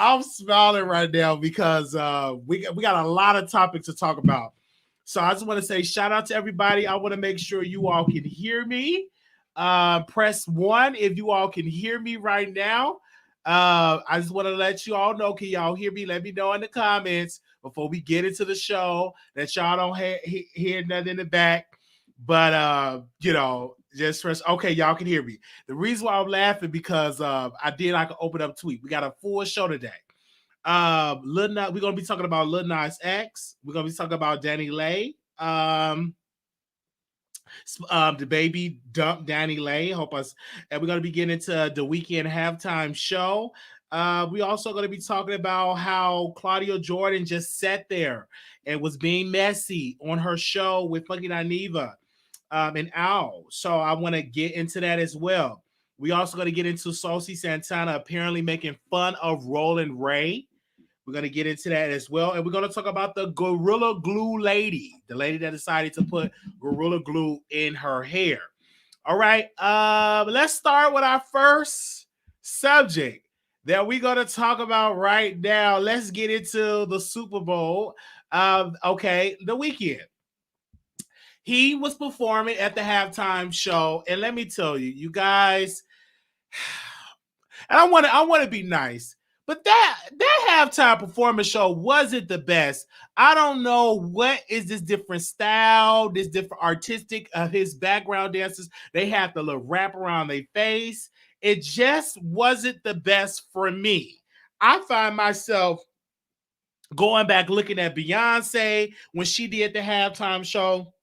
I'm smiling right now because we got a lot of topics to talk about. So I just want to say shout out to everybody. I want to make sure you all can hear me. Press 1 if you all can hear me right now. I just want to let you all know. Can y'all hear me? Let me know in the comments before we get into the show that y'all don't hear nothing in the back. But just press okay, y'all can hear me. The reason why I'm laughing because I did like an open up tweet. We got a full show today. Lil Nas, we're gonna be talking about Lil Nas X. We're gonna be talking about DaniLeigh. The baby dump DaniLeigh. Hope us, and we're gonna be getting into the weekend halftime show. We also going to be talking about how Claudia Jordan just sat there and was being messy on her show with fucking Dineva and Owl. So I want to get into that as well. We also going to get into Saucy Santana apparently making fun of Roland Ray. We're going to get into that as well. And we're going to talk about the Gorilla Glue lady, the lady that decided to put Gorilla Glue in her hair. All right. Let's start with our first subject that we're going to talk about right now. Let's get into the Super Bowl. Okay, the weekend. He was performing at the halftime show, and let me tell you, you guys, and I want to be nice, but that halftime performance show wasn't the best. I don't know what is this different style, this different artistic his background dancers. They have the little wrap around their face. It just wasn't the best for me. I find myself going back looking at Beyonce when she did the halftime show.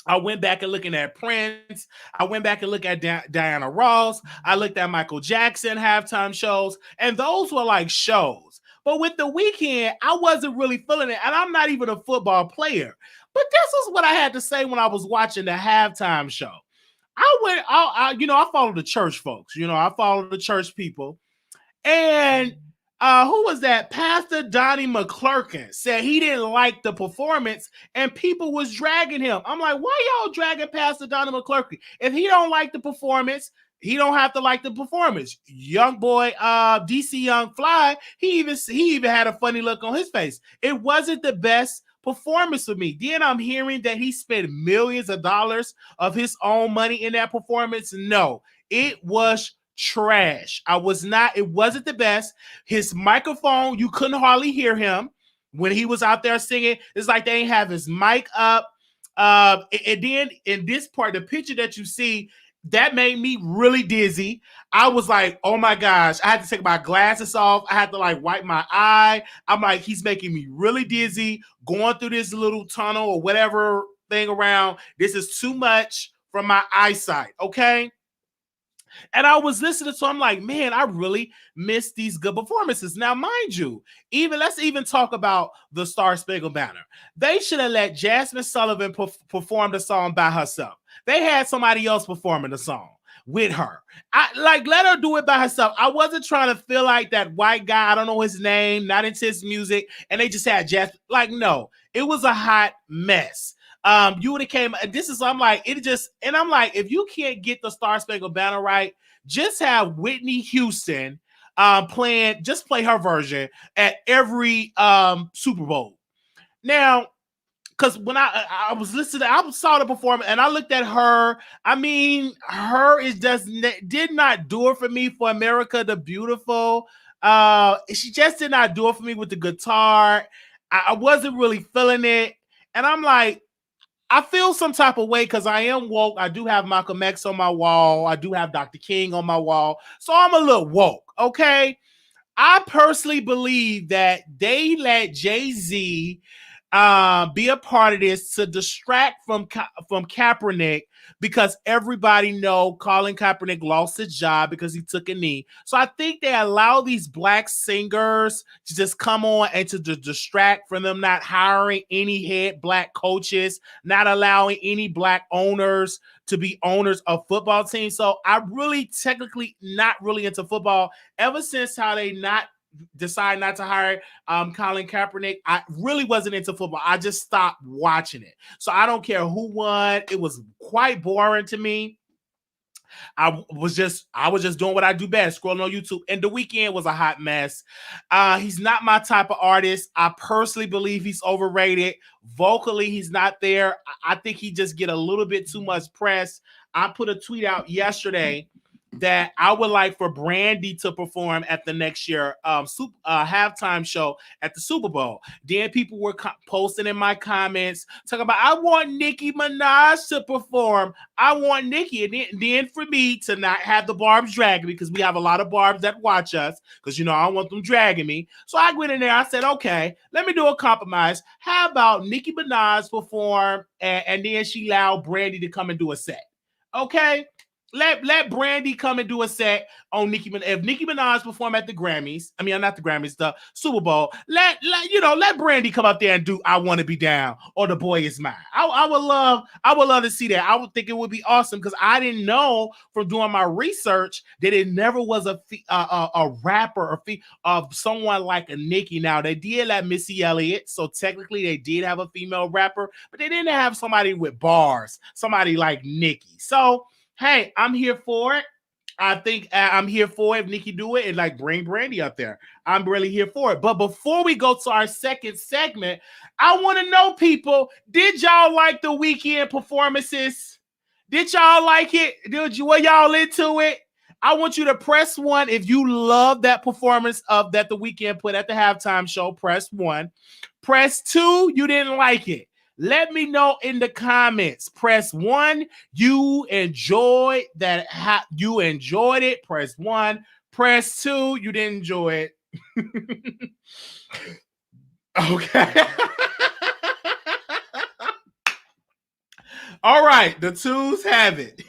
I went back and looking at Prince. I went back and looked at Diana Ross. I looked at Michael Jackson halftime shows, and those were like shows. But with the weekend, I wasn't really feeling it, and I'm not even a football player. But this is what I had to say when I was watching the halftime show. I follow the church folks. I follow the church people, and who was that? Pastor Donnie McClurkin said he didn't like the performance and people was dragging him. I'm like, why y'all dragging Pastor Donnie McClurkin? If he don't like the performance, he don't have to like the performance. Young boy, DC Young Fly, he even had a funny look on his face. It wasn't the best performance for me. Then I'm hearing that he spent millions of dollars of his own money in that performance. No, it was trash. It wasn't the best. His microphone, you couldn't hardly hear him when he was out there singing. It's like they didn't have his mic up. And then in this part, the picture that you see, that made me really dizzy. I was like, oh my gosh, I had to take my glasses off. I had to like wipe my eye. I'm like, he's making me really dizzy going through this little tunnel or whatever thing around. This is too much for my eyesight. Okay. And I was listening, so I'm like, man, I really miss these good performances. Now, mind you, let's even talk about the Star Spangled Banner. They should have let Jasmine Sullivan perform the song by herself. They had somebody else performing the song with her. Let her do it by herself. I wasn't trying to feel like that white guy, I don't know his name, not into his music, and they just had Jasmine. No, it was a hot mess. You would have came. I'm like, if you can't get the Star Spangled Banner right, just have Whitney Houston play her version at every Super Bowl. Now, because when I was listening, I saw the performance and I looked at her. I mean, did not do it for me for America the Beautiful. She just did not do it for me with the guitar. I wasn't really feeling it, and I'm like, I feel some type of way because I am woke. I do have Malcolm X on my wall. I do have Dr. King on my wall. So I'm a little woke, okay? I personally believe that they let Jay-Z be a part of this to distract from Kaepernick, because everybody know Colin Kaepernick lost his job because he took a knee. So I think they allow these black singers to just come on and to distract from them not hiring any head black coaches, not allowing any black owners to be owners of football teams. So I really technically not really into football ever since how they decide not to hire Colin Kaepernick. I really wasn't into football. I just stopped watching it. So I don't care who won. It was quite boring to me. I was just doing what I do best, scrolling on YouTube, and The Weeknd was a hot mess. He's not my type of artist. I personally believe he's overrated. Vocally, he's not there. I think he just get a little bit too much press. I put a tweet out yesterday that I would like for Brandy to perform at the next year halftime show at the Super Bowl. Then people were posting in my comments talking about, I want Nicki Minaj to perform. I want Nicki. And then for me to not have the Barbs dragging me, because we have a lot of Barbs that watch us, because, you know, I don't want them dragging me. So I went in there. I said, okay, let me do a compromise. How about Nicki Minaj perform and then she allowed Brandy to come and do a set? Okay? Let Brandy come and do a set on Nicki Minaj. If Nicki Minaj perform at the Grammys, I mean, not the Grammys, the Super Bowl, let Brandy come up there and do I Want to Be Down or The Boy Is Mine. I would love to see that. I would think it would be awesome, because I didn't know from doing my research that it never was a rapper or of someone like a Nicki. Now, they did let Missy Elliott, so technically they did have a female rapper, but they didn't have somebody with bars, somebody like Nicki. So hey, I'm here for it. I think I'm here for it. If Nicki do it and like bring Brandy up there, I'm really here for it. But before we go to our second segment, I want to know, people, did y'all like the Weeknd performances? Did y'all like it? Were y'all into it? I want you to press 1 if you love that performance of that the Weeknd put at the halftime show. Press 1. Press 2, you didn't like it. Let me know in the comments. Press 1. You enjoyed that. You enjoyed it. Press 1. Press 2. You didn't enjoy it. Okay. All right. The twos have it.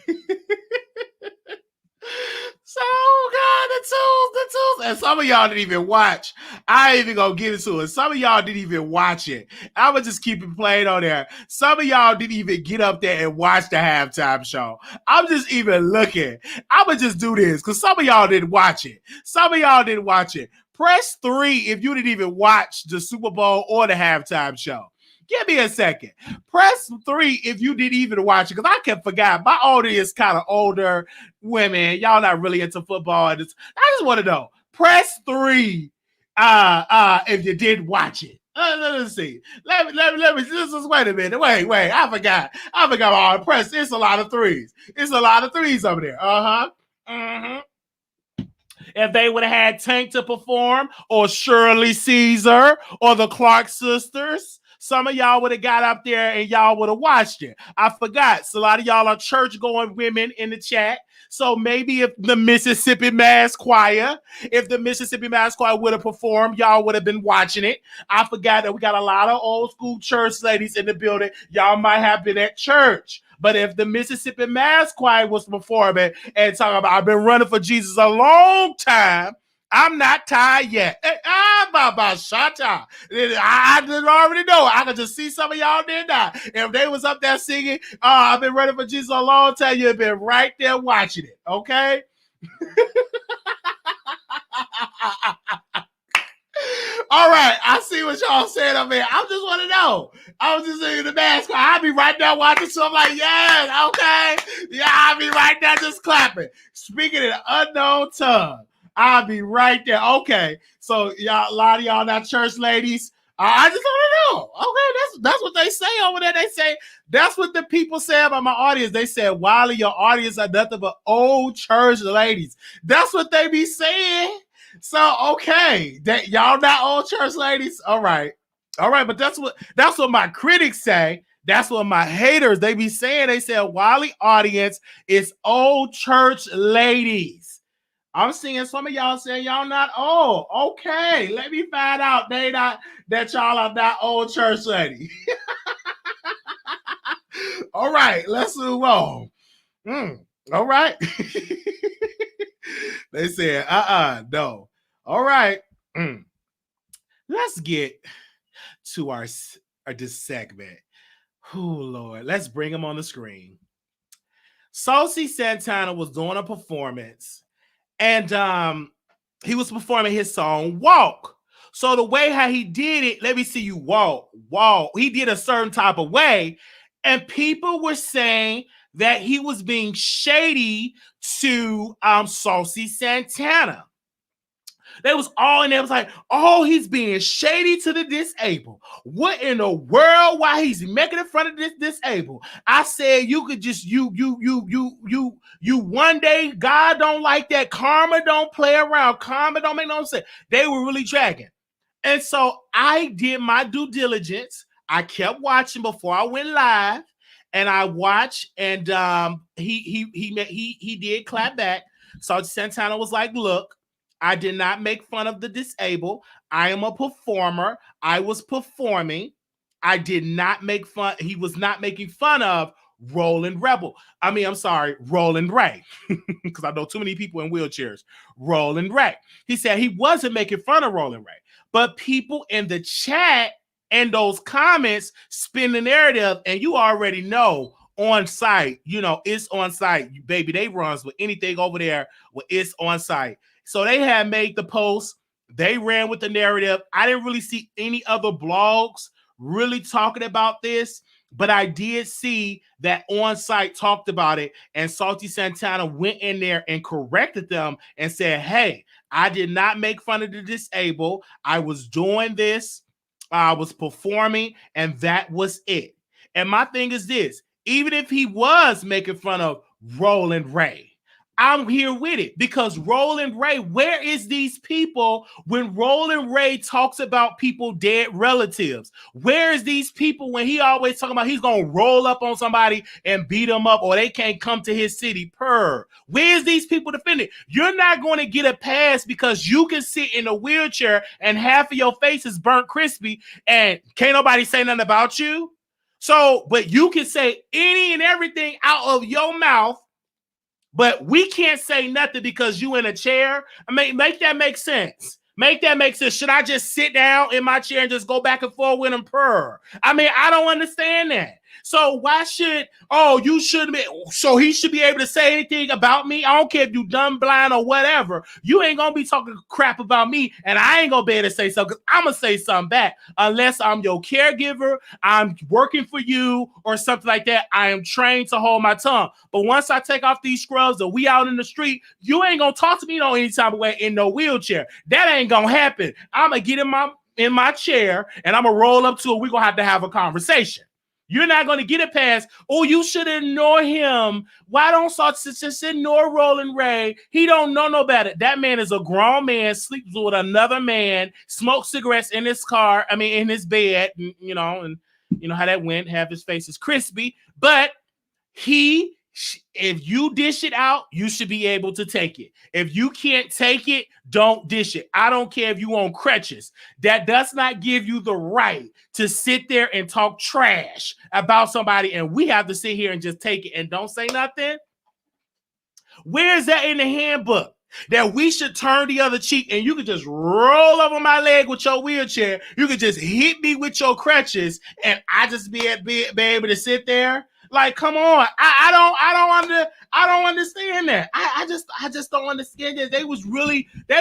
So, God, the twos. And some of y'all didn't even watch. I ain't even gonna get into it. Some of y'all didn't even watch it. I'm gonna just keep it playing on there. Some of y'all didn't even get up there and watch the halftime show. I'm just even looking. I'm gonna just do this because some of y'all didn't watch it. Some of y'all didn't watch it. Press 3 if you didn't even watch the Super Bowl or the halftime show. Give me a second. Press 3 if you didn't even watch it, because I can forget. My audience kind of older women. Y'all not really into football. I just want to know. Press 3 if you did watch it. Let's see. Let me just wait a minute. Wait. I forgot. All press. It's a lot of 3s. It's a lot of 3s over there. If they would have had Tank to perform, or Shirley Caesar, or the Clark sisters, some of y'all would have got up there and y'all would have watched it. I forgot. So a lot of y'all are church-going women in the chat. So maybe if the Mississippi Mass Choir would have performed, y'all would have been watching it. I forgot that we got a lot of old school church ladies in the building. Y'all might have been at church. But if the Mississippi Mass Choir was performing and talking about, I've been running for Jesus a long time, I'm not tired yet. Baba Shata. I didn't already know. I could just see some of y'all there now. If they was up there singing, I've been running for Jesus a long time, you've been right there watching it. Okay? All right, I see what y'all saying up here. I just want to know. I was just saying the mask. I'll be right there watching, so I'm like, yes, okay. Yeah, I'll be right there just clapping. Speaking in an unknown tongue. I'll be right there. Okay, so y'all, a lot of y'all not church ladies. I just want to know. Okay, that's what they say over there. They say that's what the people say about my audience. They said, Wiley, your audience are nothing but old church ladies. That's what they be saying. So okay, that y'all not old church ladies. All right, but that's what my critics say. That's what my haters they be saying. They said Wiley audience is old church ladies. I'm seeing some of y'all saying y'all not old. Okay, let me find out that y'all are not old church ladies. All right, let's move on. All right. They said, no. All right. Let's get to our this segment. Oh, Lord. Let's bring him on the screen. Saucy Santana was doing a performance, and he was performing his song, Walk. So the way how he did it, let me see you walk. He did a certain type of way, and people were saying that he was being shady to Saucy Santana. They was all in there. It was like, oh, he's being shady to the disabled. What in the world? Why he's making it fun of this disabled? I said you could just you one day. God don't like that. Karma don't play around. Karma don't make no sense. They were really dragging. And so I did my due diligence. I kept watching before I went live, and I watched, and he did clap back. So Santana was like, "Look, I did not make fun of the disabled. I am a performer. I was performing. I did not make fun. He was not making fun of Roland Rebel. Roland Ray, because I know too many people in wheelchairs. Roland Ray. He said he wasn't making fun of Roland Ray, but people in the chat and those comments spin the narrative, and you already know on site, it's on site, baby. They runs with anything over there where it's on site. So they had made the post. They ran with the narrative. I didn't really see any other blogs really talking about this, but I did see that On Site talked about it, and Saucy Santana went in there and corrected them and said, hey, I did not make fun of the disabled. I was doing this. I was performing, and that was it. And my thing is this, even if he was making fun of Roland Ray, I'm here with it, because Roland Ray, where is these people when Roland Ray talks about people dead relatives? Where is these people when he always talking about he's going to roll up on somebody and beat them up, or they can't come to his city? Where's these people defending? You're not going to get a pass because you can sit in a wheelchair and half of your face is burnt crispy and can't nobody say nothing about you. So, but you can say any and everything out of your mouth, but we can't say nothing because you in a chair. I mean, make that make sense. Make that make sense. Should I just sit down in my chair and just go back and forth with him? I mean, I don't understand that. So why should, you shouldn't be, so he should be able to say anything about me? I don't care if you dumb, blind, or whatever. You ain't going to be talking crap about me, and I ain't going to be able to say something, because I'm going to say something back. Unless I'm your caregiver, I'm working for you, or something like that, I am trained to hold my tongue. But once I take off these scrubs and we out in the street, you ain't going to talk to me any type of way in no wheelchair. That ain't going to happen. I'm going to get in my chair, and I'm going to roll up to it. We're going to have a conversation. You're not going to get it past, you should ignore him. Why don't just ignore Roland Ray? He don't know no better. That man is a grown man, sleeps with another man, smokes cigarettes in his car, in his bed, and you know how that went, have his face is crispy. But if you dish it out, you should be able to take it. If you can't take it, don't dish it. I don't care if you on crutches. That does not give you the right to sit there and talk trash about somebody, and we have to sit here and just take it and don't say nothing. Where is that in the handbook? That we should turn the other cheek, and you can just roll over my leg with your wheelchair. You can just hit me with your crutches, and I just be able to sit there. Like, come on. I don't understand that. I just don't understand that. They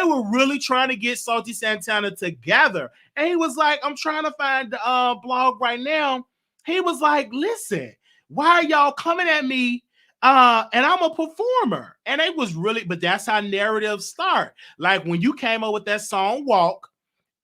were really trying to get Saucy Santana together. And he was like, I'm trying to find the blog right now. He was like, listen, why are y'all coming at me? And I'm a performer. And it was really, but that's how narratives start. Like when you came up with that song Walk,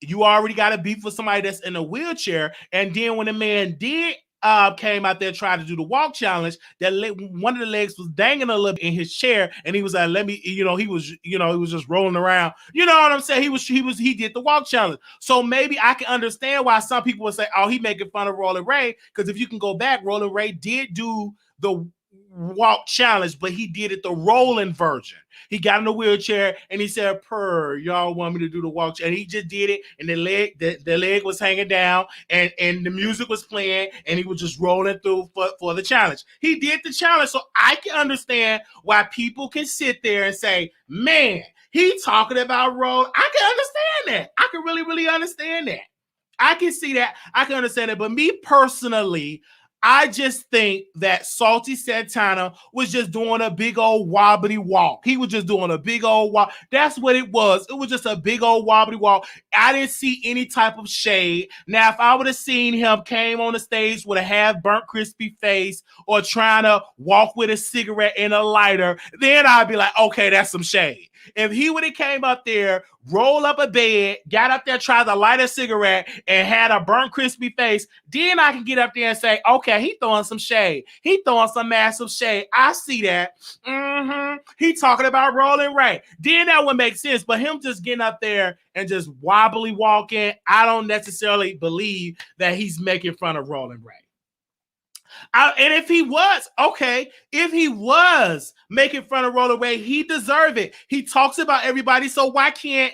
you already got a beef with somebody that's in a wheelchair. And then when the man came out there trying to do the walk challenge, that one of the legs was dangling a little bit in his chair, and he was like, he was just rolling around. You know what I'm saying? He did the walk challenge. So maybe I can understand why some people would say, he making fun of Roland Ray, because if you can go back, Roland Ray did do the walk challenge, but he did it the rolling version. He got in the wheelchair and he said, y'all want me to do the walk? And he just did it, and the leg was hanging down, and the music was playing, and he was just rolling through for the challenge. He did the challenge. So I can understand why people can sit there and say, man, he talking about roll. I can understand that. I can really, really understand that. I can see that. I can understand it. But me personally, I just think that Saucy Santana was just doing a big old wobbly walk. He was just doing a big old walk. That's what it was. It was just a big old wobbly walk. I didn't see any type of shade. Now, if I would have seen him came on the stage with a half-burnt crispy face or trying to walk with a cigarette and a lighter, then I'd be like, okay, that's some shade. If he would have came up there, rolled up a bed, got up there, tried to light a cigarette, and had a burnt crispy face, then I can get up there and say, okay, he throwing some shade. He throwing some massive shade. I see that. He talking about Rolling Ray. Then that would make sense. But him just getting up there and just wobbly walking, I don't necessarily believe that he's making fun of Rolling Ray. And if he was, okay, if he was making fun of Rolling Ray, he deserved it. He talks about everybody, so why can't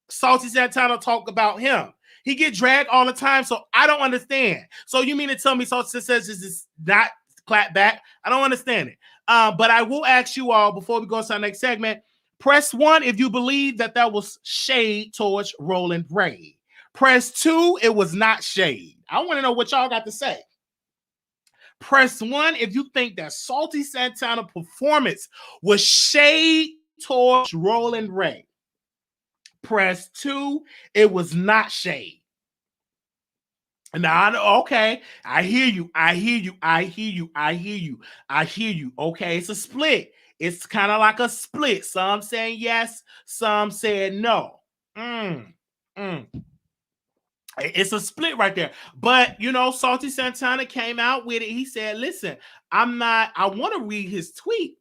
Saucy Santana talk about him? He get dragged all the time, so I don't understand. So you mean to tell me Saucy says this is not clap back? I don't understand it. But I will ask you all, before we go to our next segment, press 1 if you believe that was shade towards Rolling Ray. Press 2, it was not shade. I want to know what y'all got to say. Press 1 if you think that Saucy Santana performance was shade towards Rolling Ray. Press 2, it was not shade. Now, okay, I hear you. Okay, it's a split. It's kind of like a split. Some saying yes, some saying no. It's a split right there. But, you know, Saucy Santana came out with it. He said, listen, I want to read his tweet.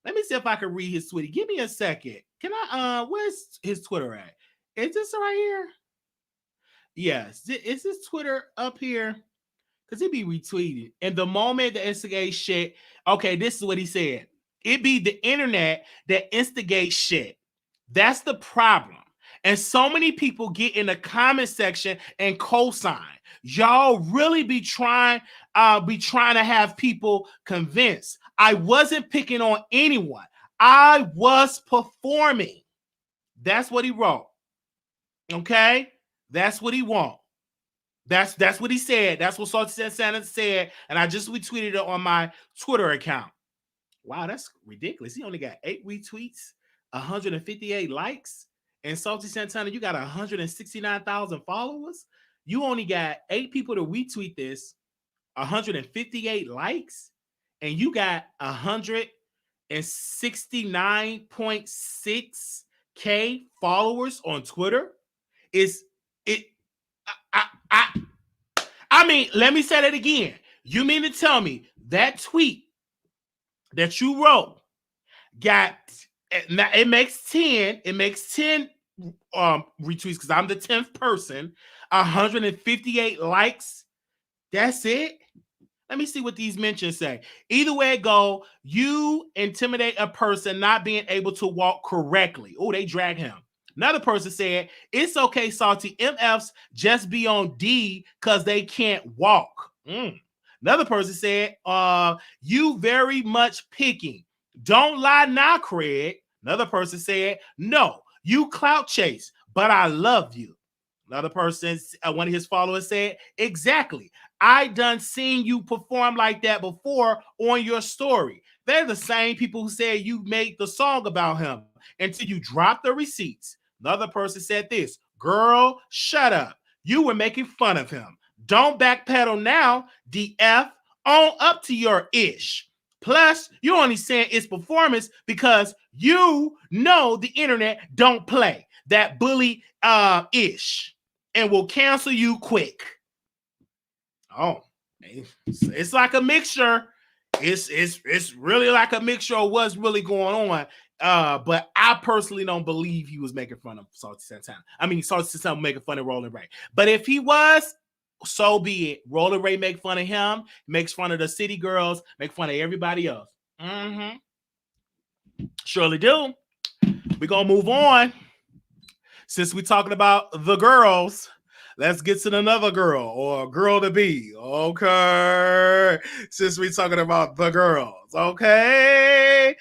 Let me see if I can read his tweet. Give me a second. Can I, where's his Twitter at? Is this right here? Yes. Is his Twitter up here? Because he be retweeted. And the moment that instigates shit, okay, this is what he said. It be the internet that instigates shit. That's the problem. And so many people get in the comment section and co-sign. Y'all really be trying to have people convinced. I wasn't picking on anyone. I was performing. That's what he wrote. Okay? That's what he want. That's what he said. That's what Saucy Santana said. And I just retweeted it on my Twitter account. Wow, that's ridiculous. He only got 8 retweets, 158 likes. And Saucy Santana, you got 169,000 followers. You only got 8 people to retweet this, 158 likes, and you got 169.6K followers on Twitter. I mean, let me say that again. You mean to tell me that tweet that you wrote it makes 10 retweets because I'm the 10th person, 158 likes. That's it. Let me see what these mentions say. Either way it go, you intimidate a person not being able to walk correctly. Oh, they drag him. Another person said, it's okay, Saucy. MFs just be on D because they can't walk. Another person said, you very much picking. Don't lie now, Craig. Another person said, no, you clout chase, but I love you. Another person, one of his followers said, exactly. I done seen you perform like that before on your story. They're the same people who said you made the song about him until you dropped the receipts. Another person said this, girl, shut up. You were making fun of him. Don't backpedal now, DF, on up to your ish. Plus, you're only saying it's performance because you know the internet don't play that bully ish and will cancel you quick. Oh, it's like a mixture. It's really like a mixture of what's really going on. But I personally don't believe he was making fun of Saucy Santana. I mean, Saucy Santana making fun of Rolling Ray. But if he was, so be it. Rolling Ray make fun of him, makes fun of the city girls, make fun of everybody else. Surely do. We're gonna move on. Since we're talking about the girls, let's get to another girl or girl to be. Okay. Since we're talking about the girls, okay.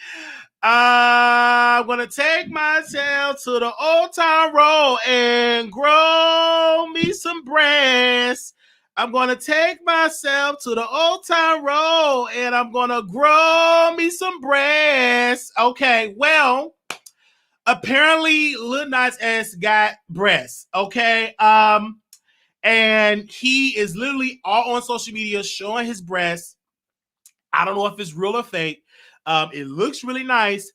I'm gonna take my tail to the old town road and grow me some breasts. I'm gonna take myself to the Old Town Road and I'm gonna grow me some breasts. Okay, well, apparently Lil Nas X got breasts. Okay, and he is literally all on social media showing his breasts. I don't know if it's real or fake. It looks really nice,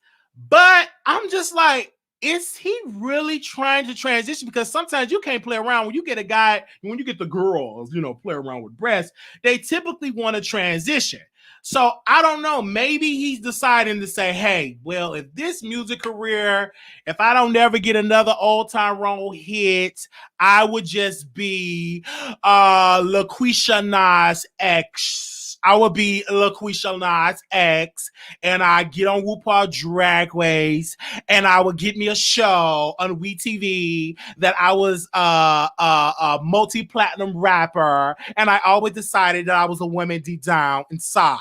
but I'm just like, is he really trying to transition? Because sometimes you can't play around when you get a guy, when you get the girls, play around with breasts, they typically want to transition. So I don't know. Maybe he's deciding to say, hey, well, if this music career, if I don't ever get another Old Town Road hit, I would just be LaQuisha Nas X. I would be LaQuisha Nas X, and I get on RuPaul Drag Race, and I would get me a show on WeTV that I was a multi-platinum rapper, and I always decided that I was a woman deep down inside.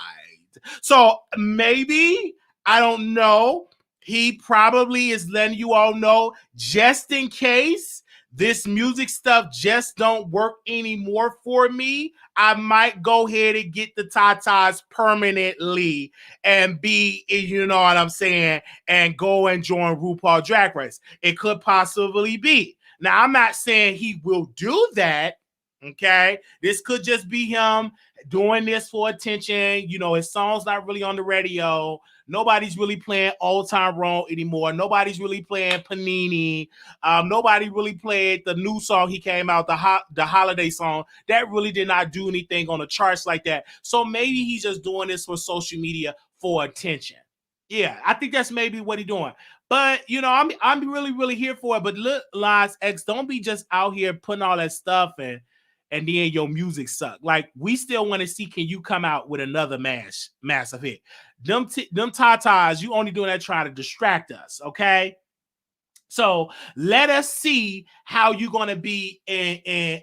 So maybe, I don't know, he probably is letting you all know just in case this music stuff just don't work anymore for me, I might go ahead and get the tatas permanently and be, you know what I'm saying, and go and join RuPaul Drag Race. It could possibly be. Now, I'm not saying he will do that, okay? This could just be him doing this for attention. His song's not really on the radio. Nobody's really playing Old Town Road anymore. Nobody's really playing Panini. Nobody really played the new song he came out, the holiday song. That really did not do anything on the charts like that. So maybe he's just doing this for social media for attention. Yeah, I think that's maybe what he's doing. But I'm really, really here for it. But Lil Nas X, don't be just out here putting all that stuff and then your music suck. Like, we still want to see, can you come out with another massive hit? Them tatas, you only doing that trying to distract us, okay? So let us see how you're gonna be in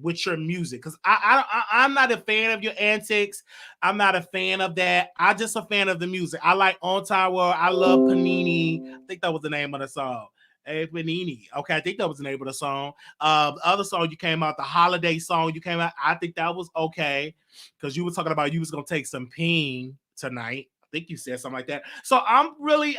with your music, because I'm not a fan of your antics. I'm not a fan of that. I'm just a fan of the music. I like On Time World. I love Panini. I think that was the name of the song. Hey, Panini. Okay, I think that was the name of the song. The other song you came out, the holiday song you came out, I think that was okay, because you were talking about you was gonna take some peen tonight. I think you said something like that. So I'm really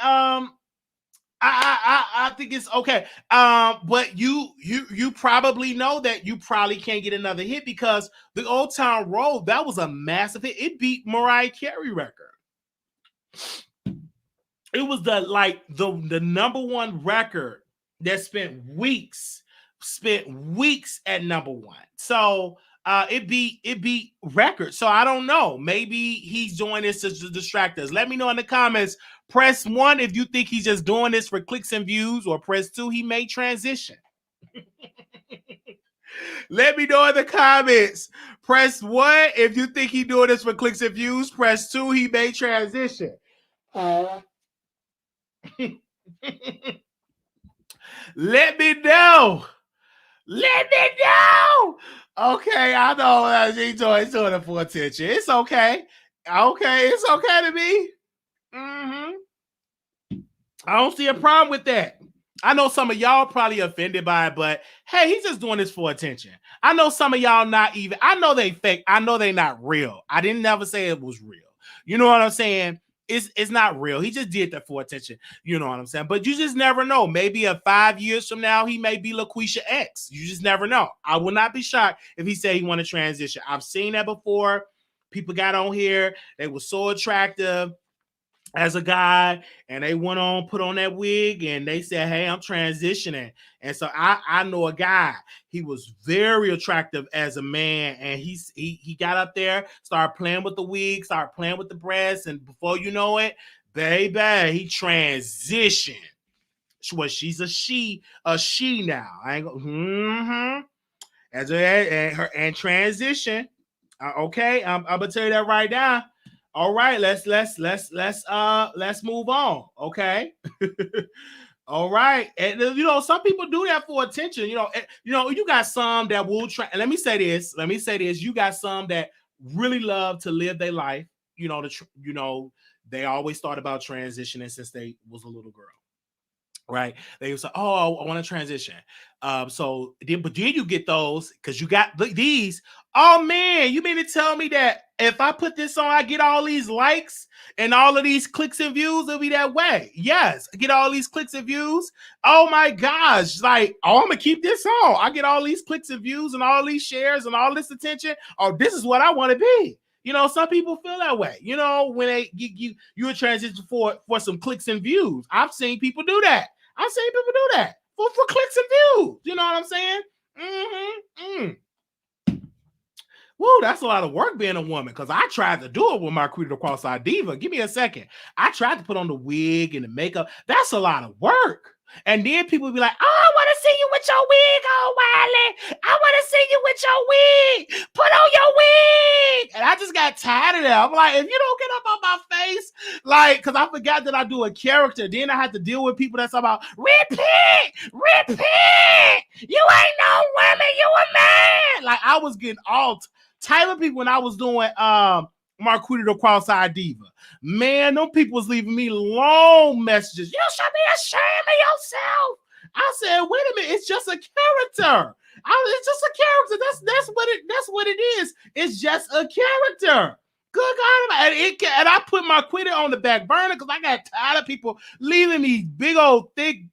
I think it's okay. But you probably know that you probably can't get another hit, because the Old Town Road, that was a massive hit. It beat Mariah Carey record. It was the number one record that spent weeks at number one. So it beat records. So I don't know. Maybe he's doing this to distract us. Let me know in the comments. Press 1 if you think he's just doing this for clicks and views, or press 2, he may transition. Let me know in the comments. Press 1 if you think he's doing this for clicks and views. Press 2, he may transition. Let me know. Let me know. Okay, I know he's doing it for attention. It's okay. Okay, it's okay to me. I don't see a problem with that. I know some of y'all probably offended by it, but hey, he's just doing this for attention. I know some of y'all not even. I know they fake. I know they not real. I didn't never say it was real. You know what I'm saying? It's not real. He just did that for attention. You know what I'm saying? But you just never know. Maybe 5 years from now, he may be LaQuisha X. You just never know. I would not be shocked if he said he want to transition. I've seen that before. People got on here. They were so attractive as a guy, and they went on, put on that wig, and they said, hey, I'm transitioning. And so I know a guy, he was very attractive as a man, and he got up there, started playing with the wig, started playing with the breasts, and before you know it, baby, he transitioned. Well, she's a she now. I ain't go, and transition. Okay, I'm gonna tell you that right now. All right, let's move on. Okay. All right. And some people do that for attention. You got some that will try. Let me say this. You got some that really love to live their life. They always thought about transitioning since they was a little girl. right? They was like, oh, I want to transition. So then, but then you get those because you got these. Oh man, you mean to tell me that if I put this on, I get all these likes and all of these clicks and views? It'll be that way. Yes, I get all these clicks and views. Oh my gosh, like, oh, I'm gonna keep this on. I get all these clicks and views and all these shares and all this attention. Oh, this is what I want to be. You know, some people feel that way. You know, when they you a transition for some clicks and views. I've seen people do that. I've seen people do that for clicks and views. You know what I'm saying? Woo, that's a lot of work being a woman, because I tried to do it with Marquita the Cross-Eyed Diva. Give me a second. I tried to put on the wig and the makeup. That's a lot of work. And then people be like, oh, I want to see you with your wig on, Wiley. I want to see you with your wig. Put on your wig. And I just got tired of that. I'm like, if you don't get up on my face, like, because I forgot that I do a character. Then I had to deal with people that's about, repeat. You ain't no woman, you a man. Like, I was getting all type of people when I was doing Marquita the Cross-Eyed Diva. Man, them people was leaving me long messages. You should be ashamed of yourself. I said, wait a minute, it's just a character. It's just a character. That's what it is. It's just a character. Good God, and I put Marquita on the back burner because I got tired of people leaving me big old thick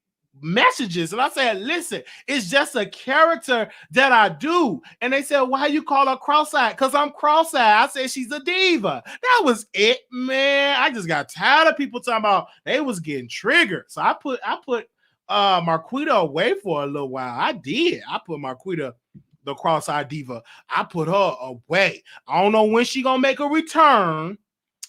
messages. And I said, listen, it's just a character that I do. And they said, why you call her cross-eyed? Because I'm cross-eyed. I said she's a diva. That was it, man. I just got tired of people talking about they was getting triggered. So I put Marquita away for a little while. I did. I put Marquita the Cross-Eyed Diva. I put her away. I don't know when she gonna make a return.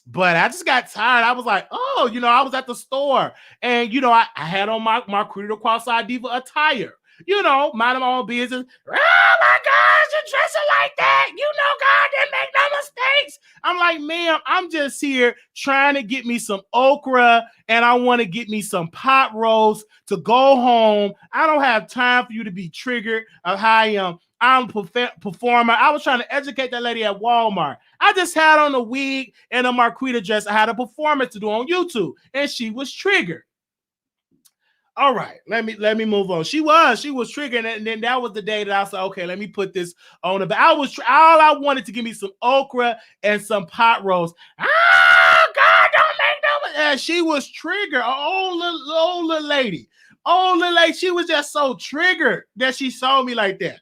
But I just got tired. I was like, oh, you know, I was at the store and, you know, I had on my Marquita the Cross-Eyed Diva attire, you know, minding my own business. Oh my gosh, you're dressing like that. You know, God didn't make no mistakes. I'm like, ma'am, I'm just here trying to get me some okra and I want to get me some pot roast to go home. I don't have time for you to be triggered of how I am. I'm a performer. I was trying to educate that lady at Walmart. I just had on a wig and a Marquita dress. I had a performance to do on YouTube, and she was triggered. All right, let me move on. She was triggered, and then that was the day that I said, okay, let me put this on the back. All I wanted to give me some okra and some pot roast. Ah, God, don't make no. And she was triggered. Old little lady. She was just so triggered that she saw me like that.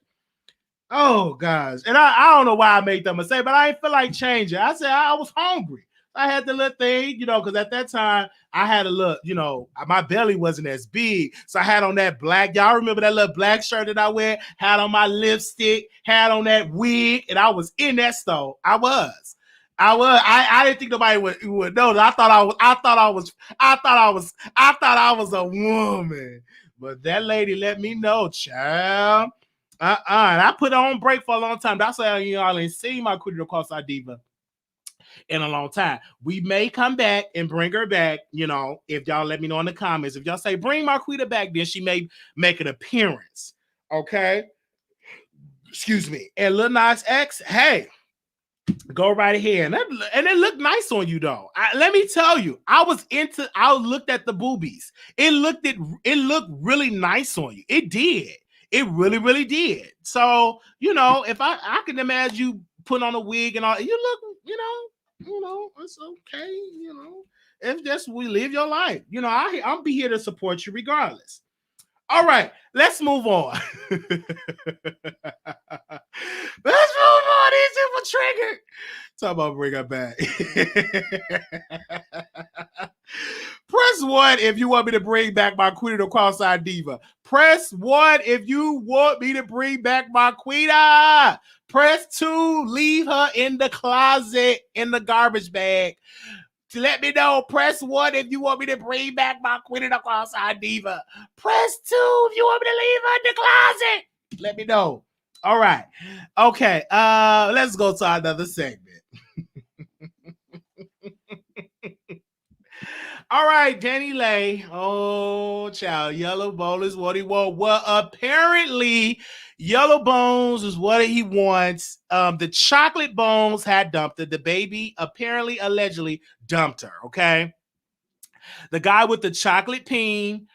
Oh gosh, and I don't know why I made that mistake, but I didn't feel like changing. I said I was hungry. I had the little thing, you know, because at that time I had a look, you know, my belly wasn't as big, so I had on that black. Y'all remember that little black shirt that I wear? Had on my lipstick, had on that wig, and I was in that store. I didn't think nobody would know that. I thought I was a woman, but that lady let me know, child. And I put on break for a long time. That's why y'all ain't seen my Marquita the Cross-Eyed Diva in a long time. We may come back and bring her back, you know, if y'all let me know in the comments. If y'all say bring Marquita back, then she may make an appearance. Okay? Excuse me. And Lil Nas X, hey, go right ahead. And it looked nice on you, though. Let me tell you, I looked at the boobies. It looked really nice on you. It did. It really, really did. So, you know, if I can imagine you put on a wig and all, you look, you know, it's okay, you know. If just we live your life, you know, I'll be here to support you regardless. All right, let's move on. Let's move on. These people triggered. Talk about bring her back. Press 1 if you want me to bring back Marquita the Cross-Eyed Diva. Press 1 if you want me to bring back Marquita. Press 2, leave her in the closet in the garbage bag. To let me know, press 1 if you want me to bring back Marquita the Cross-Eyed Diva. Press 2 if you want me to leave her in the closet. Let me know. All right. Okay. Let's go to another segment. All right, DaniLeigh. Oh, child. Yellow bone is what he wants. Well, apparently, yellow bones is what he wants. The chocolate bones had dumped her. Dababy apparently, allegedly dumped her. Okay. The guy with the chocolate peen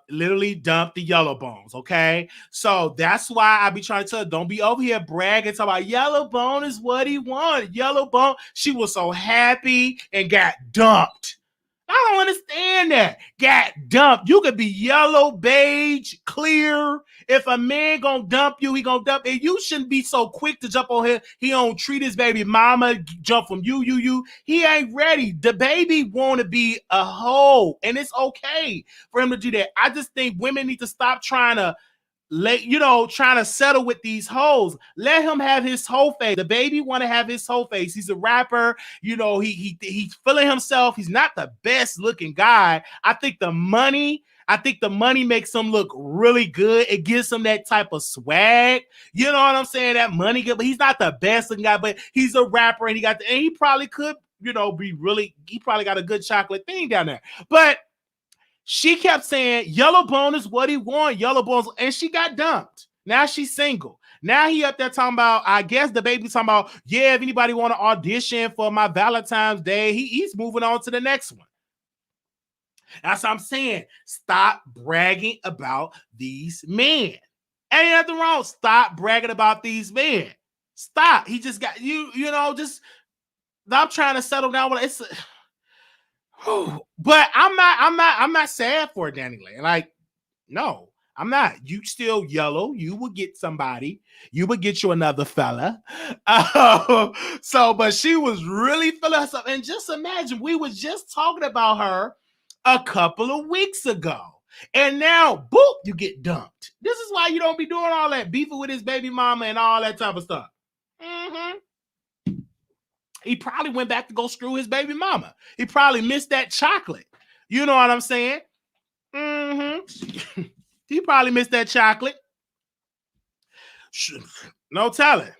literally dumped the Yellow Bones. Okay, so that's why I be trying to tell her, don't be over here bragging talking about Yellow Bone is what he wanted. Yellow Bone, she was so happy and got dumped. I don't understand that. Got dumped. You could be yellow, beige, clear. If a man gonna dump you, he gonna dump. And you shouldn't be so quick to jump on him. He don't treat his baby mama, jump from you. He ain't ready. The baby want to be a hoe, and it's okay for him to do that. I just think women need to stop trying to trying to settle with these hoes. Let him have his whole face. The baby want to have his whole face. He's a rapper. He's feeling himself. He's not the best looking guy. I think the money makes him look really good. It gives him that type of swag. You know what I'm saying? That money good, but he's not the best looking guy, but he's a rapper and he probably could, he probably got a good chocolate thing down there. But she kept saying Yellow Bone is what he want. Yellow Bones, and she got dumped. Now she's single. Now he up there talking about, I guess the baby talking about, yeah, if anybody want to audition for my Valentine's Day, he's moving on to the next one. That's what I'm saying. Stop bragging about these men. Ain't nothing wrong. Stop bragging about these men. Stop. He just got just stop trying to settle down with it. But I'm not sad for DaniLeigh. Like, no, I'm not. You still yellow. You will get somebody. You will get you another fella. But she was really feeling herself. And just imagine, we was just talking about her a couple of weeks ago. And now, boop, you get dumped. This is why you don't be doing all that beefing with his baby mama and all that type of stuff. Mm-hmm. He probably went back to go screw his baby mama. He probably missed that chocolate. You know what I'm saying? Mm-hmm. He probably missed that chocolate. No telling.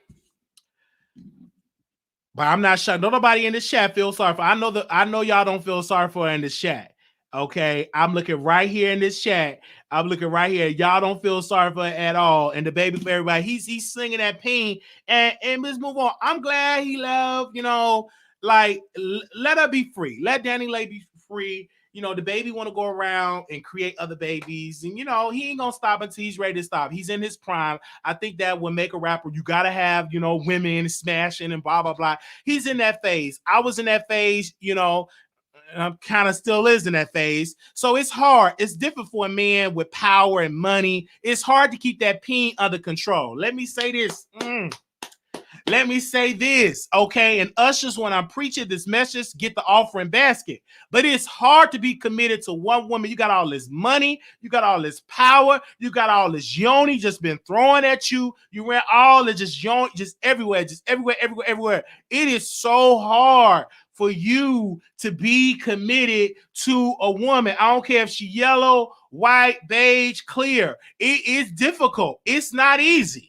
But I'm not sure. Nobody in this chat feels sorry for. I know y'all don't feel sorry for her in this chat. Okay, I'm looking right here in this chat. I'm looking right here. Y'all don't feel sorry for her at all. And the baby for everybody, he's singing that pain. And let's move on. I'm glad he loved, let her be free. Let DaniLeigh be free. The baby want to go around and create other babies. And, he ain't going to stop until he's ready to stop. He's in his prime. I think that will make a rapper. You got to have, women smashing and blah, blah, blah. He's in that phase. I was in that phase, I'm kind of still is in that phase. So it's hard. It's different for a man with power and money. It's hard to keep that peen under control. Let me say this. Let me say this, okay? And ushers, when I'm preaching this message, get the offering basket. But it's hard to be committed to one woman. You got all this money. You got all this power. You got all this yoni just been thrown at you. You ran all the just yoni, just everywhere. It is so hard for you to be committed to a woman. I don't care if she yellow, white, beige, clear. It is difficult. It's not easy.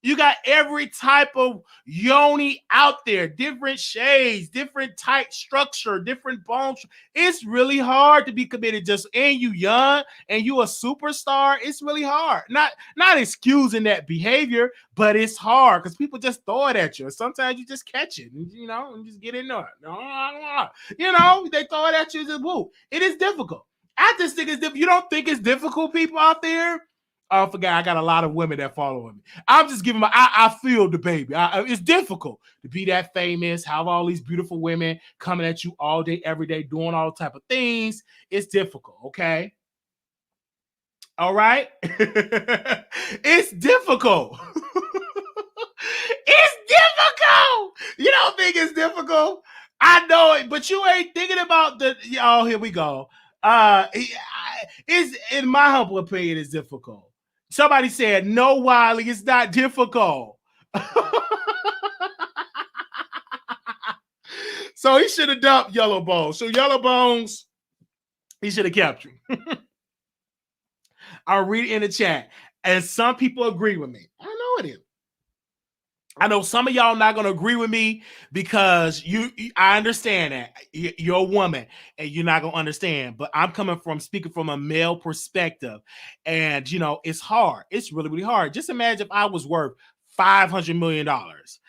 You got every type of yoni out there, different shades, different type structure, different bones. It's really hard to be committed and you young and you a superstar. It's really hard. Not excusing that behavior, but it's hard because people just throw it at you. Sometimes you just catch it, and just get in there. They throw it at you. Just woo. It is difficult. I just think it's difficult. You don't think it's difficult, people out there? I forgot. I got a lot of women that follow me. I'm just giving I feel the baby. It's difficult to be that famous, have all these beautiful women coming at you all day, every day, doing all type of things. It's difficult, okay? All right? It's difficult. It's difficult. You don't think it's difficult? I know it, but you ain't thinking about here we go. It's, in my humble opinion, it's difficult. Somebody said, no, Wiley, it's not difficult. So he should have dumped Yellow Bones. So Yellow Bones, he should have kept you. I'll read it in the chat. And some people agree with me. I know it is. I know some of y'all not going to agree with me because I understand that you're a woman and you're not going to understand, but I'm speaking from a male perspective, and it's hard. It's really, really hard. Just imagine if I was worth $500 million.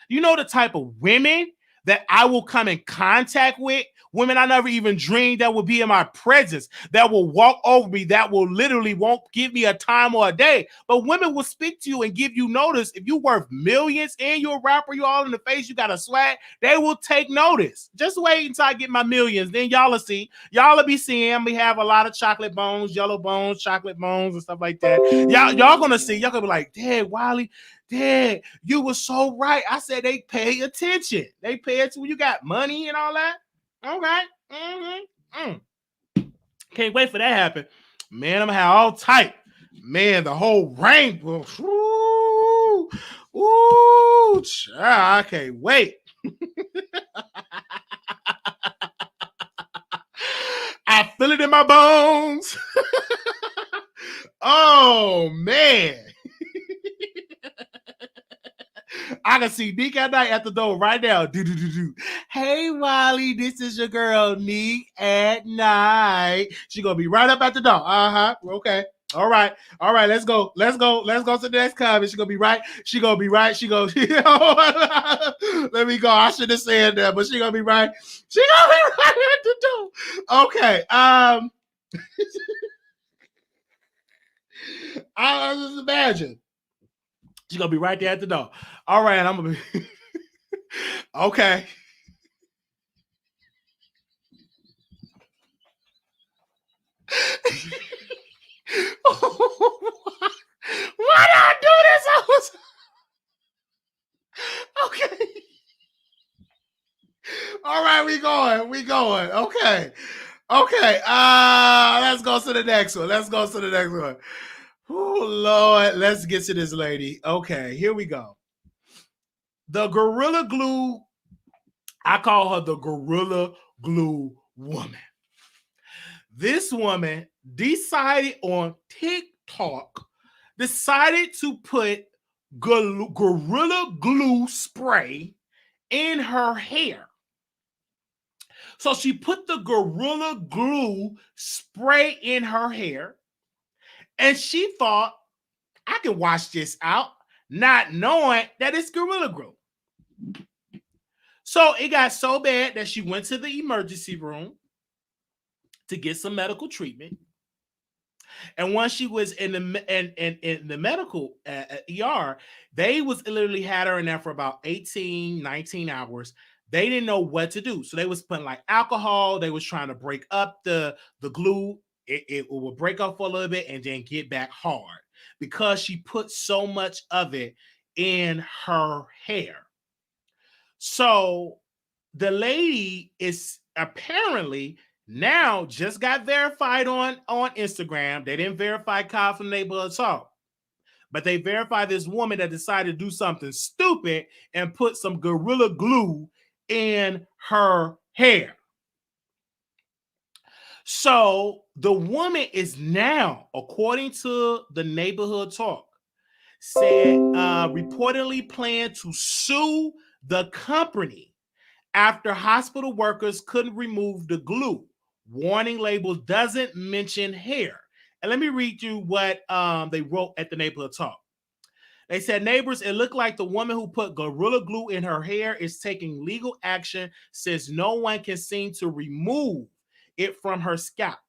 You know the type of women that I will come in contact with, women I never even dreamed that would be in my presence, that will walk over me, that will literally won't give me a time or a day. But women will speak to you and give you notice. If you're worth millions and you're a rapper, you all in the face, you got a swag, they will take notice. Just wait until I get my millions. Then y'all will see. Y'all will be seeing me have a lot of chocolate bones, yellow bones, chocolate bones, and stuff like that. Y'all gonna see. Y'all gonna be like, Dad, Wiley, Dad, you were so right. I said they pay attention. They pay attention when you got money and all that. Okay. Can't wait for that to happen. Man, I'm gonna have all tight. Man, the whole rainbow. Ooh, child, I can't wait. I feel it in my bones. Oh, man. I can see Neek at night at the door right now. Do. Hey, Wiley, this is your girl, Neek at night. She gonna be right up at the door. Okay. All right. Let's go to the next comment. She gonna be right. Let me go. I should have said that, but she gonna be right. She gonna be right at the door. Okay. I just imagine. She's gonna be right there at the door. All right, I'm gonna be okay. Why did I do this? Okay. All right, we going. Okay. Let's go to the next one. Oh, Lord. Let's get to this lady. Okay, here we go. The Gorilla Glue. I call her the Gorilla Glue woman. This woman decided on TikTok, to put Gorilla Glue spray in her hair. So she put the Gorilla Glue spray in her hair, and she thought, I can wash this out, not knowing that it's Gorilla Glue. So it got so bad that she went to the emergency room to get some medical treatment. And once she was in the medical ER, they was literally had her in there for about 18, 19 hours. They didn't know what to do. So they was putting like alcohol. They was trying to break up the glue. It would break up for a little bit and then get back hard because she put so much of it in her hair. So the lady is apparently now just got verified on Instagram. They didn't verify Kyle from Neighborhood Talk, but they verified this woman that decided to do something stupid and put some Gorilla Glue in her hair. So the woman is now, according to the Neighborhood Talk, said reportedly planned to sue the company after hospital workers couldn't remove the glue. Warning label doesn't mention hair. And let me read you what they wrote at the Neighborhood Talk. They said, neighbors, it looked like the woman who put Gorilla Glue in her hair is taking legal action since no one can seem to remove it from her scalp.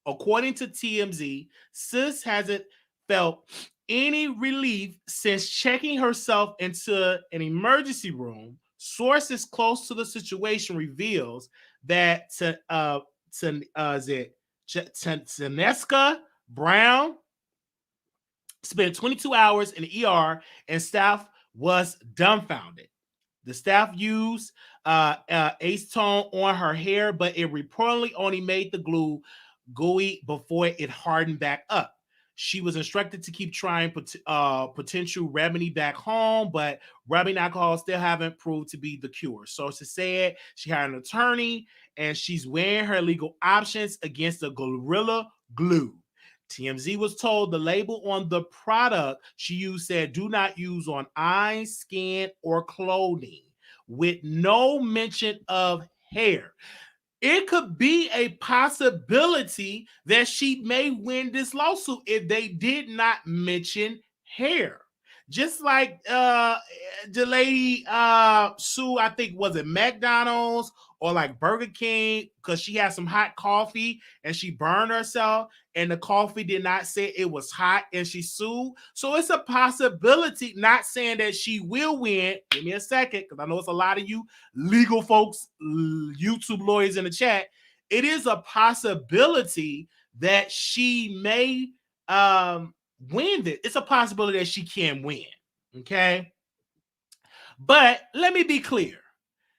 According to TMZ, Sis hasn't felt any relief since checking herself into an emergency room. Sources close to the situation reveals that Taneska Brown spent 22 hours in the ER and staff was dumbfounded. The staff used acetone on her hair, but it reportedly only made the glue gooey before it hardened back up. She was instructed to keep trying potential remedy back home, but rubbing alcohol still haven't proved to be the cure. So she said she had an attorney and she's weighing her legal options against the Gorilla Glue. TMZ was told the label on the product she used said, do not use on eyes, skin, or clothing, with no mention of hair. It could be a possibility that she may win this lawsuit if they did not mention hair. Just like the lady Sue, I think, was it McDonald's or like Burger King, because she had some hot coffee and she burned herself and the coffee did not say it was hot and she sued. So it's a possibility, not saying that she will win. Give me a second, because I know it's a lot of you legal folks, YouTube lawyers in the chat. It is a possibility that she may win this. It's a possibility that she can win. Okay. But let me be clear.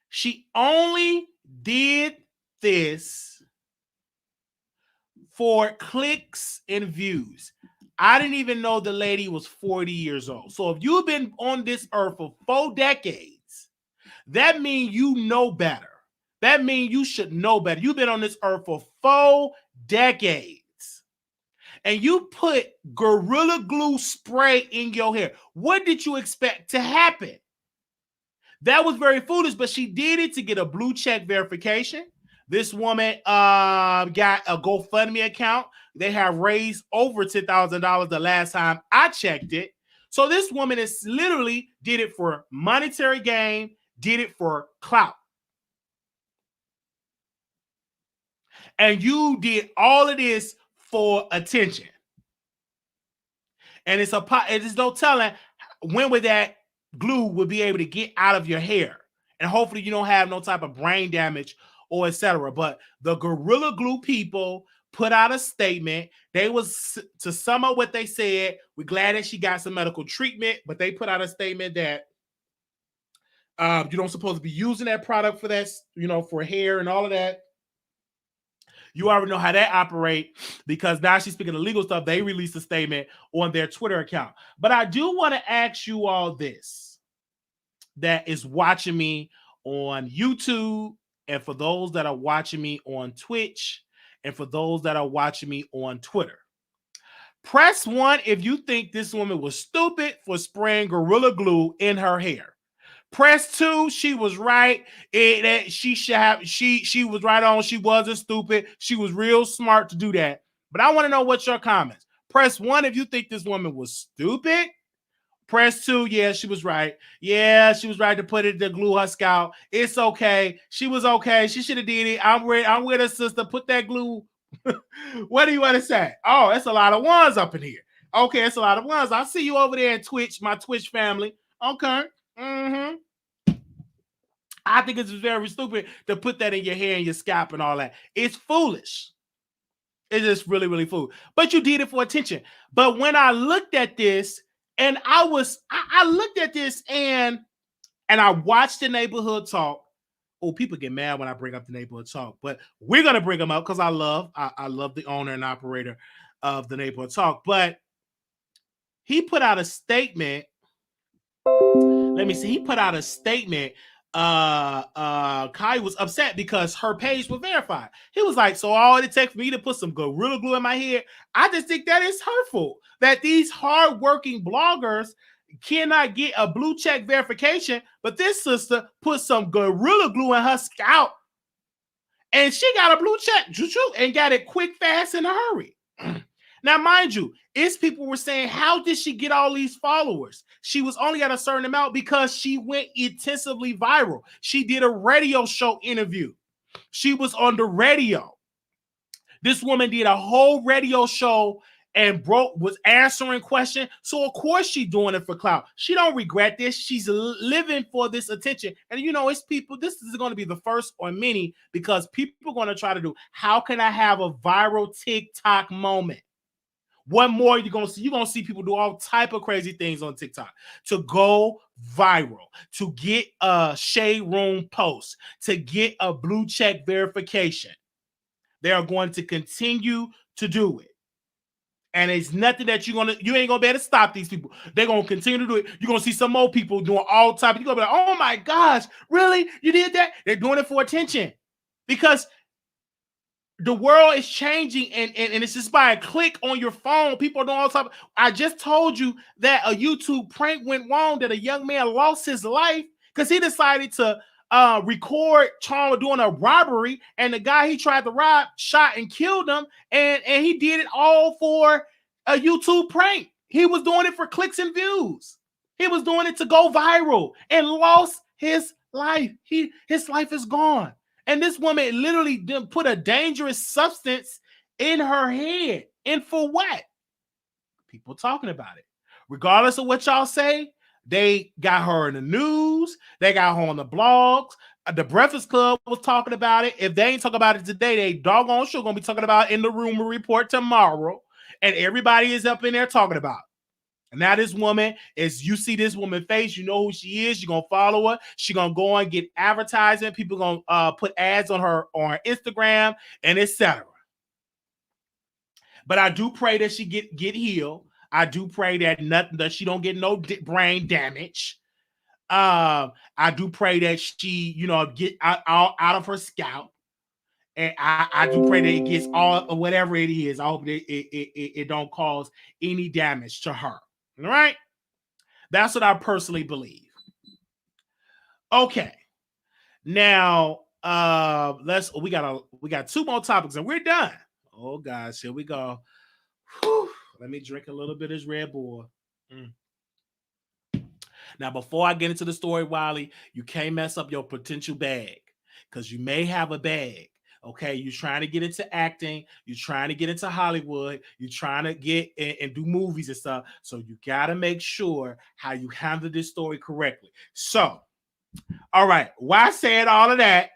She only did this for clicks and views. I didn't even know the lady was 40 years old. So if you've been on this earth for 4 decades, that means you know better. That means you should know better. You've been on this earth for 4 decades. And you put Gorilla Glue spray in your hair. What did you expect to happen? That was very foolish, but she did it to get a blue check verification. This woman got a GoFundMe account. They have raised over $10,000 the last time I checked it. So this woman is literally did it for monetary gain, did it for clout. And you did all of this for attention. And it's no telling when would that glue would be able to get out of your hair. And hopefully you don't have no type of brain damage or etc. But the Gorilla Glue people put out a statement. They was, to sum up what they said, we're glad that she got some medical treatment, but they put out a statement that you don't supposed to be using that product for that, for hair and all of that. You already know how that operate, because now she's speaking of legal stuff. They released a statement on their Twitter account. But I do want to ask you all this, that is watching me on YouTube, and for those that are watching me on Twitch, and for those that are watching me on Twitter. Press 1 if you think this woman was stupid for spraying Gorilla Glue in her hair. Press 2, she was right. She was right on. She wasn't stupid. She was real smart to do that. But I want to know what's your comments. Press 1 if you think this woman was stupid. Press 2, yeah, she was right. Yeah, she was right to put it to glue her scalp. It's okay. She was okay. She should have did it. I'm with her, sister. Put that glue. What do you want to say? Oh, it's a lot of ones up in here. Okay, it's a lot of ones. I'll see you over there in Twitch, my Twitch family. Okay. I think it's very stupid to put that in your hair and your scalp and all that. It's foolish. It's just really, really foolish. But you did it for attention. But when I looked at this, and I looked at this and I watched the neighborhood talk. Oh, people get mad when I bring up the neighborhood talk, but we're gonna bring them up because I love the owner and operator of the neighborhood talk. But he put out a statement. Let me see. He put out a statement. Kai was upset because her page was verified. He was like, so all it takes for me to put some Gorilla Glue in my hair. I just think that is hurtful that these hardworking bloggers cannot get a blue check verification, but this sister put some Gorilla Glue in her scalp and she got a blue check and got it quick, fast, in a hurry. Now, mind you, people were saying, how did she get all these followers? She was only at a certain amount because she went intensively viral. She did a radio show interview. She was on the radio. This woman did a whole radio show and was answering questions. So, of course, she's doing it for clout. She don't regret this. She's living for this attention. And, it's people, this is going to be the first or many, because people are going to try to do, how can I have a viral TikTok moment? What more you're going to see? You're going to see people do all type of crazy things on TikTok to go viral, to get a shade room post, to get a blue check verification. They are going to continue to do it. And it's nothing that you ain't going to be able to stop these people. They're going to continue to do it. You're going to see some more people doing all type. You're going to be like, oh my gosh, really? You did that? They're doing it for attention. Because the world is changing, and it's just by a click on your phone. People are doing all type. I just told you that a YouTube prank went wrong, that a young man lost his life because he decided to record Charles doing a robbery, and the guy he tried to rob shot and killed him, and he did it all for a YouTube prank. He was doing it for clicks and views. He was doing it to go viral and lost his life. His life is gone. And this woman literally put a dangerous substance in her head. And for what? People talking about it. Regardless of what y'all say, they got her in the news. They got her on the blogs. The Breakfast Club was talking about it. If they ain't talking about it today, they doggone sure gonna be talking about it in the rumor report tomorrow. And everybody is up in there talking about it. And now this woman, as you see this woman face, you know who she is. You're going to follow her. She's going to go and get advertising. People going to put ads on her Instagram and etc. But I do pray that she get healed. I do pray that she don't get no brain damage. I do pray that she, get out of her scalp. And I do pray that it gets all or whatever it is. I hope that it don't cause any damage to her. All right. That's what I personally believe. Okay. Now, we got two more topics and we're done. Oh gosh, here we go. Whew. Let me drink a little bit of this Red Bull. Now, before I get into the story, Wiley, you can't mess up your potential bag because you may have a bag. Okay, you're trying to get into acting, you're trying to get into Hollywood, you're trying to get and do movies and stuff. So you got to make sure how you handle this story correctly. So, all right, why said all of that?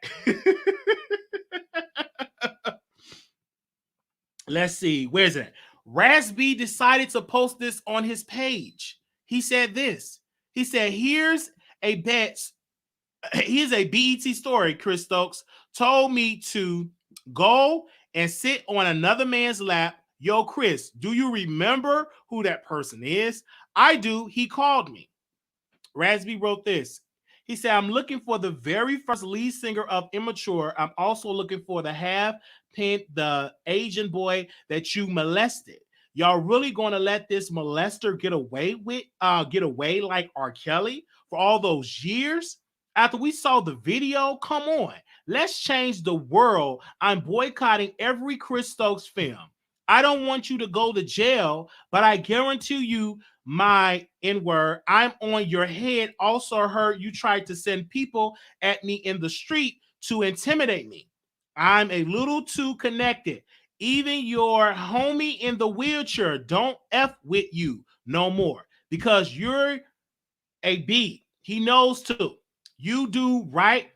Let's see, where's it? Raz-B decided to post this on his page. He said this. He said, here's a BET story, Chris Stokes told me to go and sit on another man's lap. Yo, Chris, do you remember who that person is? I do. He called me. Raz-B wrote this. He said, I'm looking for the very first lead singer of Immature. I'm also looking for the Asian boy that you molested. Y'all really going to let this molester get away like R. Kelly for all those years? After we saw the video, come on. Let's change the world. I'm boycotting every Chris Stokes film. I don't want you to go to jail, but I guarantee you my N-word, I'm on your head. Also heard you tried to send people at me in the street to intimidate me. I'm a little too connected. Even your homie in the wheelchair don't F with you no more because you're a B. He knows too. You do right.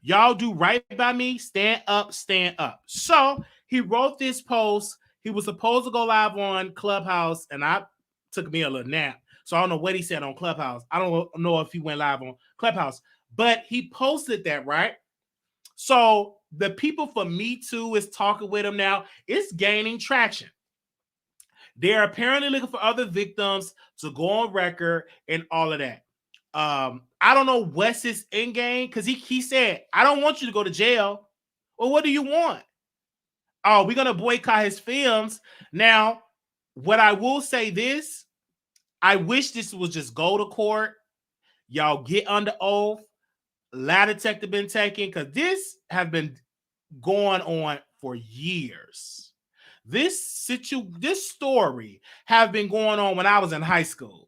Y'all do right by me. Stand up, stand up. So he wrote this post. He was supposed to go live on Clubhouse, and I took me a little nap. So I don't know what he said on Clubhouse. I don't know if he went live on Clubhouse, but he posted that, right? So the people for Me Too is talking with him now. It's gaining traction. They're apparently looking for other victims to go on record and all of that. I don't know what's his end game because he said, I don't want you to go to jail. Well, what do you want? Oh, we're going to boycott his films. Now, what I will say this, I wish this was just go to court. Y'all get under oath. Lie detector been taken because this has been going on for years. This story have been going on when I was in high school,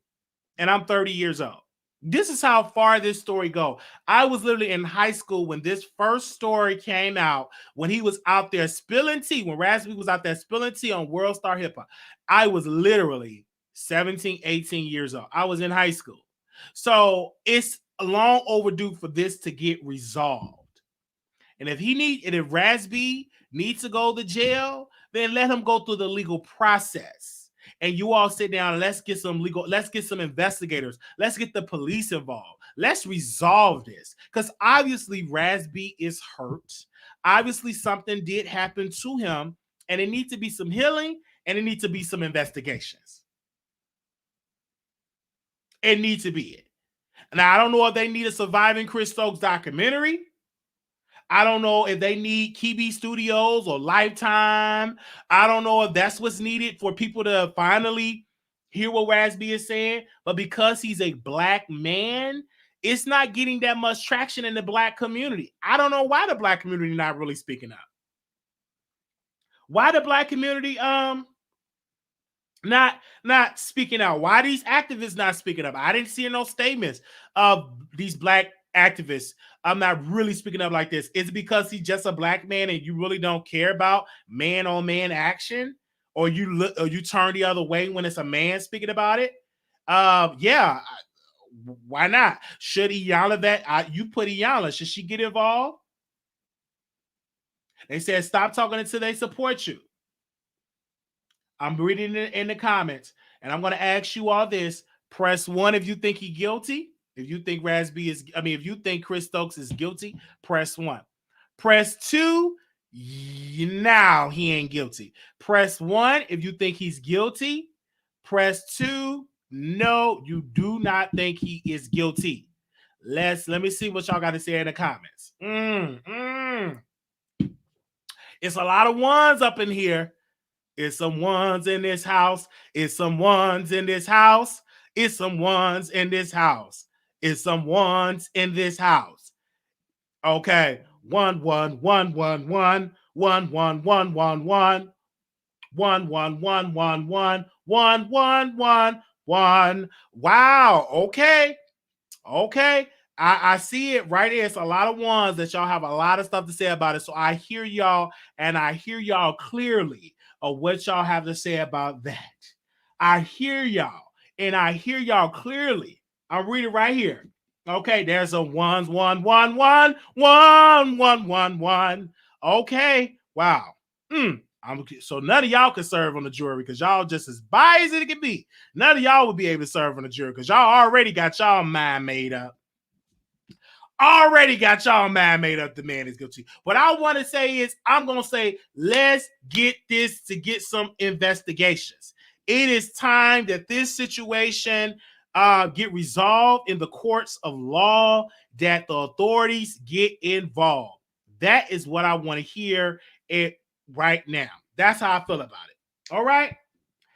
and I'm 30 years old. This is how far this story go. I was literally in high school when this first story came out, when he was out there spilling tea, when Raz-B was out there spilling tea on World Star Hip Hop. I was literally 17, 18 years old. I was in high school. So it's long overdue for this to get resolved. And if Raz-B needs to go to jail, then let him go through the legal process. And you all sit down and let's get some investigators. Let's get the police involved. Let's resolve this. Because obviously Raz-B is hurt. Obviously something did happen to him. And it needs to be some healing and it needs to be some investigations. It needs to be it. Now, I don't know if they need a Surviving Chris Stokes documentary. I don't know if they need Kibi Studios or Lifetime. I don't know if that's what's needed for people to finally hear what Raz-B is saying. But because he's a black man, it's not getting that much traction in the black community. I don't know why the black community not really speaking up. Why the black community not speaking out. Why these activists not speaking up? I didn't see no statements of these black activists. I'm not really speaking up like this. Is it because he's just a black man and you really don't care about man on man action, or you turn the other way when it's a man speaking about it? Yeah. Why not? Should Iyanla you put Iyanla? Should she get involved? They said stop talking until they support you. I'm reading it in the comments, and I'm going to ask you all this. Press 1 if you think he's guilty. If you think if you think Chris Stokes is guilty, press 1. Press 2, now he ain't guilty. Press 1 if you think he's guilty. Press 2, no, you do not think he is guilty. Let me see what y'all got to say in the comments. It's a lot of ones up in here. It's some ones in this house. It's some ones in this house. It's some ones in this house. It's some ones in this house. Okay. 1 1 1 1 1 1 1 1 1 1 1 1 1 1 1 1 1 1 1. Wow. Okay. Okay. I see it right here. It's a lot of ones that y'all have a lot of stuff to say about it. So I hear y'all, and I hear y'all clearly of what y'all have to say about that. I hear y'all, and I hear y'all clearly. I'm reading right here. Okay, there's a 1 1 1 1 1 1 1 1. Okay, wow. So none of y'all can serve on the jury because y'all just as biased as it can be. None of y'all would be able to serve on the jury because y'all already got y'all mind made up. Already got y'all mind made up. The man is guilty. What I want to say is, I'm going to say, let's get this to get some investigations. It is time that this situation get resolved in the courts of law, that the authorities get involved. That is what I want to hear it right now. That's how I feel about it. All right.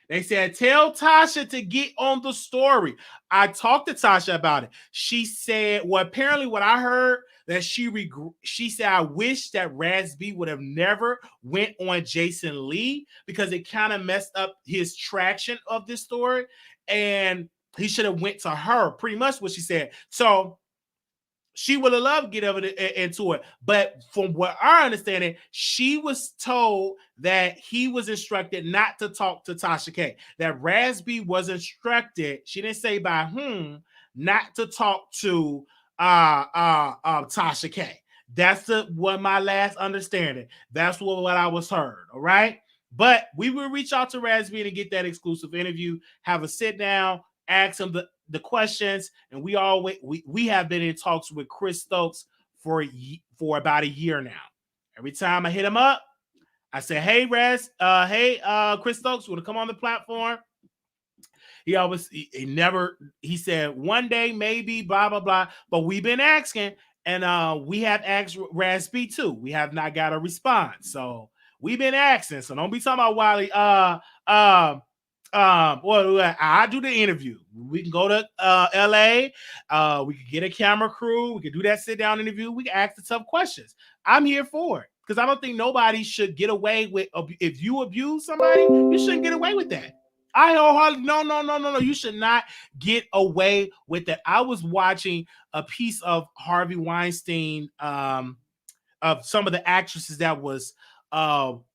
They said, tell Tasha to get on the story. I talked to Tasha about it. She said, well, apparently what I heard, that she said, I wish that Raz B would have never went on Jason Leigh because it kind of messed up his traction of this story. And he should have went to her, pretty much what she said. So she would have loved to get into it. But from what I understand, she was told that he was instructed not to talk to Tasha K. That Raz B was instructed, she didn't say by whom, not to talk to Tasha K. That's what my last understanding. That's what I was heard. All right. But we will reach out to Raz B and get that exclusive interview, have a sit down, ask him the questions, and we have been in talks with Chris Stokes for about a year now. Every time I hit him up, I say, "Hey, Chris Stokes, want to come on the platform?" He said one day maybe, blah blah blah. But we've been asking, and we have asked Raz B too. We have not got a response, so we've been asking. So don't be talking about Wiley. Well, I do the interview. We can go to LA. We can get a camera crew. We can do that sit down interview. We can ask the tough questions. I'm here for it because I don't think nobody should get away with, if you abuse somebody, you shouldn't get away with that. I wholeheartedly no. You should not get away with that. I was watching a piece of Harvey Weinstein, of some of the actresses that was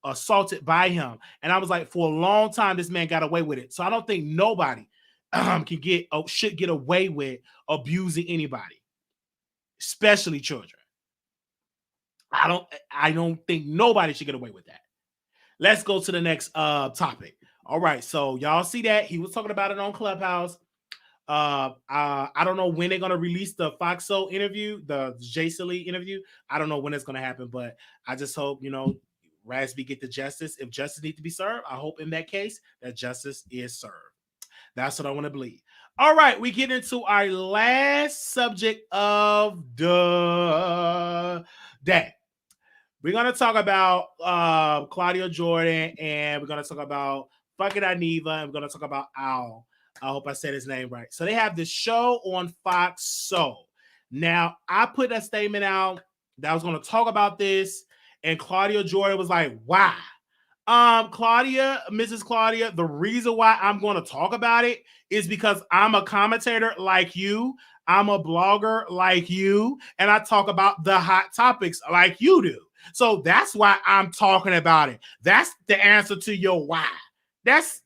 assaulted by him, and I was like, for a long time this man got away with it. So I don't think nobody should get away with abusing anybody, especially children. I don't think nobody should get away with that. Let's go to the next topic. All right, so y'all see that he was talking about it on Clubhouse. I don't know when they're gonna release the Fox Soul interview, the Jason Leigh interview. I don't know when it's gonna happen, but I just hope Raz B get the justice. If justice needs to be served, I hope in that case that justice is served. That's what I want to believe. All right, we get into our last subject of the day. We're gonna talk about Claudia Jordan, and we're gonna talk about fucking Dineva, and we're gonna talk about Al. I hope I said his name right. So they have this show on Fox Soul. Now, I put a statement out that I was going to talk about this, and Claudia Jordan was like, why? Claudia, Mrs. Claudia, the reason why I'm going to talk about it is because I'm a commentator like you. I'm a blogger like you, and I talk about the hot topics like you do. So that's why I'm talking about it. That's the answer to your why. That's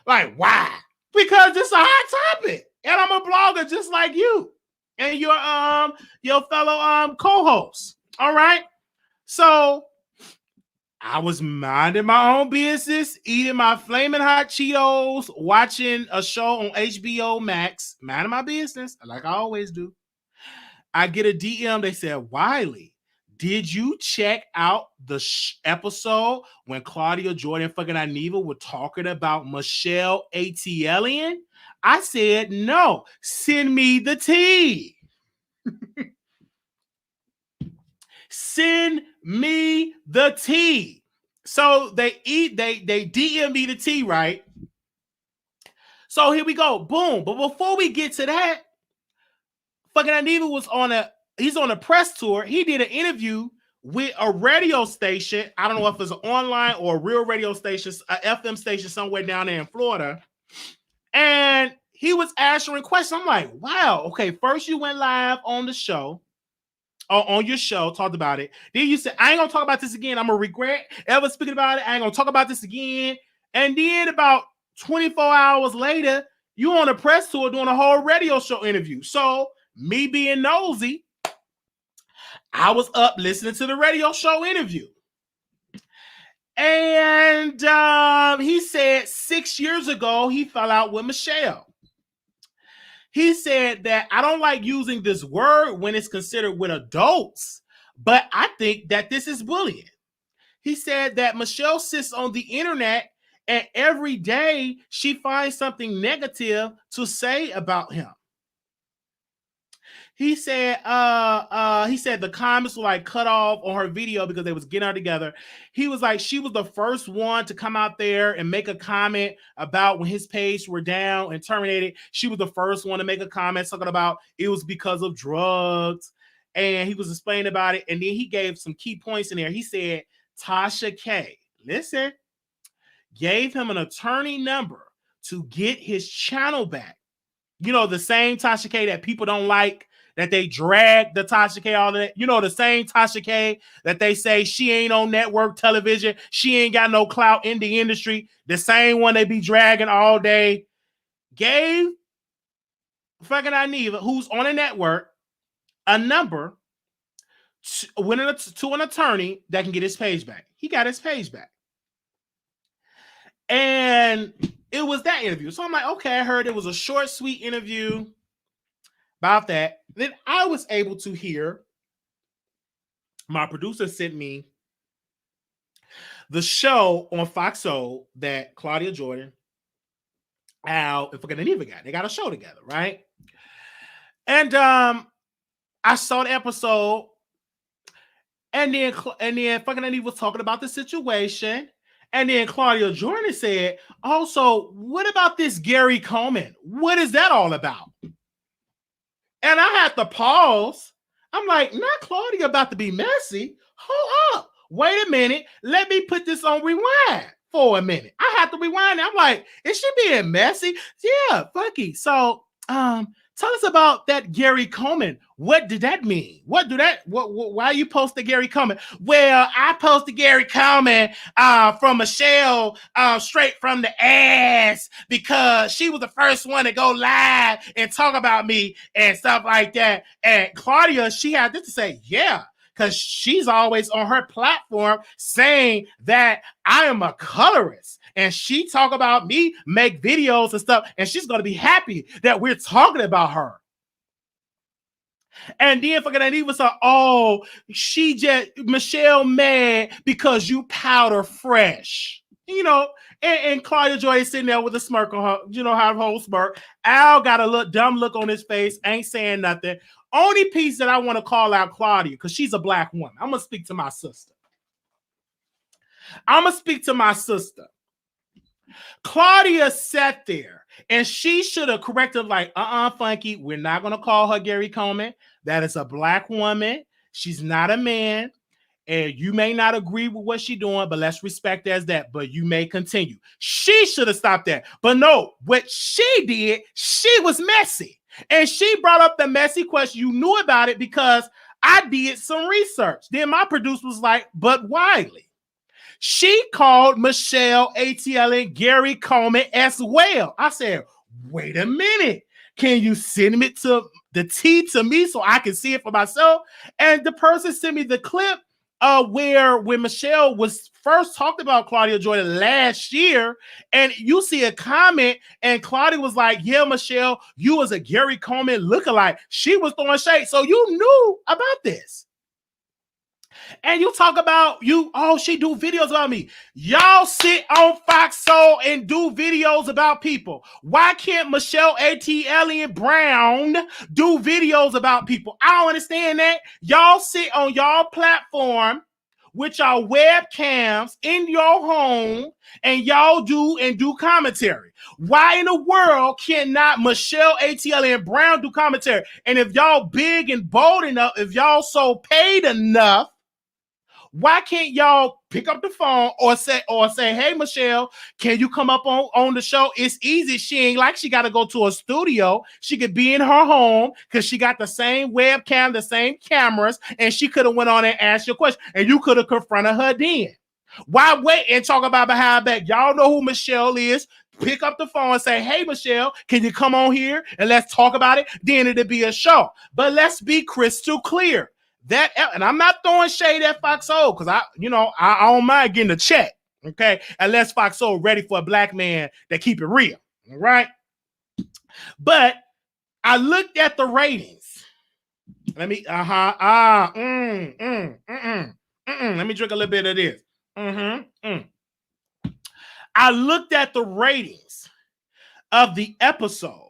like why? Because it's a hot topic, and I'm a blogger just like you and your fellow co-host. All right. So I was minding my own business, eating my flaming hot Cheetos, watching a show on HBO Max, minding my business, like I always do. I get a DM. They said, Wiley, did you check out the episode when Claudia Jordan fucking Dineva were talking about Michelle ATLien? I said, no, send me the tea. Send me the tea. So they DM me the tea, right? So here we go. Boom. But before we get to that, fucking Dineva was he's on a press tour. He did an interview with a radio station. I don't know if it's an online or a real radio station, a FM station somewhere down there in Florida. And he was answering questions. I'm like, wow, okay, first you went live on the show. On your show, talked about it. Then you said, I ain't gonna talk about this again. I'm gonna regret ever speaking about it. I ain't gonna talk about this again. And then about 24 hours later, you on a press tour doing a whole radio show interview. So me being nosy, I was up listening to the radio show interview. And he said 6 years ago, he fell out with Michelle. He said that I don't like using this word when it's considered with adults, but I think that this is bullying. He said that Michelle sits on the internet and every day she finds something negative to say about him. He said the comments were like cut off on her video because they was getting her together. He was like, she was the first one to come out there and make a comment about when his page were down and terminated. She was the first one to make a comment talking about it was because of drugs. And he was explaining about it. And then he gave some key points in there. He said, Tasha K, listen, gave him an attorney number to get his channel back. You know, the same Tasha K that people don't like, that they drag the Tasha K, all of that. You know, the same Tasha K that they say she ain't on network television. She ain't got no clout in the industry. The same one they be dragging all day. Gave fucking Dineva, who's on a network, a number to an attorney that can get his page back. He got his page back. And it was that interview. So I'm like, okay, I heard it was a short, sweet interview about that. Then I was able to hear, my producer sent me the show on Fox Soul that Claudia Jordan, Al, and fucking Dineva got. They got a show together, right? And I saw the episode, and then fucking Dineva was talking about the situation. And then Claudia Jordan said, also, what about this Gary Coleman? What is that all about? And I had to pause. I'm like, not Claudia about to be messy. Hold up. Wait a minute. Let me put this on rewind for a minute. I had to rewind. I'm like, is she being messy? Yeah, fucky. So, tell us about that Gary Coleman. What did that mean? Why you posted Gary Coleman? Well, I posted Gary Coleman from Michelle straight from the ass because she was the first one to go live and talk about me and stuff like that. And Claudia, she had this to say, yeah, because she's always on her platform saying that I am a colorist. And she talk about me, make videos and stuff, and she's going to be happy that we're talking about her. And then fucking Dineva was like, oh, she just, Michelle mad because you powder fresh. You know, and Claudia Joy is sitting there with a smirk on her, you know, her whole smirk. Al got a dumb look on his face, ain't saying nothing. Only piece that I want to call out Claudia, because she's a black woman. I'm going to speak to my sister. Claudia sat there and she should have corrected like, Funky, we're not going to call her Gary Coleman. That is a black woman. She's not a man. and you may not agree with what she's doing, but let's respect as that. But you may continue. She should have stopped that. But no, what she did, she was messy. And she brought up the messy question. You knew about it because I did some research. Then my producer was like, but Wiley. She called Michelle ATLien Gary Coleman as well. I said, wait a minute. Can you send it to the T to me so I can see it for myself? And the person sent me the clip where when Michelle was first talked about Claudia Jordan last year, and you see a comment, and Claudia was like, yeah, Michelle, you was a Gary Coleman lookalike. She was throwing shade. So you knew about this. And you talk about she do videos about me. Y'all sit on Fox Soul and do videos about people. Why can't Michelle ATLien Brown do videos about people? I don't understand that. Y'all sit on y'all platform with y'all webcams in your home and y'all do commentary. Why in the world cannot Michelle ATLien Brown do commentary? And if y'all big and bold enough, if y'all so paid enough, why can't y'all pick up the phone or say, hey, Michelle, can you come up on the show? It's easy. She ain't like she got to go to a studio. She could be in her home because she got the same webcam, the same cameras, and she could have went on and asked your question, and you could have confronted her then. Why wait and talk about behind back? Y'all know who Michelle is. Pick up the phone and say, hey, Michelle, can you come on here and let's talk about it? Then it'll be a show. But let's be crystal clear. That, and I'm not throwing shade at Fox Soul because I don't mind getting a check, okay? Unless Fox Soul ready for a black man that keep it real, all right? But I looked at the ratings. Let me let me drink a little bit of this. I looked at the ratings of the episode.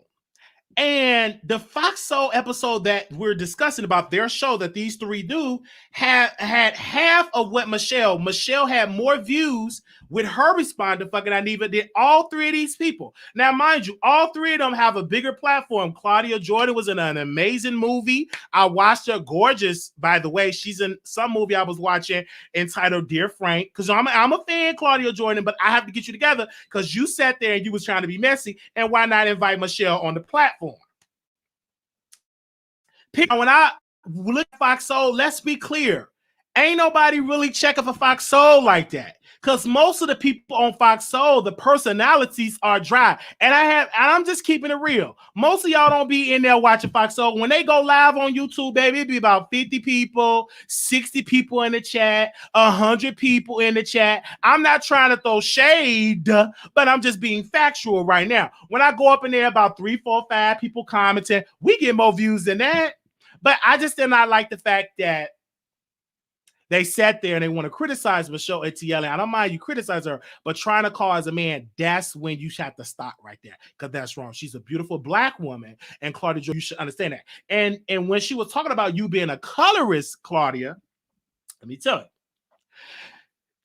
And the Fox Soul episode that we're discussing about their show that these three do had half of what Michelle had more views with her respond to fucking Dineva than all three of these people. Now, mind you, all three of them have a bigger platform. Claudia Jordan was in an amazing movie. I watched her, gorgeous, by the way. She's in some movie I was watching entitled Dear Frank, because I'm a fan, Claudia Jordan, but I have to get you together because you sat there and you was trying to be messy, and why not invite Michelle on the platform? When I look at Fox Soul, let's be clear. Ain't nobody really checking for Fox Soul like that. Because most of the people on Fox Soul, the personalities are dry. And I'm just keeping it real. Most of y'all don't be in there watching Fox Soul. When they go live on YouTube, baby, it'd be about 50 people, 60 people in the chat, 100 people in the chat. I'm not trying to throw shade, but I'm just being factual right now. When I go up in there, about 3, 4, 5 people commenting, we get more views than that. But I just did not like the fact that they sat there and they want to criticize Michelle ATLien. I don't mind you criticize her, but trying to call as a man, that's when you have to stop right there, because that's wrong. She's a beautiful black woman, and Claudia Jordan, you should understand that. And when she was talking about you being a colorist, Claudia, let me tell you,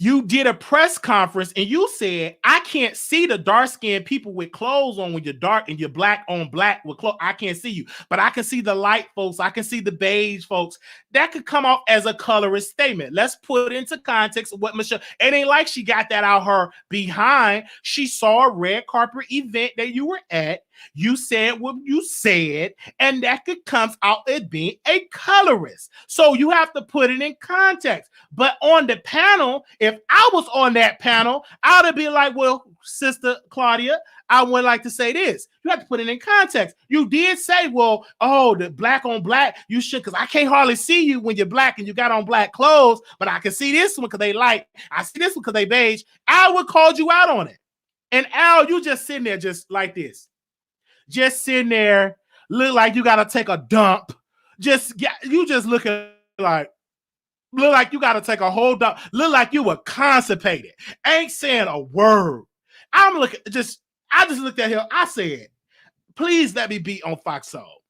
you did a press conference and you said, I can't see the dark-skinned people with clothes on when you're dark and you're black on black with clothes. I can't see you, but I can see the light folks. I can see the beige folks. That could come off as a colorist statement. Let's put it into context of what Michelle, it ain't like she got that out her behind. She saw a red carpet event that you were at. You said what you said, and that could come out as being a colorist. So you have to put it in context. But on the panel, if I was on that panel, I would be like, well, Sister Claudia, I would like to say this. You have to put it in context. You did say, well, oh, the black on black, you should, because I can't hardly see you when you're black and you got on black clothes, but I can see this one because they light. I see this one because they beige. I would call you out on it. And Al, you just sitting there just like this. Just sitting there, look like you got to take a dump. You just look like you got to take a whole dump. Look like you were constipated. Ain't saying a word. I just looked at him. I said, please let me be on Fox Soul.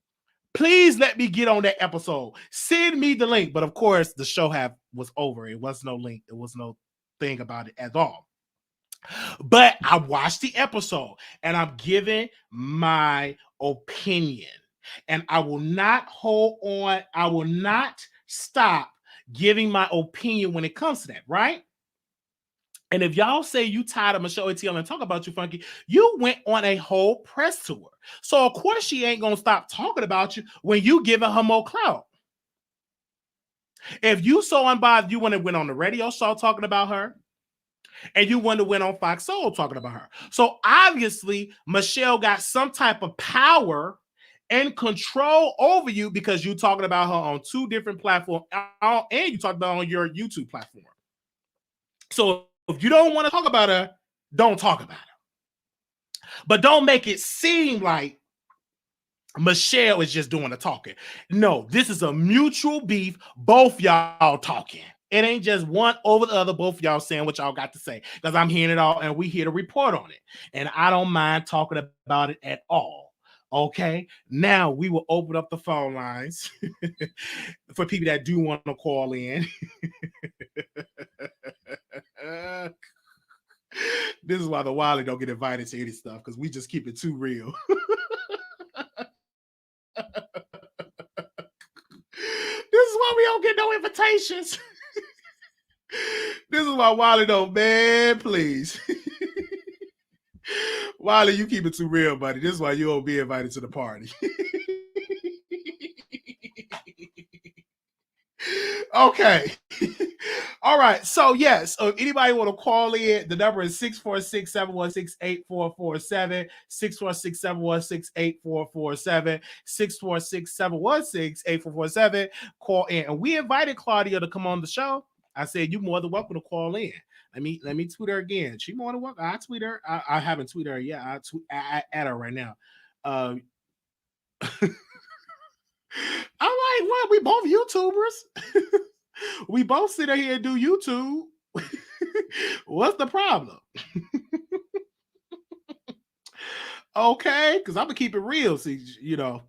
Please let me get on that episode. Send me the link. But of course, the show was over. It was no link. There was no thing about it at all. But I watched the episode and I'm giving my opinion, and I will not hold on. I will not stop giving my opinion when it comes to that, right? And if y'all say you tired of Michelle ATLien and talk about you, Funky, you went on a whole press tour. So of course she ain't gonna stop talking about you when you giving her more clout. If you so unbothered, you wouldn't have went on the radio show talking about her, and you wouldn't have went on Fox Soul talking about her. So obviously Michelle got some type of power and control over you because you talking about her on 2 different platforms, and you talked about on your YouTube platform. So if you don't want to talk about her, don't talk about her. But don't make it seem like Michelle is just doing the talking. No, this is a mutual beef. Both y'all talking. It ain't just one over the other. Both y'all saying what y'all got to say. Because I'm hearing it all and we here to report on it. And I don't mind talking about it at all. Okay, now we will open up the phone lines for people that do want to call in. This is why the Wiley don't get invited to any stuff, because we just keep it too real. This is why we don't get no invitations. This is why Wiley don't, man, please. Wiley, you keep it too real, buddy. This is why you won't be invited to the party. Okay. All right. So yes, if anybody want to call in, the number is 646-716-8447, 646-716-8447, 646-716-8447. Call in. And we invited Claudia to come on the show. I said, you're more than welcome to call in. Let me tweet her again. She more than welcome. I tweet her. I haven't tweeted her yet. I add her right now. I'm like, what? We both YouTubers. We both sit here and do YouTube. What's the problem? Okay, because I'm gonna keep it real. See, you know.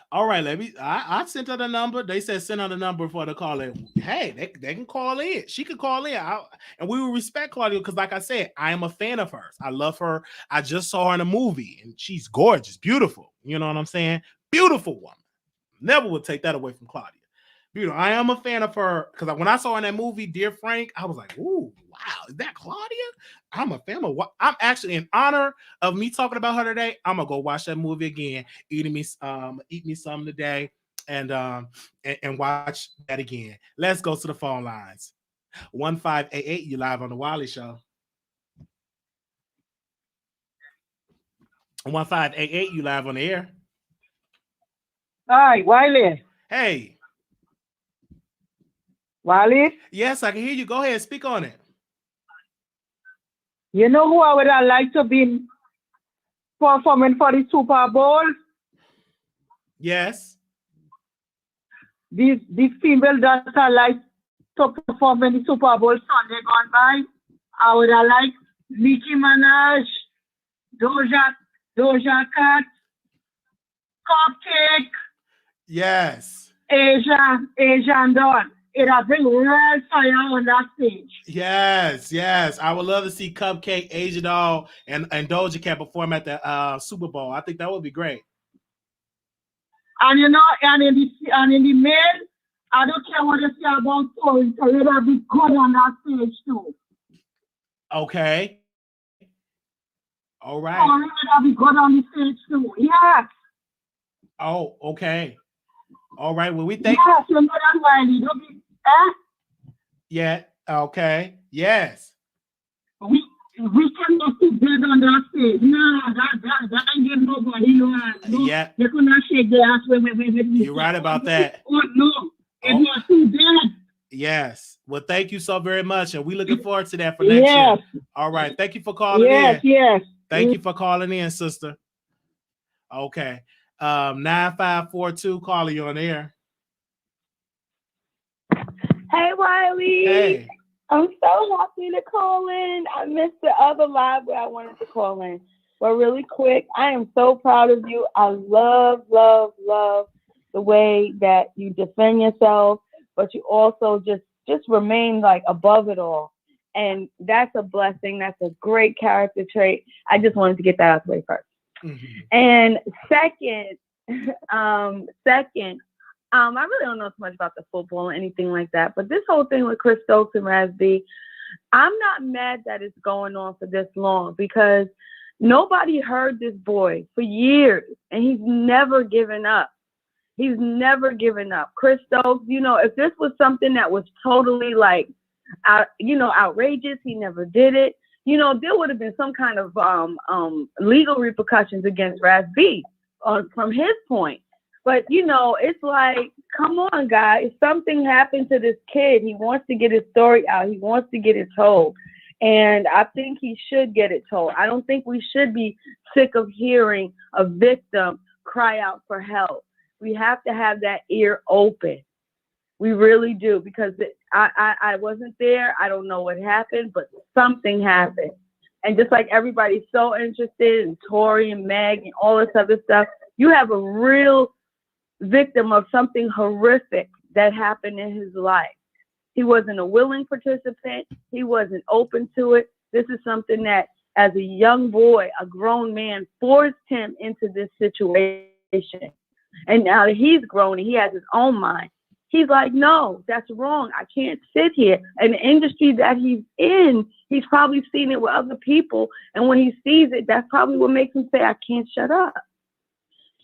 All right, I sent her the number. They said send her the number for the call in. Hey, they can call in. She can call in. And we will respect Claudia because, like I said, I am a fan of hers. I love her. I just saw her in a movie and she's gorgeous, beautiful. You know what I'm saying? Beautiful woman. Never would take that away from Claudia. Beautiful. I am a fan of her because when I saw her in that movie, Dear Frank, I was like, ooh, wow, is that Claudia? I'm a fan of what I'm actually in honor of me talking about her today. I'm gonna go watch that movie again, eat me some today, and watch that again. Let's go to the phone lines. 1588, you live on the Wiley Show. 1588, you live on the air. Hi, Wiley. Hey. Wiley? Yes, I can hear you. Go ahead, speak on it. You know who I would like to be performing for the Super Bowl? Yes. The female that I like to perform in the Super Bowl Sunday gone by. I would like Nicki Minaj, Doja Cat, Cupcake. Yes. Asian Dawn. It has been real fire on that stage. Yes. I would love to see Cupcake, Asia Doll, and Doja Cat perform at the Super Bowl. I think that would be great. And you know, and in the male, I don't care what you say about Tori, so it'll be good on that stage too. Okay. All right. Tori, it'll be good on the stage too. Yes. Oh, okay. All right. Well, we think. Yes, you know that Wiley. Yeah. Okay. Yes. We can make it good on that stage. No, that ain't give nobody no. Yeah. They could not shake their ass when You're right about that. Oh no, it was too bad. Yes. Well, thank you so very much, and we looking forward to that for next year. All right. Thank you for calling in. Yes. Thank you for calling in, sister. Okay. 9542, calling you on the air. Hey, Wiley. Hey. I'm so happy to call in. I missed the other live where I wanted to call in. But really quick, I am so proud of you. I love the way that you defend yourself, but you also just remain like above it all. And that's a blessing. That's a great character trait. I just wanted to get that out the way first. Mm-hmm. And second, I really don't know too much about the football or anything like that, but this whole thing with Chris Stokes and Raz B, I'm not mad that it's going on for this long because nobody heard this boy for years, and he's never given up. He's never given up. Chris Stokes, if this was something that was totally like, outrageous, he never did it. There would have been some kind of legal repercussions against Raz B from his point. But, it's like, come on, guys. Something happened to this kid. He wants to get his story out. He wants to get it told. And I think he should get it told. I don't think we should be sick of hearing a victim cry out for help. We have to have that ear open. We really do, because I wasn't there. I don't know what happened, but something happened. And just like everybody's so interested in Tory and Meg and all this other stuff, you have a real victim of something horrific that happened in his life. He wasn't a willing participant. He wasn't open to it. This is something that, as a young boy, a grown man forced him into this situation. And now that he's grown and he has his own mind, he's like, no, that's wrong. I can't sit here. And the industry that he's in, he's probably seen it with other people. And when he sees it, that's probably what makes him say, I can't shut up.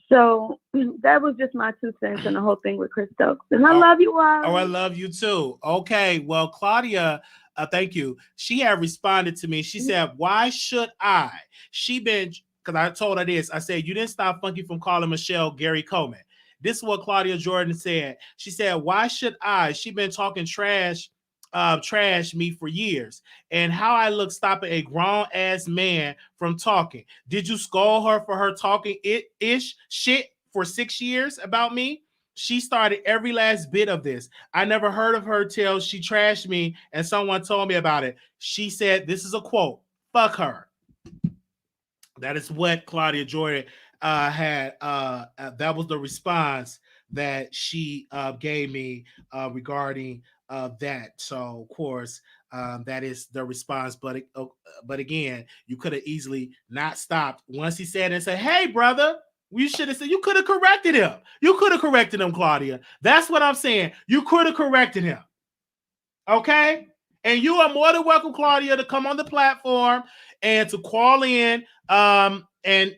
So that was just my 2 cents on the whole thing with Chris Stokes. And I love you all. Oh, I love you too. Okay. Well, Claudia, thank you. She had responded to me. She said, why should I? Because I told her this. I said, you didn't stop Funky from calling Michelle Gary Coleman. This is what Claudia Jordan said. She said, why should I? She been talking trash me for years. And how I look stopping a grown ass man from talking. Did you scold her for her talking ish shit for 6 years about me? She started every last bit of this. I never heard of her till she trashed me and someone told me about it. She said, this is a quote, fuck her. That is what Claudia Jordan had. That was the response that she gave me regarding that. So, of course, that is the response. But again, you could have easily not stopped once he said it and said, hey, brother. You should have said, you could have corrected him. You could have corrected him, Claudia. That's what I'm saying. You could have corrected him. Okay? And you are more than welcome, Claudia, to come on the platform and to call in. We'll send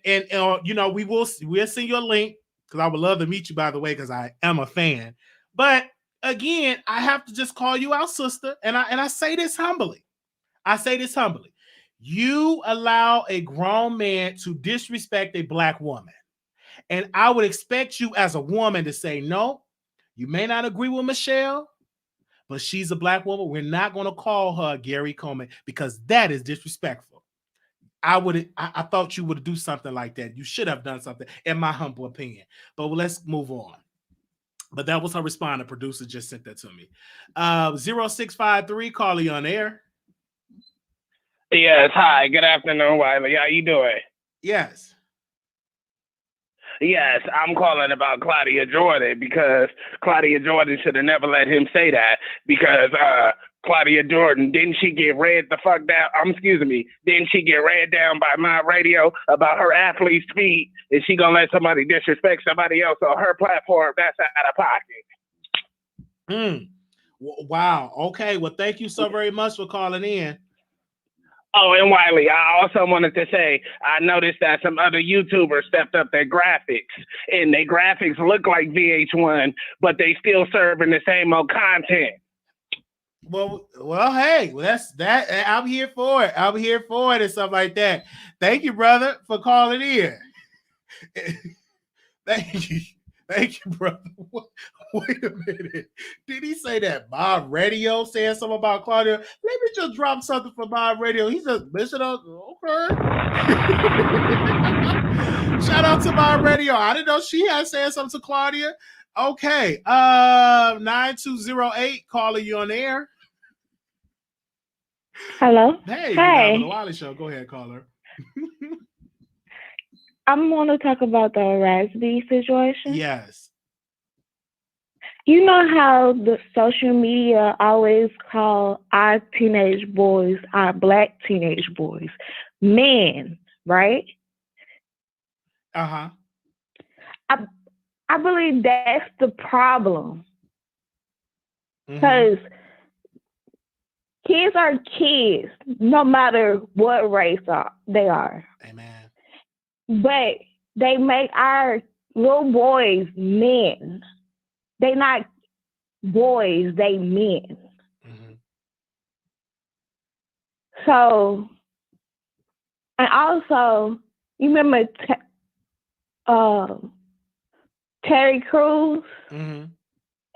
you a link, because I would love to meet you, by the way, because I am a fan. But again, I have to just call you out, sister. And I say this humbly. You allow a grown man to disrespect a black woman. And I would expect you as a woman to say, no, you may not agree with Michelle, but she's a black woman. We're not going to call her Gary Coleman, because that is disrespectful. I thought you would do something like that. You should have done something, in my humble opinion. But let's move on. But that was her response. The producer just sent that to me. 0653, calling on air. Yes, hi. Good afternoon, Wiley. How you doing? Yes. Yes, I'm calling about Claudia Jordan, because Claudia Jordan should have never let him say that, because Claudia Jordan, didn't she get read the fuck down? Didn't she get read down by my radio about her athlete's feet? Is she gonna let somebody disrespect somebody else on her platform? That's out of pocket. Wow. Okay. Well, thank you so very much for calling in. Oh, and Wiley, I also wanted to say, I noticed that some other YouTubers stepped up their graphics, and their graphics look like VH1, but they still serving the same old content. Well, hey, that's that. I'm here for it. And stuff like that. Thank you, brother, for calling in. Thank you, brother. Wait a minute. Did he say that Bob Radio said something about Claudia? Let me just drop something from Bob Radio. He's just missing us. Okay. Shout out to Bob Radio. I didn't know she had said something to Claudia. Okay. 9208, calling you on the air. Hello. Hey. The Wiley Show. Go ahead, caller. I'm going to talk about the Raz B situation. Yes. You know how the social media always call our teenage boys, our black teenage boys, men, right? Uh-huh. I I believe that's the problem. Mm-hmm. Because kids are kids, no matter what race they are. Amen. But they make our little boys men. They not boys, they men. Mm-hmm. So, and also, you remember Terry Crews? Mm-hmm.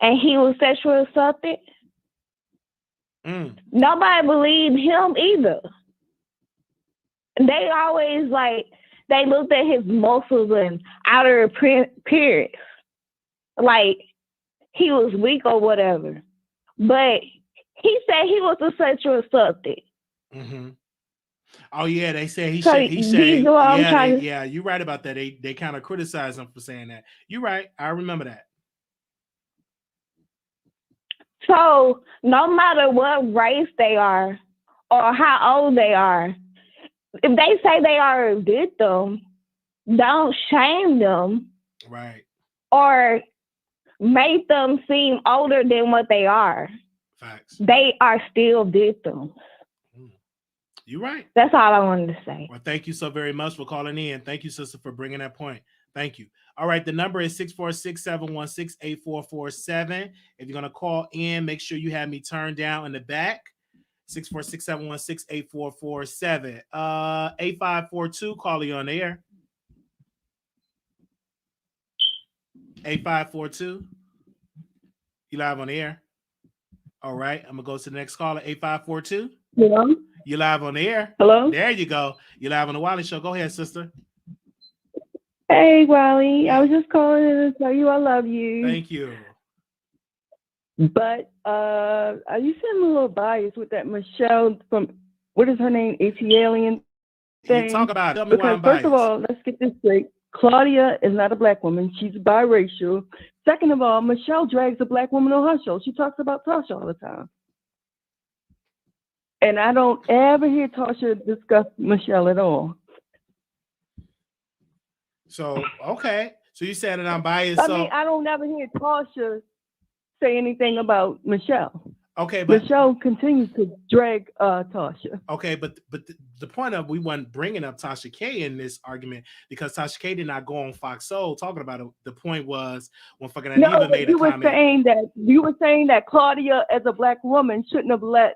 And he was sexually assaulted? Nobody believed him either. They always they looked at his muscles and outer appearance like he was weak or whatever. But he said he was a sexual assaulted. Mm-hmm. Oh yeah, they say he So said yeah, you're right about that. They kind of criticize him for saying that. You're right. I remember that. So no matter what race they are or how old they are, if they say they are a victim, don't shame them. Right. Or make them seem older than what they are. Facts. They are still victims. You're right. That's all I wanted to say. Well, thank you so very much for calling in. Thank you, sister, for bringing that point. Thank you. All right, the number is 646-716-8447. If you're going to call in, make sure you have me turned down in the back. 646-716-8447. 8542, call you on the air. 8542. You live on the air. All right, I'm going to go to the next caller, 8542. Hello? You live on the air. Hello? There you go. You live on the Wiley Show. Go ahead, sister. Hey, Wiley. I was just calling in to tell you I love you. Thank you. But you seem a little biased with that Michelle from, what is her name, ATLien thing? You talk about it. Tell me why I'm Because first of biased. all, let's get this straight. Claudia is not a black woman. She's biracial. Second of all, Michelle drags a black woman on her show. She talks about Tasha all the time. And I don't ever hear Tasha discuss Michelle at all. So, okay. So you said that I'm biased. I mean, I don't ever hear Tasha say anything about Michelle. Okay, but Michelle continues to drag Tasha. Okay, but the point of we weren't bringing up Tasha K in this argument because Tasha K did not go on Fox Soul talking about it. The point was when fucking Dineva made a comment. You were saying that Claudia, as a black woman, shouldn't have let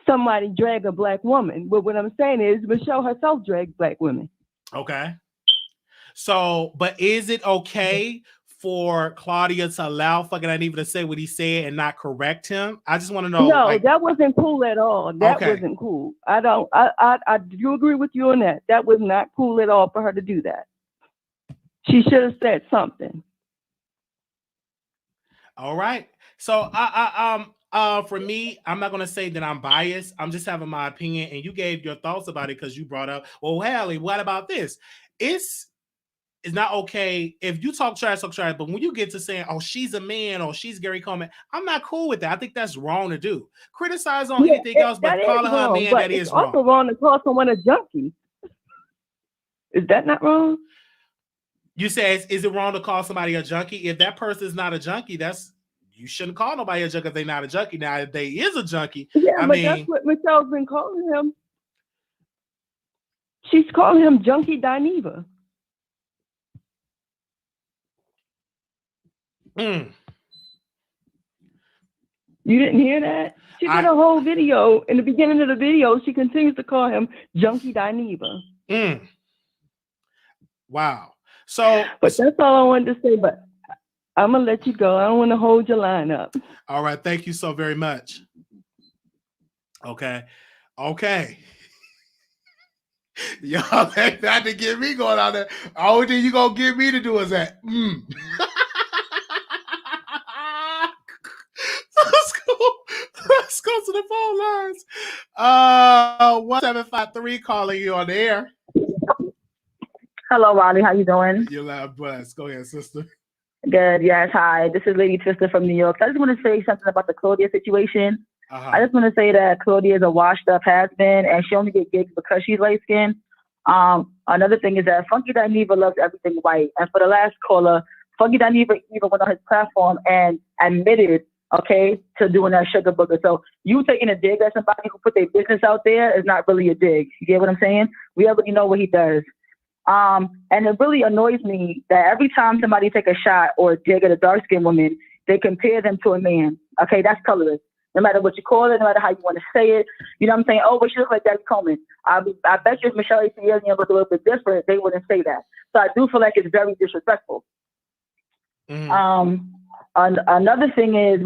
somebody drag a black woman. But what I'm saying is Michelle herself drags black women. Okay. So, but is it okay for Claudia to allow fucking Dineva to say what he said and not correct him? I just want to know. No, that wasn't cool at all. That wasn't cool. I do agree with you on that. That was not cool at all for her to do that. She should have said something. All right. So for me, I'm not gonna say that I'm biased. I'm just having my opinion, and you gave your thoughts about it because you brought up, well, Haley, what about this? It's not okay if you talk trash, but when you get to saying, oh, she's a man or she's Gary Coleman, I'm not cool with that. I think that's wrong to do. Criticize on anything else, but calling her a man, that is wrong. It's also wrong to call someone a junkie. Is that not wrong? You say, is it wrong to call somebody a junkie? If that person is not a junkie, you shouldn't call nobody a junkie if they're not a junkie. Now, if they is a junkie, that's what Michelle's been calling him. She's calling him Junkie Dineva. You didn't hear that? She did a whole video. In the beginning of the video, she continues to call him Junkie Dineva. Wow. So, but that's all I wanted to say. But I'm gonna let you go. I don't want to hold your line up. All right. Thank you so very much. Okay. Y'all ain't got to get me going out there. Only thing you gonna get me to do is that. Let's go to the phone lines. 1753 calling you on the air. Hello, Wiley. How you doing? You're loud, blessed. Go ahead, sister. Good. Yes. Hi. This is Lady Twister from New York. I just want to say something about the Claudia situation. I just want to say that Claudia is a washed-up has-been, and she only get gigs because she's light-skinned. Another thing is that Funky Dineva loves everything white. And for the last caller, Funky Dineva even went on his platform and admitted, okay, to doing that sugar booger. So you taking a dig at somebody who put their business out there is not really a dig. You get what I'm saying? We already know what he does. And it really annoys me that every time somebody take a shot or a dig at a dark-skinned woman, they compare them to a man. Okay, that's colorless. No matter what you call it, no matter how you want to say it. You know what I'm saying? Oh, but she looks like Gary Coleman. I bet you if Michelle ATLien was a little bit different, they wouldn't say that. So I do feel like it's very disrespectful. Another thing is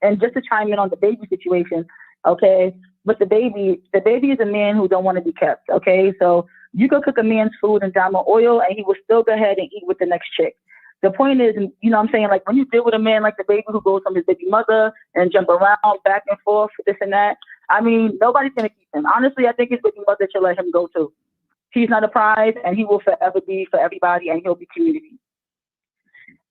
and just to chime in on the baby situation, okay, with the baby is a man who don't want to be kept, okay? So you could cook a man's food in diamond oil and he will still go ahead and eat with the next chick. The point is, you know what I'm saying, like when you deal with a man like the baby who goes from his baby mother and jump around back and forth, this and that, I mean, nobody's going to keep him. Honestly, I think his baby mother should let him go too. He's not a prize and he will forever be for everybody and he'll be community.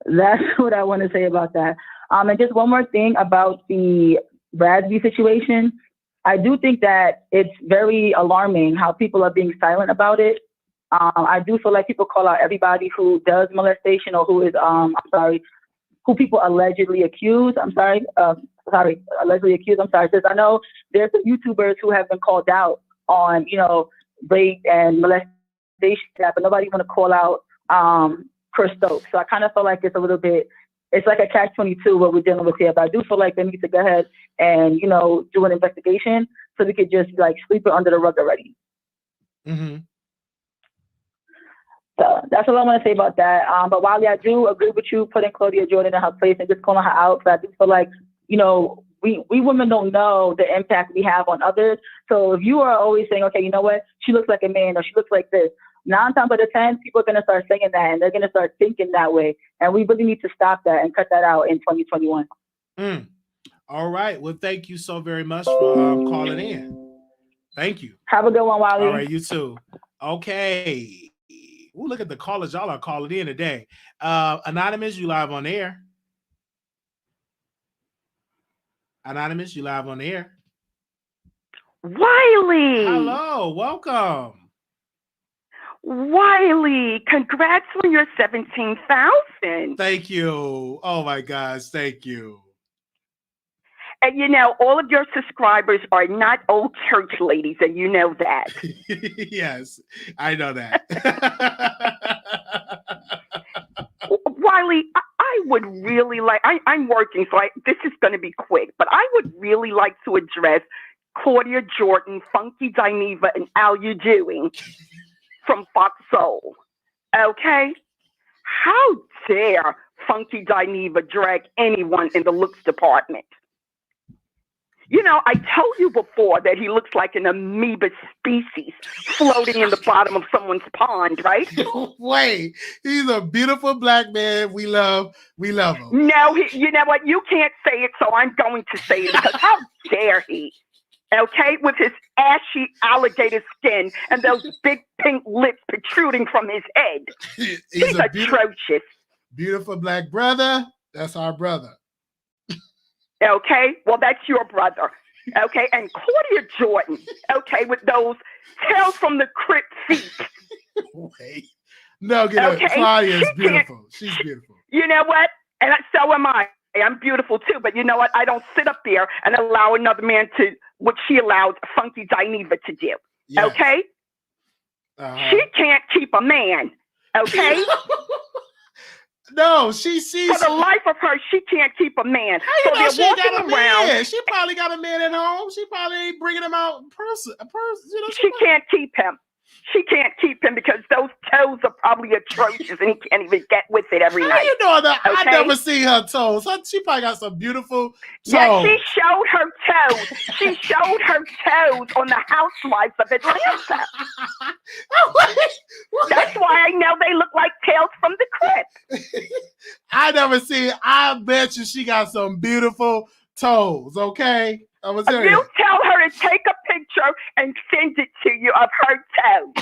That's what I want to say about that. And just one more thing about the Raspy situation. I do think that it's very alarming how people are being silent about it. I do feel like people call out everybody who does molestation or who is, who people allegedly accuse. Allegedly accused. Because I know there's some YouTubers who have been called out on, rape and molestation, but nobody want to call out Chris Stokes. So I kind of feel like it's like a catch-22 what we're dealing with here. But I do feel like they need to go ahead and, do an investigation so we could just like sweep it under the rug already. Mm-hmm. So that's all I want to say about that. But Wiley, I do agree with you putting Claudia Jordan in her place and just calling her out. But I do feel like, we women don't know the impact we have on others. So if you are always saying, okay, you know what, she looks like a man or she looks like this, 9 times out of 10, people are going to start saying that and they're going to start thinking that way. And we really need to stop that and cut that out in 2021. All right. Well, thank you so very much for calling in. Thank you. Have a good one, Wiley. All right, you too. Okay. Ooh, look at the callers. Y'all are calling in today. Anonymous, you live on air. Anonymous, you live on air. Wiley. Hello, welcome. Wiley, congrats on your 17,000. Thank you. Oh my gosh, thank you. And all of your subscribers are not old church ladies, and you know that. Yes, I know that. Wiley, I would really like, I'm working, so this is going to be quick, but I would really like to address Claudia Jordan, Funky Dineva, and How You Doing from Fox Soul. Okay? How dare Funky Dineva drag anyone in the looks department? I told you before that he looks like an amoeba species floating in the bottom of someone's pond, right? Wait, he's a beautiful black man. We love him. No, you know what? You can't say it, so I'm going to say it because how dare he? Okay, with his ashy alligator skin and those big pink lips protruding from his head. He's atrocious. Beautiful black brother. That's our brother. Okay, well, that's your brother. Okay, and Claudia Jordan, okay, with those Tales from the Crypt feet. Wait. No, Claudia is beautiful. She's beautiful. You know what? And so am I. I'm beautiful too, but you know what? I don't sit up there and allow another man to what she allowed Funky Dineva to do. Yes. Okay? She can't keep a man. Okay? No, she sees. For the life of her, she can't keep a man. So they're walking around. Man? She probably got a man at home. She probably ain't bringing him out in person. She can't keep him. She can't keep him because those toes are probably atrocious and he can't even get with it every night. How you know that? Okay? I never seen her toes. She probably got some beautiful toes. Yeah, she showed her toes. She showed her toes on the Housewives of Atlanta. That's why I know they look like Tales from the Crypt. I never seen. I bet you she got some beautiful toes. Okay. You tell her to take a picture and send it to you of her toes.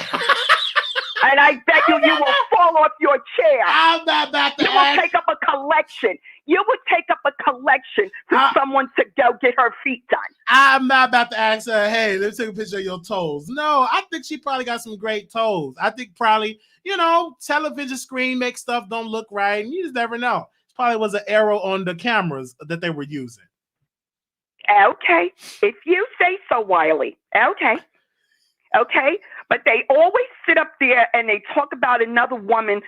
And I bet you will fall off your chair. I'm not about to You will take up a collection. You would take up a collection for someone to go get her feet done. I'm not about to ask her, hey, let's take a picture of your toes. No, I think she probably got some great toes. I think probably, television screen makes stuff don't look right. And you just never know. It probably was an error on the cameras that they were using. Okay. If you say so, Wiley. Okay. But they always sit up there and they talk about another woman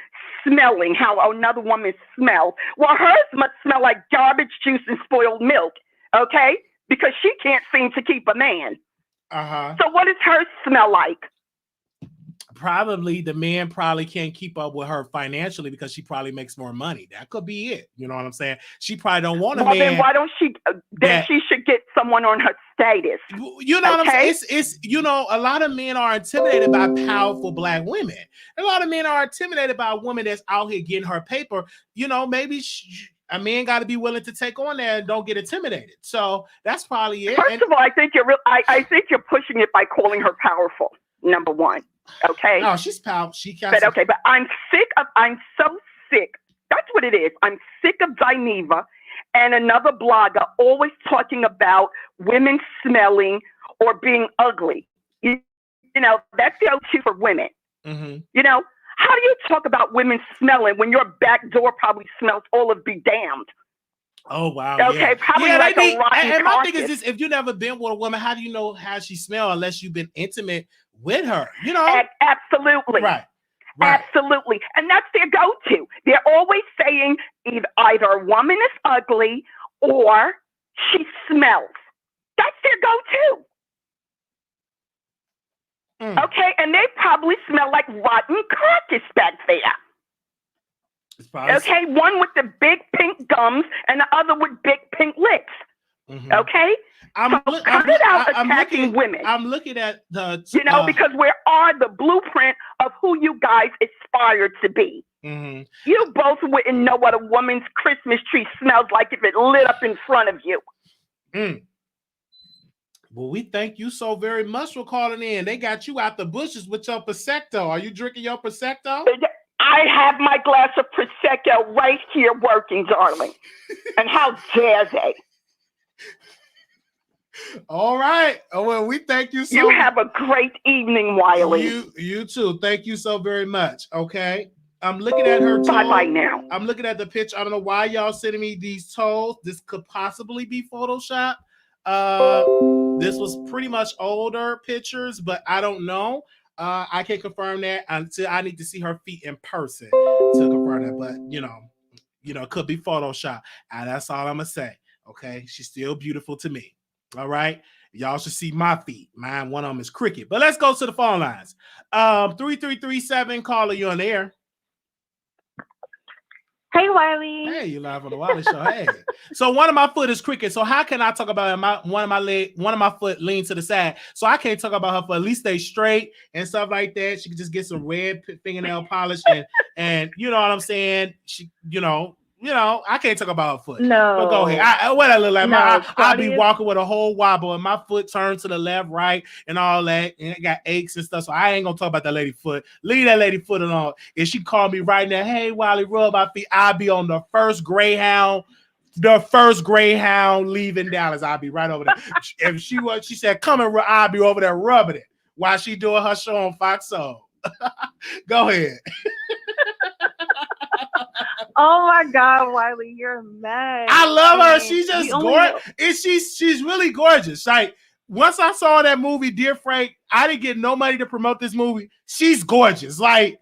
smelling, how another woman smells. Well, hers must smell like garbage juice and spoiled milk, okay? Because she can't seem to keep a man. So what does hers smell like? Probably the man probably can't keep up with her financially because she probably makes more money. That could be it. You know what I'm saying? She probably don't want a man. Then why don't she? Then she should get someone on her status. You know what I'm saying? It's a lot of men are intimidated by powerful black women. A lot of men are intimidated by a woman that's out here getting her paper. Maybe a man got to be willing to take on that and don't get intimidated. So that's probably it. First of all, I think I think you're pushing it by calling her powerful. Number one. Okay. No, she's powerful. But I'm so sick. That's what it is. I'm sick of Dineva and another blogger always talking about women smelling or being ugly. That's the go-to for women. Mm-hmm. How do you talk about women smelling when your back door probably smells all of be damned? Oh, wow. Okay, probably like a rotten and my carcass. thing is this, if you never been with a woman, how do you know how she smells unless you've been intimate with her? Absolutely. Right. Absolutely. And that's their go-to. They're always saying either a woman is ugly or she smells. That's their go-to. Okay, and they probably smell like rotten carcass back there. Okay, one with the big pink gums and the other with big pink lips. Mm-hmm. Okay, cut it out attacking women. I'm looking at the, because we are the blueprint of who you guys aspire to be. Mm-hmm. You both wouldn't know what a woman's Christmas tree smells like if it lit up in front of you. Well, we thank you so very much for calling in. They got you out the bushes with your Prosecco. Are you drinking your Prosecco? I have my glass of Prosecco right here working, darling. And how dare they? All right. Well, we thank you so much. You have a great evening, Wiley. You too. Thank you so very much. Okay. I'm looking at her toes. Bye-bye now. I'm looking at the picture. I don't know why y'all sending me these toes. This could possibly be Photoshop. This was pretty much older pictures, but I don't know. I can't confirm that until I need to see her feet in person to confirm that. But it could be Photoshop. And that's all I'm gonna say. Okay, she's still beautiful to me. All right, y'all should see my feet. Mine, one of them is cricket. But let's go to the phone lines. 3337 caller, you on the air. Hey, Wiley. Hey, you live on the Wiley Show. Hey. So one of my foot is crooked. So how can I talk about one of my foot leans to the side? So I can't talk about her foot. At least stay straight and stuff like that. She could just get some red fingernail polish and you know what I'm saying? She, I can't talk about her foot. No. But go ahead. What I look like? No, I'll be walking with a whole wobble and my foot turns to the left, right, and all that. And it got aches and stuff. So I ain't gonna talk about that lady foot. Leave that lady foot alone. If she called me right now, hey, Wiley, rub my feet, I'll be on the first Greyhound leaving Dallas. I'll be right over there. If she said, come and I'll be over there rubbing it while she doing her show on Fox Soul. Go ahead. Oh my God, Wiley, you're mad. I love her. She's just gorgeous. She's really gorgeous. Like once I saw that movie, Dear Frank, I didn't get no money to promote this movie. She's gorgeous. Like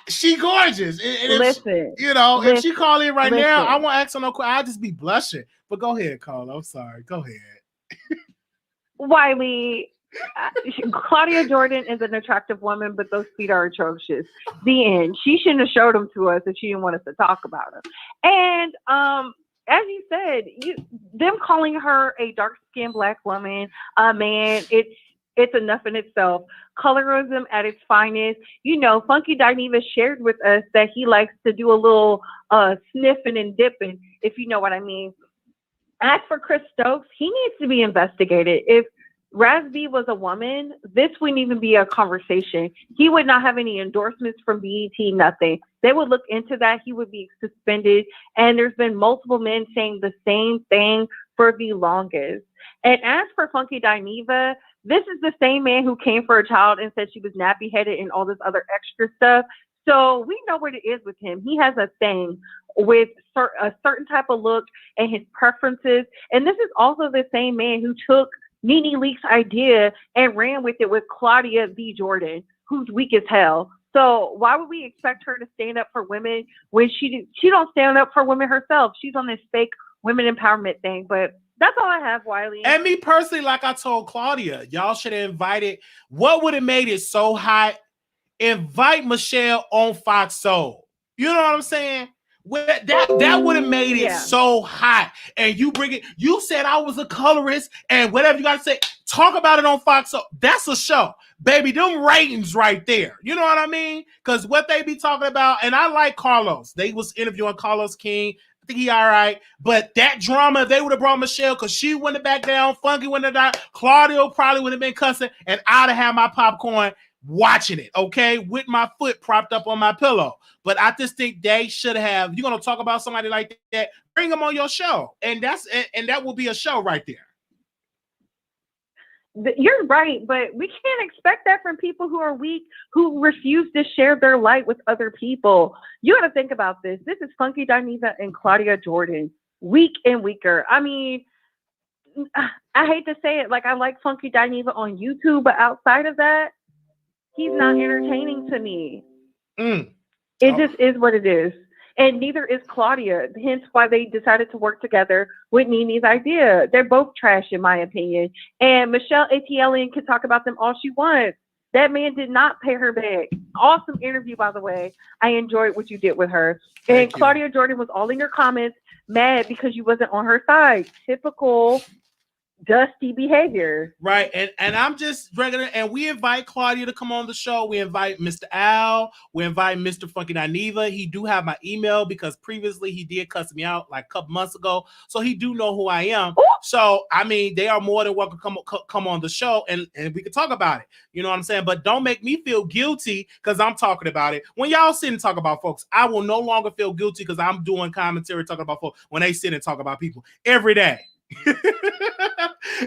she gorgeous. Listen, if she call in right now, I won't ask her no question. I'll just be blushing. But go ahead, Carla. I'm sorry. Go ahead. Wiley. Claudia Jordan is an attractive woman, but those feet are atrocious. The end. She shouldn't have showed them to us if she didn't want us to talk about them. And as you said, them calling her a dark-skinned black woman, man, it's enough in itself. Colorism at its finest. Funky Dineva shared with us that he likes to do a little sniffing and dipping, if you know what I mean. As for Chris Stokes, he needs to be investigated. If Raz B was a woman, this wouldn't even be a conversation. He would not have any endorsements from BET, nothing. They would look into that. He would be suspended. And there's been multiple men saying the same thing for the longest. And as for Funky Dineva, this is the same man who came for a child and said she was nappy-headed and all this other extra stuff. So we know what it is with him. He has a thing with a certain type of look and his preferences. And this is also the same man who took Nene Leak's idea and ran with it with Claudia Jordan, who's weak as hell. So why would we expect her to stand up for women when she don't stand up for women herself? She's on this fake women empowerment thing. But that's all I have, Wiley. And me personally, like I told Claudia, y'all should have invited. What would have made it so hot? Invite Michelle on Fox Soul. You know what I'm saying? That would have made it so hot. And you bring it, you said I was a colorist and whatever you got to say, talk about it on Fox. So that's a show, baby. Them ratings right there. You know what I mean? Because what they be talking about, and I like Carlos. They was interviewing Carlos King. I think he all right. But that drama, they would have brought Michelle because she wouldn't have back down. Funky wouldn't have died. Claudio probably would have been cussing. And I'd have had my popcorn watching it, okay, with my foot propped up on my pillow. But I just think they should have, you're going to talk about somebody like that, bring them on your show. And that will be a show right there. You're right, but we can't expect that from people who are weak, who refuse to share their light with other people. You got to think about this. This is Funky Dineva and Claudia Jordan, weak and weaker. I mean, I hate to say it, like I like Funky Dineva on YouTube, but outside of that, he's not entertaining to me. It just is what it is. And neither is Claudia, hence why they decided to work together with Nene's idea. They're both trash, in my opinion. And Michelle ATLien can talk about them all she wants. That man did not pay her back. Awesome interview, by the way. I enjoyed what you did with her. And Claudia Jordan was all in your comments, mad because you wasn't on her side. Typical dusty behavior. Right. And I'm just regular. And we invite Claudia to come on the show. We invite Mr. Al. We invite Mr. Funky Dineva. He do have my email because previously he did cuss me out like a couple months ago. So he do know who I am. Ooh. So, I mean, they are more than welcome to come on the show and we can talk about it. You know what I'm saying? But don't make me feel guilty because I'm talking about it. When y'all sit and talk about folks, I will no longer feel guilty because I'm doing commentary talking about folks when they sit and talk about people every day.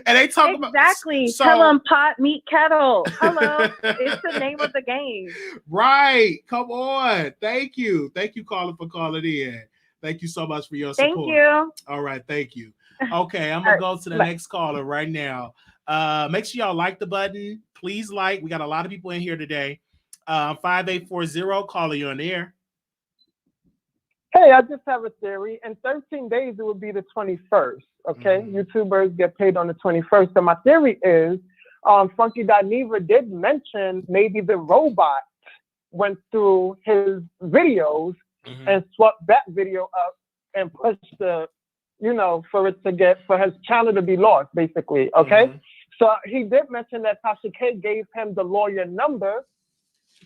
And they talk about exactly. So, tell them pot, meat, kettle. Hello, it's the name of the game. Right. Come on. Thank you, Carla, for calling in. Thank you so much for your support. Thank you. All right, thank you. Okay, I'm gonna go to the next caller right now. Make sure y'all like the button. Please like. We got a lot of people in here today. 5840 caller, you're on the air. Hey, I just have a theory. In 13 days, it would be the 21st. Okay, YouTubers get paid on the 21st. So my theory is, Funky Dineva did mention maybe the robot went through his videos and swept that video up and pushed the, for his channel to be lost, basically. Okay, so he did mention that Tasha K gave him the lawyer number.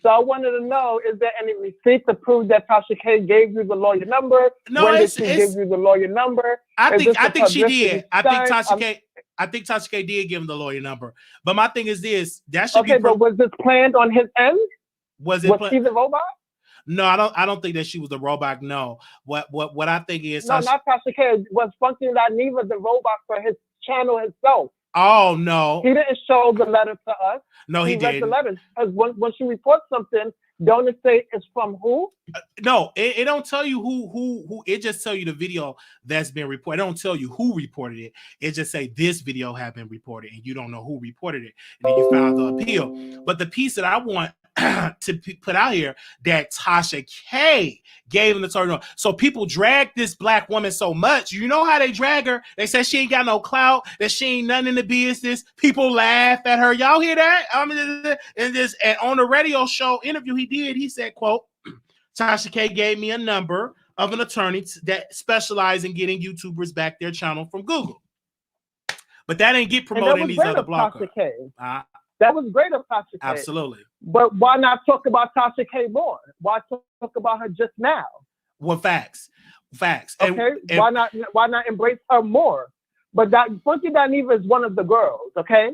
So I wanted to know, is there any receipt to prove that Tasha K gave you the lawyer number? No, when did she give you the lawyer number? I think she did. I think Tasha K did give him the lawyer number. But my thing is this: that should be. But was this planned on his end? Was she the robot? No, I don't think that she was the robot. No. What I think is not Tasha K. Was Funky Dineva the robot for his channel himself? Oh no, he didn't show the letter to us. No, he didn't. The letters because when she reports something, don't it say it's from who? No, it don't tell you who. It just tell you the video that's been reported. It don't tell you who reported it. It just say this video have been reported, and you don't know who reported it. And then you found the appeal. But the piece that I want to put out here that Tasha K gave him the turn on. So people drag this black woman so much. You know how they drag her? They say she ain't got no clout, that she ain't nothing in the business. People laugh at her. Y'all hear that? And on the radio show interview he did, he said, quote, Tasha K gave me a number of an attorney that specializes in getting YouTubers back their channel from Google. But that ain't get promoted in these other bloggers. That was great of Tasha K. Absolutely. But why not talk about Tasha K more? Why talk about her just now? Well, facts. Okay. Why not embrace her more? But that Funky Dineva is one of the girls, okay?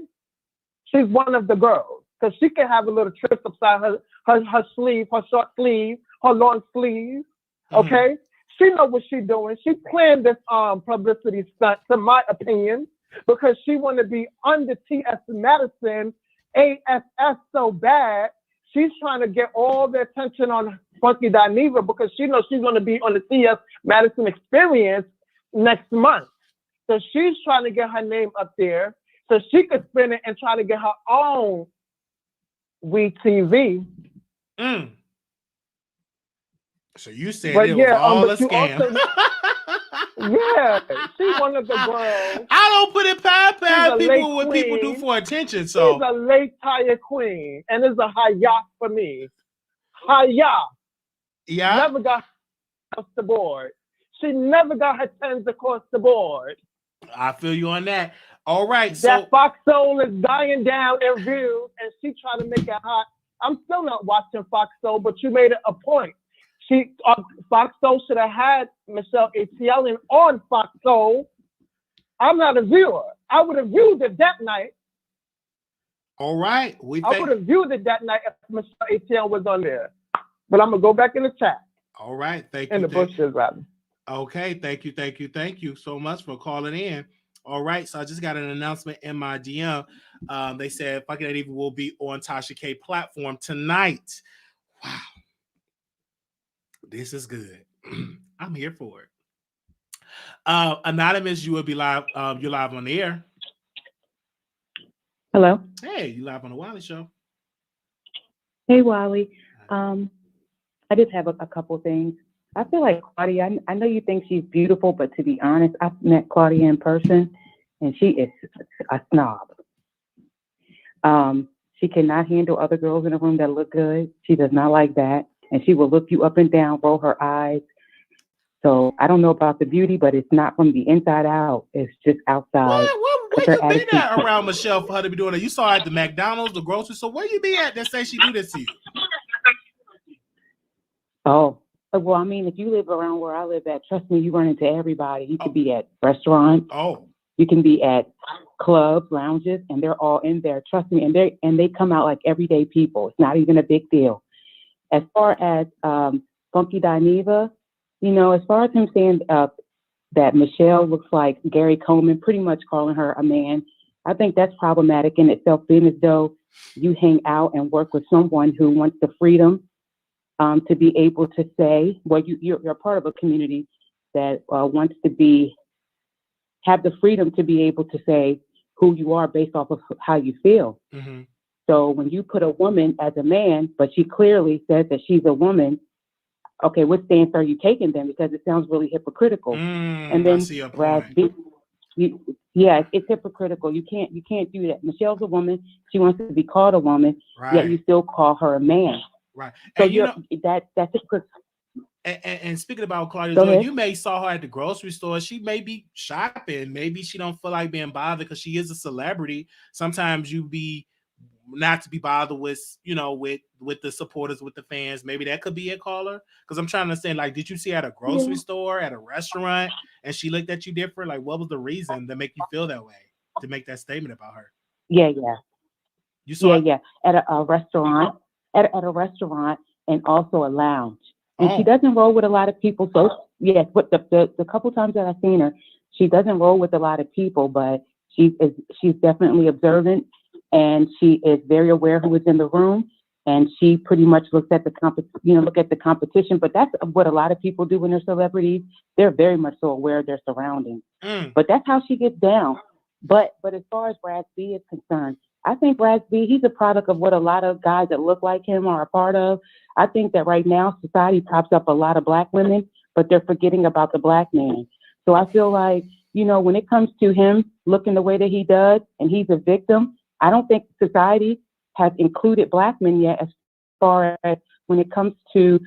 she's one of the girls. Because she can have a little twist upside her sleeve, her short sleeve, her long sleeve. Okay? She knows what she's doing. She planned this publicity stunt, to my opinion, because she want to be under T.S. Madison, ASS so bad. She's trying to get all the attention on Funky Dineva because she knows she's going to be on the T.S. Madison experience next month. So she's trying to get her name up there so she could spin it and try to get her own WeTV. So you said it was all a scam. Yeah, she's one of the girls. I don't put it past people what people do for attention. So she's a late tire queen, and it's a hiya for me. Hiya. Yeah. Never got across the board. She never got her tens across the board. I feel you on that. All right. That Fox Soul is dying down in views, and she trying to make it hot. I'm still not watching Fox Soul, but you made it a point. Fox Soul should have had Michelle ATLien on Fox Soul. I'm not a viewer. I would have viewed it that night. All right. I would have viewed it that night if Michelle ATLien was on there. But I'm going to go back in the chat. All right. Thank you. In the bushes, rather. Okay. Thank you so much for calling in. All right. So I just got an announcement in my DM. They said Funky Dineva will be on Tasha K platform tonight. Wow. This is good. I'm here for it. Anonymous, you will be live. You're live on the air. Hello. Hey, you live on the Wiley Show. Hey, Wiley. I just have a couple things. I feel like Claudia, I know you think she's beautiful, but to be honest, I've met Claudia in person, and she is a snob. She cannot handle other girls in the room that look good. She does not like that. And she will look you up and down, roll her eyes. So I don't know about the beauty, but it's not from the inside out. It's just outside. Where you been at around Michelle for her to be doing that? You saw her at the McDonald's, the grocery store. Where you be at that say she do this to you? Oh, well, I mean, if you live around where I live at, trust me, you run into everybody. You could be at restaurants. You can be at clubs, lounges, and they're all in there. Trust me, and they come out like everyday people. It's not even a big deal. As far as Funky Dineva, as far as him saying that Michelle looks like Gary Coleman, pretty much calling her a man, I think that's problematic in itself, being as though you hang out and work with someone who wants the freedom to be able to say, well, you're part of a community that wants to have the freedom to be able to say who you are based off of how you feel. Mm-hmm. So when you put a woman as a man, but she clearly says that she's a woman, okay, what stance are you taking then? Because it sounds really hypocritical. And then it's hypocritical. You can't do that. Michelle's a woman. She wants to be called a woman, yet you still call her a man. Right. So and that's hypocritical. And speaking about Claudia Jordan, you may saw her at the grocery store. She may be shopping. Maybe she don't feel like being bothered because she is a celebrity. Sometimes you be not to be bothered with, with the supporters, with the fans. Maybe that could be a caller. Because I'm trying to understand, like, did you see her at a grocery store, at a restaurant, and she looked at you different? Like, what was the reason to make you feel that way, to make that statement about her? Yeah. You saw at a restaurant, at a restaurant, and also a lounge. And she doesn't roll with a lot of people. So yes, but the couple times that I've seen her, she doesn't roll with a lot of people, but she's definitely observant. And she is very aware who is in the room, and she pretty much looks at the competition. But that's what a lot of people do when they're celebrities. They're very much so aware of their surroundings. But that's how she gets down. But as far as Brad B is concerned, I think Brad B, he's a product of what a lot of guys that look like him are a part of. I think that right now society props up a lot of black women, but they're forgetting about the black man. So I feel like, when it comes to him looking the way that he does, and he's a victim, I don't think society has included black men yet as far as when it comes to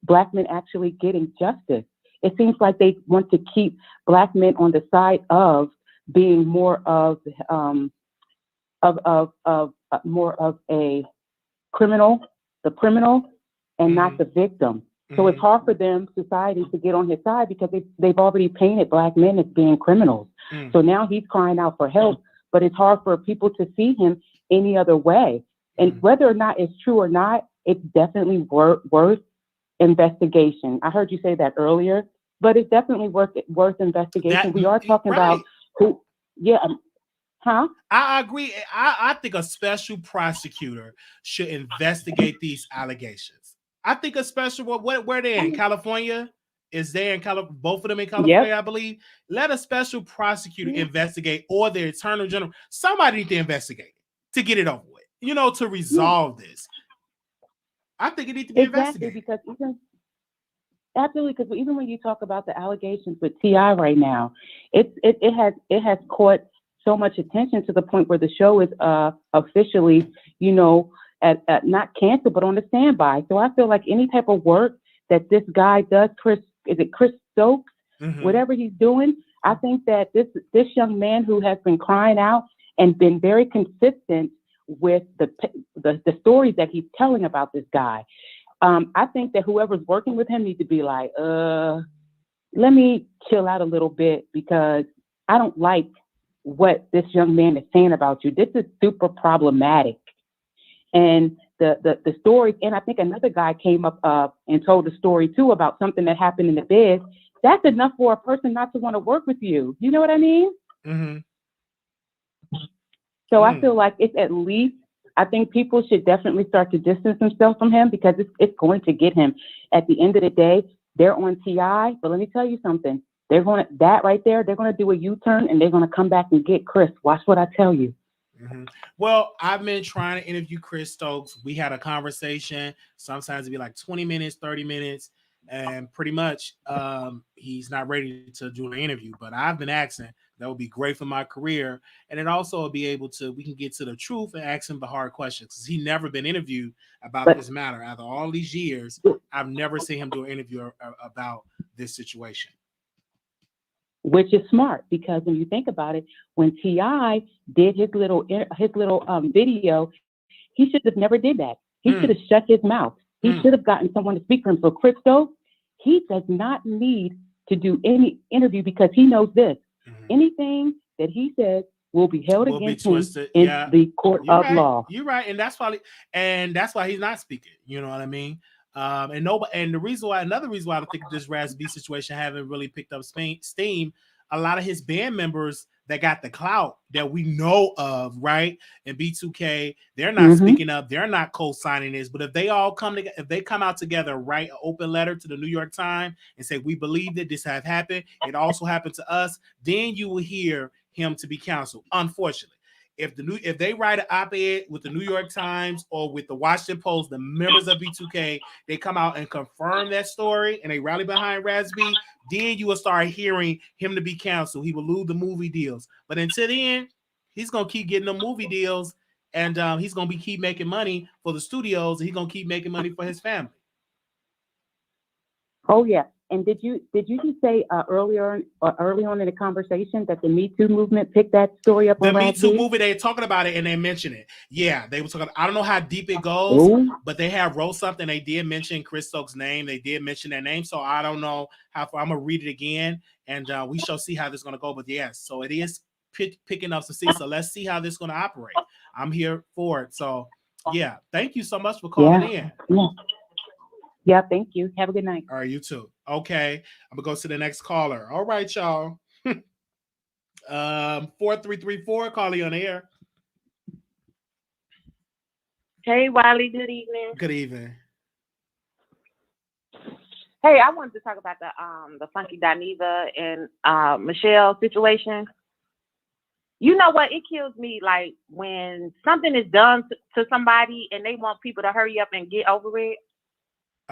black men actually getting justice. It seems like they want to keep black men on the side of being more of a criminal, and not the victim. So it's hard for them, society, to get on his side because they've already painted black men as being criminals. So now he's crying out for help. but it's hard for people to see him any other way. And whether or not it's true or not, it's definitely worth investigation. I heard you say that earlier, but it's definitely worth investigation. We are talking about who, I agree. I think a special prosecutor should investigate these allegations. I think a special, where they in California? Is there in both of them in California, I believe? Let a special prosecutor investigate, or the attorney general. Somebody need to investigate to get it over with, you know, to resolve this. I think it needs to be investigated. Because even when you talk about the allegations with T.I. right now, it has caught so much attention to the point where the show is officially, you know, at not canceled, but on the standby. So I feel like any type of work that this guy does, Chris Stokes, whatever he's doing, I think that this young man who has been crying out and been very consistent with the stories that he's telling about this guy, I think that whoever's working with him needs to be like, let me chill out a little bit, because I don't like what this young man is saying about you. This is super problematic. And the stories, and I think another guy came up and told a story too about something that happened in the bed. That's enough for a person not to want to work with you. You know what I mean? So I feel like it's at least, I think people should definitely start to distance themselves from him, because it's going to get him. At the end of the day, they're on T.I., but let me tell you something. They're going to do a U-turn, and they're going to come back and get Chris. Watch what I tell you. Well, I've been trying to interview Chris Stokes. We had a conversation. Sometimes it'd be like 20 minutes, 30 minutes, and pretty much he's not ready to do an interview. But I've been asking. That would be great for my career. And it also will be able to, we can get to the truth and ask him the hard questions, because he's never been interviewed about this matter. After all these years, I've never seen him do an interview about this situation. Which is smart, because when you think about it, when T.I. did his little video, he should have never did that. He should have shut his mouth. He should have gotten someone to speak for him. So Chris Stokes, he does not need to do any interview, because he knows this. Anything that he says will be held against him in the court of law. You're right, and that's why he's not speaking. You know what I mean? And the reason why, another reason why I think this Raz B situation haven't really picked up steam, a lot of his band members that got the clout that we know of, right? And B2K, they're not speaking up, they're not co-signing this. But if they all come together, if they come out together, write an open letter to the New York Times and say, we believe that this has happened, it also happened to us, then you will hear him to be canceled. Unfortunately, if they write an op-ed with the New York Times or with the Washington Post, the members of B2K, they come out and confirm that story and they rally behind Raz B, then you will start hearing him to be canceled. He will lose the movie deals. But until then, he's going to keep getting the movie deals, and he's going to keep making money for the studios, and he's going to keep making money for his family. Oh, yeah. And did you just say early on in the conversation that the Me Too movement picked that story up? The Me Too movie, they're talking about it and they mention it. Yeah, they were talking. I don't know how deep it goes, but they have wrote something. They did mention Chris Stokes' name. They did mention that name. So I don't know how far. I'm gonna read it again, and we shall see how this is gonna go. But yes, so it is picking up some seats. So let's see how this is gonna operate. I'm here for it. So yeah, thank you so much for calling in. Yeah, thank you. Have a good night. All right, you too. Okay, I'm gonna go to the next caller. All right, y'all. 4334, calling on the air. Hey, Wiley. Good evening. Good evening. Hey, I wanted to talk about the Funky Dineva and Michelle situation. You know what? It kills me, like, when something is done to somebody and they want people to hurry up and get over it.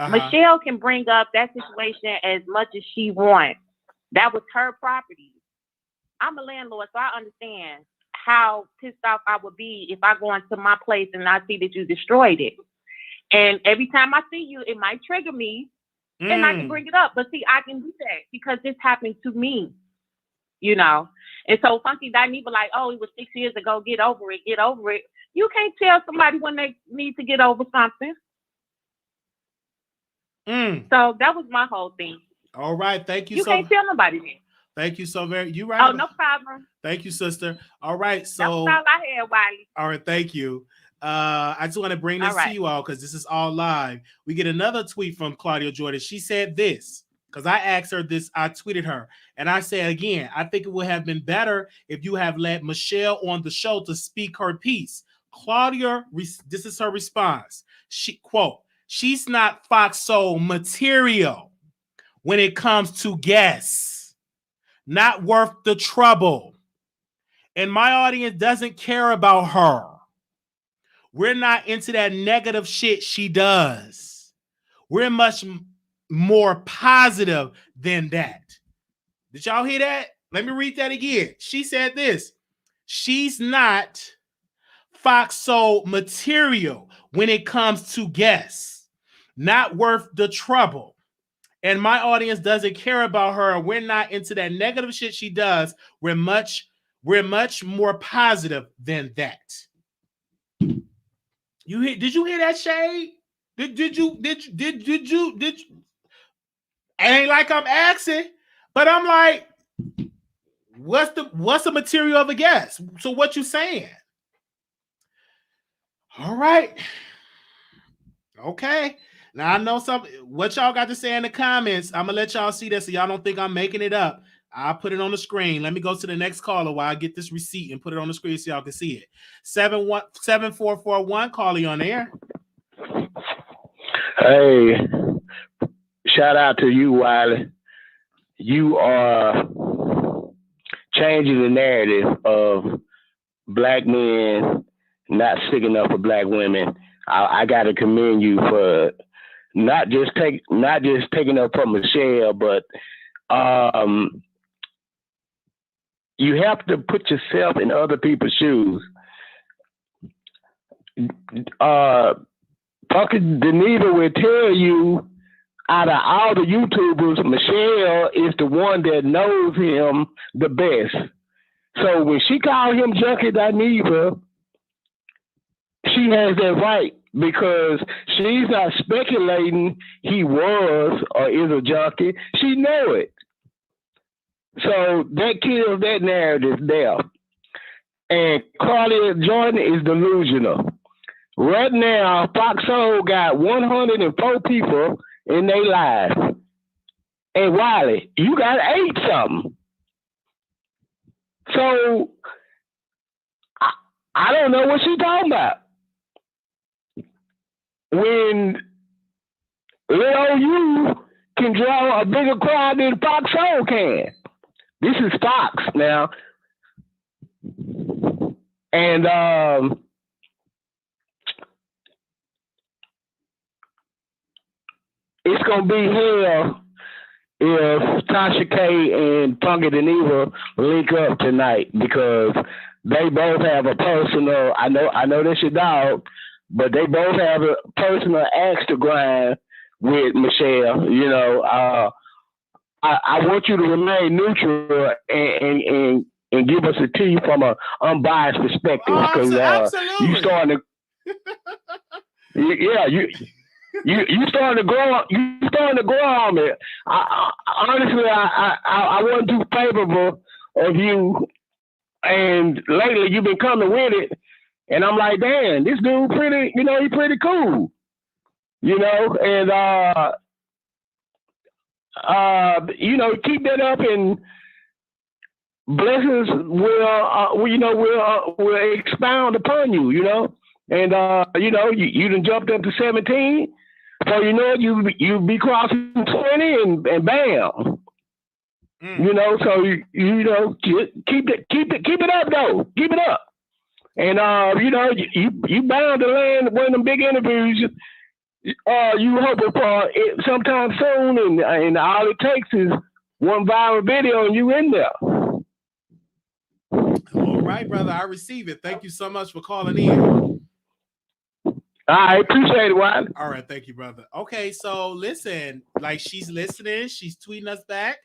Michelle can bring up that situation as much as she wants. That was her property. I'm a landlord, so I understand how pissed off I would be if I go into my place and I see that you destroyed it. And every time I see you, it might trigger me, and I can bring it up. But see, I can do that because this happened to me, you know. And so Funky Dineva like, oh, it was 6 years ago. Get over it. Get over it. You can't tell somebody when they need to get over something. So that was my whole thing. All right, thank you. You can't tell nobody that. Thank you so very. You right? Oh, no problem. Thank you, sister. All right, so That's all I had, Wiley. all right, thank you. I just want to bring this to you all because this is all live. We get another tweet from Claudia Jordan. She said this because I asked her this. I tweeted her and I said again, I think it would have been better if you have let Michelle on the show to speak her piece. Claudia, this is her response. She quote, "She's not Fox Soul material when it comes to guests. Not worth the trouble. And my audience doesn't care about her. We're not into that negative shit she does. We're much more positive than that." Did y'all hear that? Let me read that again. She said this. She's not Fox Soul material when it comes to guests. Not worth the trouble. And my audience doesn't care about her. We're not into that negative shit she does. We're much more positive than that. Did you hear that, Shade? Did you? It ain't like I'm asking, but I'm like, what's the material of a guest? So what you saying? All right. Okay. Now I know what y'all got to say in the comments. I'm gonna let y'all see this so y'all don't think I'm making it up. I'll put it on the screen. Let me go to the next caller while I get this receipt and put it on the screen so y'all can see it. 7441, caller, on air. Hey, shout out to you, Wiley. You are changing the narrative of black men not sticking up for black women. I got to commend you for not just taking up for Michelle, but you have to put yourself in other people's shoes. Fucking Dineva will tell you, out of all the YouTubers, Michelle is the one that knows him the best. So when she called him Junkie Dineva, she has that right, because she's not speculating he was or is a junkie. She know it. So that kills that narrative there. And Claudia Jordan is delusional. Right now, Fox Soul got 104 people in their lives. And Wiley, you got 8 something. So I don't know what she's talking about. When Lil you can draw a bigger crowd than Fox Soul can. This is Fox now. And it's gonna be hell if Tasha K and Funky Dineva link up tonight, because they both have a personal, I know that's your dog, but they both have a personal axe to grind with Michelle. You know, I want you to remain neutral and give us a tea from an unbiased perspective, because you starting to, yeah, you starting to grow. You starting to grow on me. Honestly, I wasn't too favorable of you, and lately you've been coming with it. And I'm like, damn, this dude pretty, you know, he pretty cool. You know, and you know, keep that up, and blessings will expound upon you, you know. And you know, you done jumped up to 17. So you know you be crossing 20 and bam. You know, so you know, keep it up though. Keep it up. And you know, you bound to land one of them big interviews. You hoping for it sometime soon, and all it takes is one viral video and you in there. All right, brother, I receive it. Thank you so much for calling in. I appreciate it, Wiley. All right, thank you, brother. Okay, so listen, like, she's listening, she's tweeting us back.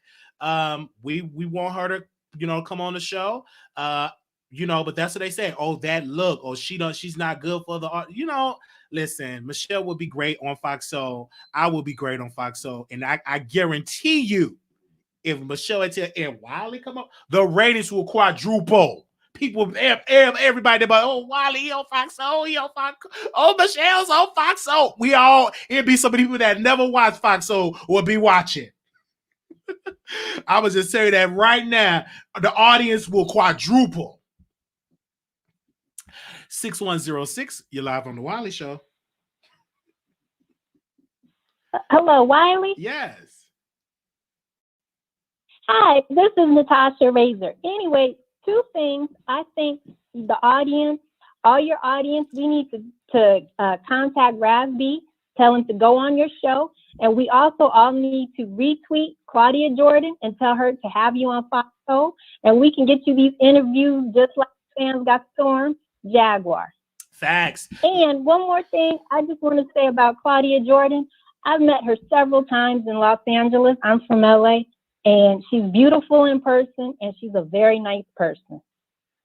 We want her to, you know, come on the show. You know, but that's what they say. Oh, that look, or she's not good for the art. You know, listen, Michelle will be great on Fox Soul. I will be great on Fox Soul, and I guarantee you, if Michelle and Wiley come up, the ratings will quadruple. People, everybody, but oh, Wiley, he on Fox, oh, he on Fox, oh, Michelle's on Fox, oh, it'd be some people that never watch Fox, so will be watching. I was just saying that right now, the audience will quadruple. 6106, you're live on the Wiley Show. Hello, Wiley. Yes. Hi, this is Natasha Razor. Anyway, two things. I think the audience, all your audience, we need to contact Raz-B, tell him to go on your show. And we also all need to retweet Claudia Jordan and tell her to have you on Fox Show. And we can get you these interviews just like fans got Storm Jaguar. Facts. And one more thing I just want to say about Claudia Jordan. I've met her several times in Los Angeles. I'm from LA, and she's beautiful in person, and she's a very nice person.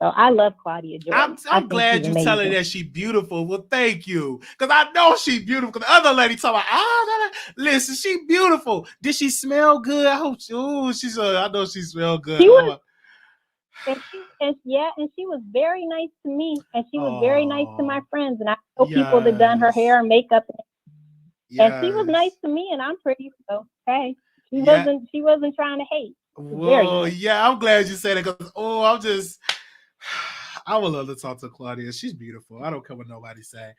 So I love Claudia Jordan. I'm glad you tell her that she's beautiful. Well, thank you, because I know she's beautiful. Because the other lady talking about, listen, she's beautiful. Did she smell good? I hope. I know she smelled good. She was, and she was very nice to me, and she was very nice to my friends. And I know people that done her hair and makeup. Yes. And she was nice to me, and I'm pretty, so hey, she wasn't trying to hate. Well, nice. Yeah, I'm glad you said it because I would love to talk to Claudia. She's beautiful. I don't care what nobody say.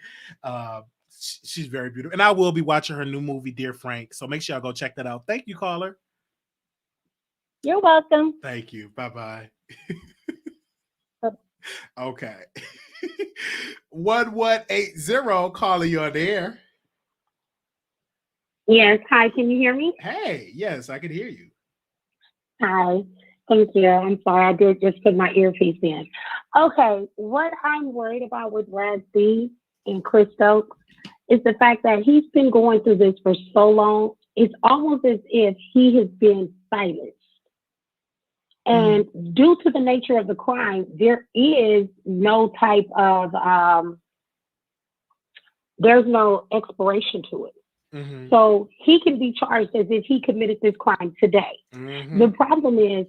She's very beautiful, and I will be watching her new movie, Dear Frank. So make sure y'all go check that out. Thank you, caller. You're welcome. Thank you. Bye. Okay. 1180, caller, you're there. Yes. Hi, can you hear me? Hey, yes, I can hear you. Hi. Thank you. I'm sorry. I did just put my earpiece in. Okay. What I'm worried about with Raz-B and Chris Stokes is the fact that he's been going through this for so long. It's almost as if he has been silenced. And due to the nature of the crime, there is no type of, there's no expiration to it. Mm-hmm. So he can be charged as if he committed this crime today. Mm-hmm. The problem is,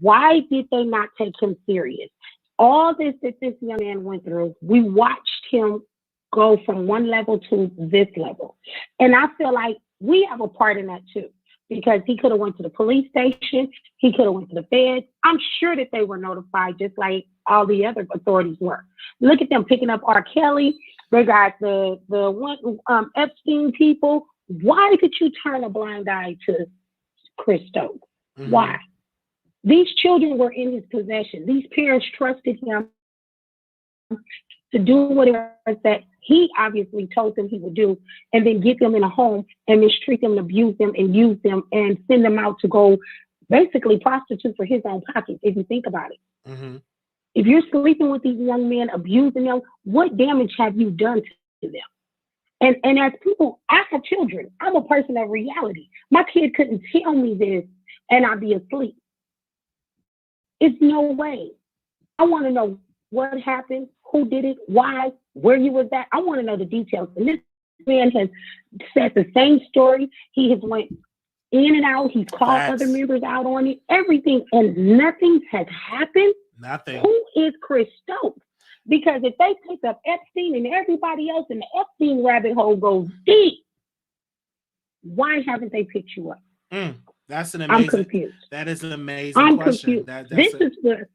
why did they not take him serious? All this that this young man went through, we watched him go from one level to this level. And I feel like we have a part in that too, because he could have went to the police station. He could have went to the feds. I'm sure that they were notified just like all the other authorities were. Look at them picking up R. Kelly. They got the one Epstein people. Why did you turn a blind eye to Chris Stokes? Mm-hmm. Why? These children were in his possession. These parents trusted him to do whatever that he obviously told them he would do, and then get them in a home and mistreat them and abuse them and use them and send them out to go basically prostitute for his own pockets, if you think about it. Mm-hmm. If you're sleeping with these young men, abusing them, what damage have you done to them? And as people, I have children. I'm a person of reality. My kid couldn't tell me this and I'd be asleep. It's no way. I want to know what happened, who did it, why, where you was at. I want to know the details. And this man has said the same story. He has went in and out. He's called other members out on it, everything, and nothing has happened. Nothing. Who is Chris Stokes? Because if they pick up Epstein and everybody else in the Epstein rabbit hole goes deep, why haven't they picked you up? That's an amazing. I'm confused. That is an amazing question. Confused.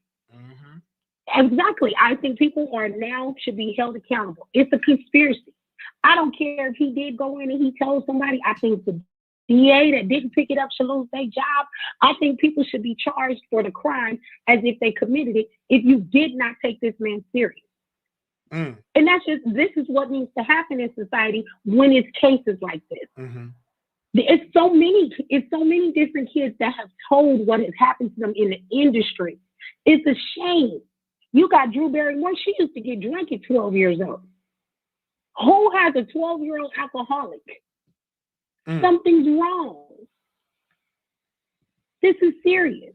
Exactly. I think people should be held accountable. It's a conspiracy. I don't care if he did go in and he told somebody. I think the DA that didn't pick it up should lose their job. I think people should be charged for the crime as if they committed it if you did not take this man serious. And this is what needs to happen in society when it's cases like this. Mm-hmm. It's so many different kids that have told what has happened to them in the industry. It's a shame. You got Drew Barrymore. She used to get drunk at 12 years old. Who has a 12-year-old alcoholic? Something's wrong. This is serious.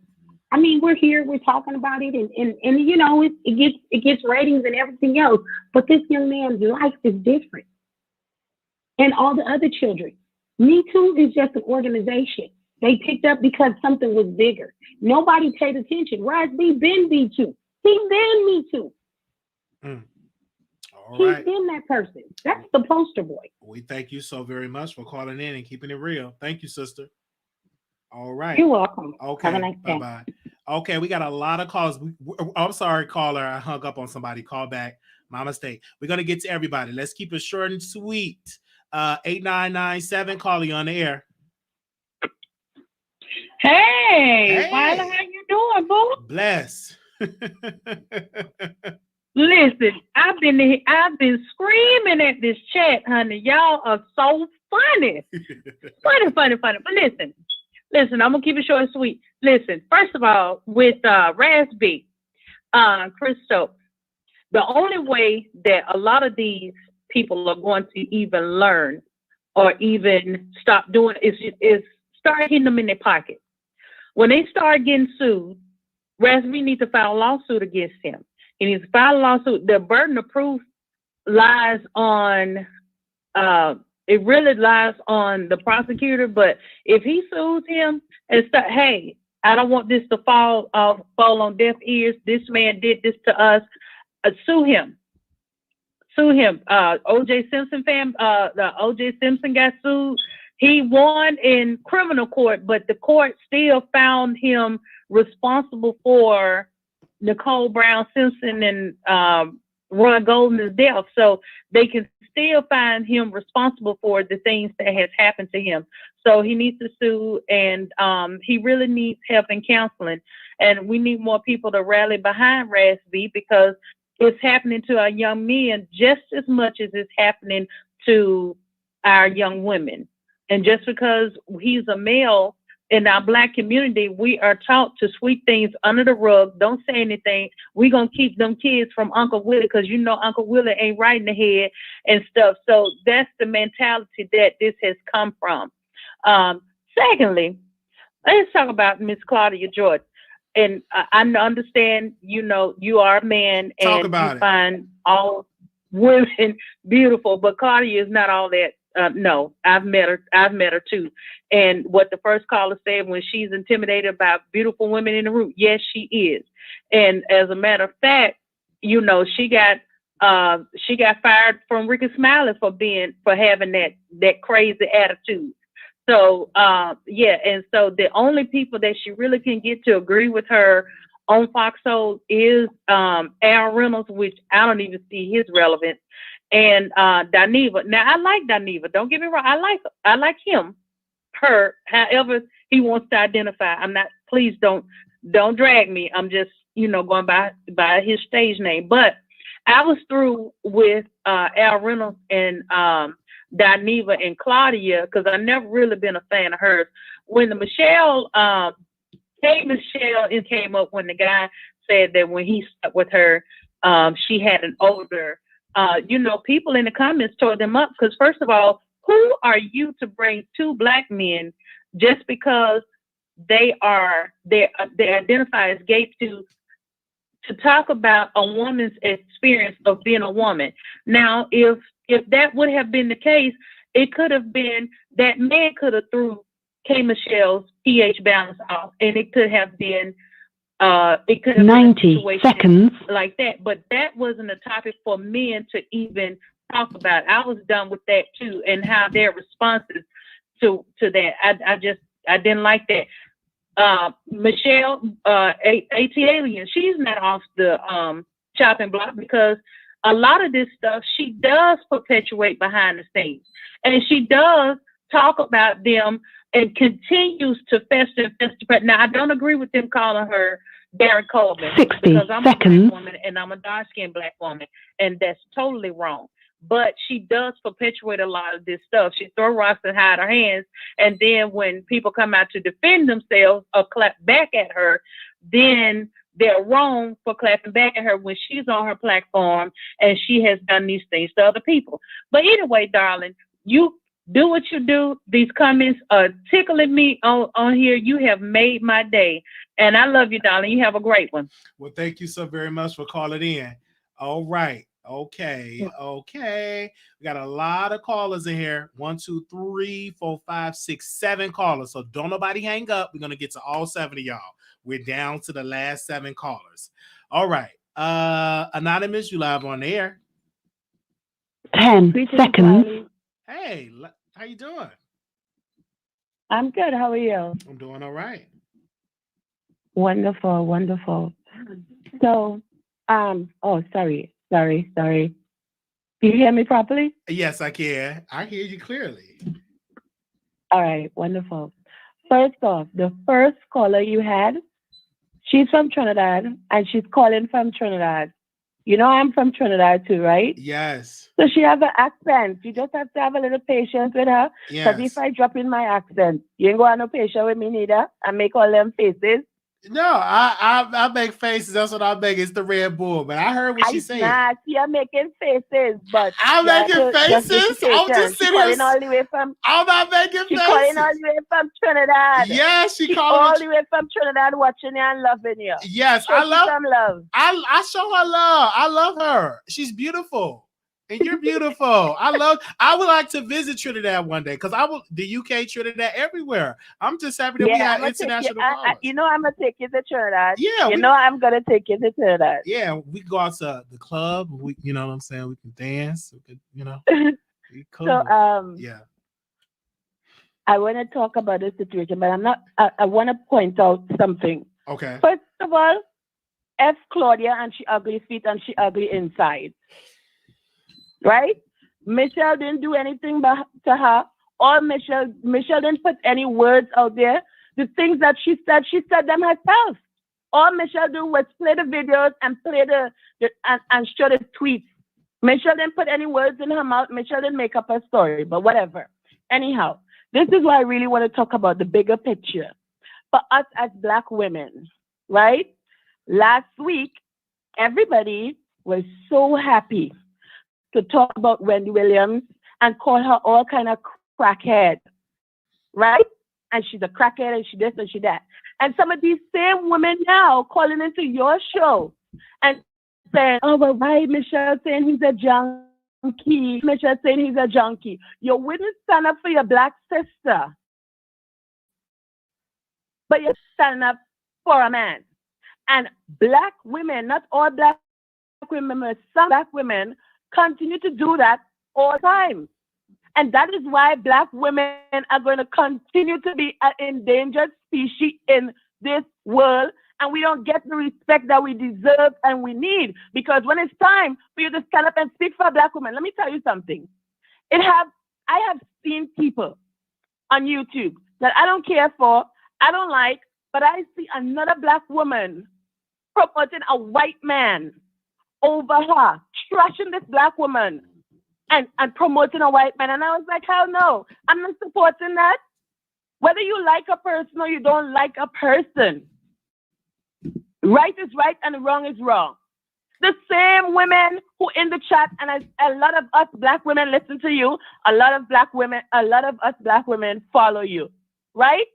I mean, we're here, we're talking about it, and you know, it gets ratings and everything else. But this young man's life is different. And all the other children. Me Too is just an organization. They picked up because something was bigger. Nobody paid attention. Raz B been Me Too. He been Me Too. All He's right. been that person. That's the poster boy. We thank you so very much for calling in and keeping it real. Thank you, sister. All right. You're welcome. Okay. Have a nice day. Bye-bye. Okay, we got a lot of calls. I'm sorry, caller. I hung up on somebody. Call back. My mistake. We're going to get to everybody. Let's keep it short and sweet. 8997, calling on the air. Hey, Wiley, how you doing, boo? Bless. Listen, I've been screaming at this chat, honey. Y'all are so funny. funny. But listen, I'm gonna keep it short and sweet. Listen, first of all, with Raz B, Chris Stokes, the only way that a lot of these people are going to even learn or even stop doing is start hitting them in their pocket. When they start getting sued, Raz B needs to file a lawsuit against him. He needs to file a lawsuit. The burden of proof lies on, it really lies on the prosecutor. But if he sues him and start, hey, I don't want this to fall on deaf ears. This man did this to us. Sue him. O.J. Simpson the O.J. Simpson got sued. He won in criminal court, but the court still found him responsible for Nicole Brown Simpson and Ron Golden's death. So they can still find him responsible for the things that has happened to him. So he needs to sue, and he really needs help and counseling. And we need more people to rally behind Raz B, because it's happening to our young men just as much as it's happening to our young women. And just because he's a male, in our Black community, we are taught to sweep things under the rug. Don't say anything. We're going to keep them kids from Uncle Willie, because you know Uncle Willie ain't right in the head and stuff. So that's the mentality that this has come from. Secondly, let's talk about Miss Claudia Jordan. And I understand, you know, you are a man and you find all women beautiful, but Claudia is not all that. No, I've met her too. And what the first caller said, when she's intimidated about beautiful women in the room, yes, she is. And as a matter of fact, you know, she got fired from Ricky Smiley for having that crazy attitude. So yeah, and so the only people that she really can get to agree with her on Fox Soul is Al Reynolds, which I don't even see his relevance. And Dineva. Now I like Dineva. Don't get me wrong. I like him, her, however he wants to identify. I'm not. Please don't drag me. I'm just, you know, going by his stage name. But I was through with Al Reynolds and Dineva and Claudia, because I've never really been a fan of hers. When the Michelle came up, when the guy said that when he stuck with her, she had an older. You know, people in the comments tore them up, because first of all, who are you to bring two Black men just because they identify as gay to talk about a woman's experience of being a woman? Now, if that would have been the case, it could have been that man could have threw K. Michelle's pH balance off, and it could have been. It could have 90 seconds like that, but that wasn't a topic for men to even talk about. I was done with that too, and how their responses to that. I didn't like that. Michelle, ATLien, she's not off the chopping block, because a lot of this stuff she does perpetuate behind the scenes, and she does talk about them and continues to fester. Now, I don't agree with them calling her Darren Coleman, 60 because I'm seconds. a Black woman and I'm a dark-skinned Black woman, and that's totally wrong. But she does perpetuate a lot of this stuff. She throw rocks and hide her hands, and then when people come out to defend themselves or clap back at her, then they're wrong for clapping back at her when she's on her platform and she has done these things to other people. But anyway, darling, you do what you do. These comments are tickling me on here. You have made my day. And I love you, darling. You have a great one. Well, thank you so very much for calling in. All right. Okay. We got a lot of callers in here. 1, 2, 3, 4, 5, 6, 7 callers. So don't nobody hang up. We're gonna get to all 7 of y'all. We're down to the last 7 callers. All right. Anonymous, you live on the air. 10 seconds. Hey, how you doing? I'm good. How are you? I'm doing all right. Wonderful. So, oh, sorry. Do you hear me properly? Yes, I can. I hear you clearly. All right, wonderful. First off, the first caller you had, she's from Trinidad, and she's calling from Trinidad. You know I'm from Trinidad too, right? Yes. So she has an accent. You just have to have a little patience with her. Because if I drop in my accent, you ain't going to have no patience with me neither. I make all them faces. No, I make faces. That's what I make. It's the Red Bull. But I heard what she said. Nah, you're making faces, but I'm making faces. I'm just sitting here. All the way from. I'm not making faces. She's calling all the way from Trinidad. Yeah, she all the way from Trinidad, watching you and loving you. Yes, I love some love. I show her love. I love her. She's beautiful. And you're beautiful. I would like to visit Trinidad one day because the UK, Trinidad, everywhere. I'm just happy that we have international callers. You know I'm gonna take you to Trinidad. Yeah, you know I'm gonna take you to Trinidad. Yeah, we go out to the club. You know what I'm saying? We can dance. We could, cool. So yeah. I want to talk about this situation, but I'm not. I want to point out something. Okay. First of all, F Claudia and she ugly feet and she ugly inside. Right? Michelle didn't do anything to her, or Michelle didn't put any words out there. The things that she said them herself. All Michelle do was play the videos and play and show the tweets. Michelle didn't put any words in her mouth. Michelle didn't make up a story, but whatever. Anyhow, this is why I really want to talk about the bigger picture. For us as Black women, right? Last week, everybody was so happy to talk about Wendy Williams and call her all kind of crackhead, right? And she's a crackhead and she this and she that. And some of these same women now calling into your show and saying, oh, well, why Michelle saying he's a junkie? Michelle saying he's a junkie. You wouldn't stand up for your Black sister, but you're standing up for a man. And Black women, not all Black women, but some Black women continue to do that all the time. And that is why Black women are going to continue to be an endangered species in this world. And we don't get the respect that we deserve and we need. Because when it's time for you to stand up and speak for a Black woman, let me tell you something. I have seen people on YouTube that I don't care for, I don't like, but I see another Black woman promoting a white man over her, trashing this Black woman and promoting a white man. And I was like, hell no, I'm not supporting that. Whether you like a person or you don't like a person, right is right and wrong is wrong. The same women who in the chat, and a lot of us Black women listen to you, a lot of us Black women follow you, right?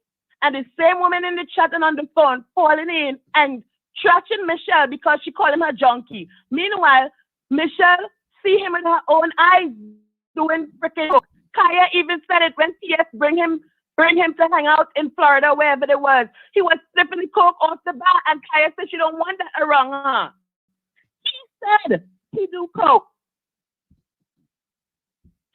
And the same women in the chat and on the phone calling in and trashing Michelle because she called him a junkie. Meanwhile, Michelle see him with her own eyes doing freaking coke. Kaya even said it when TS bring him to hang out in Florida, wherever it was. He was slipping the coke off the bar, and Kaya said she don't want that around her. He said he do coke.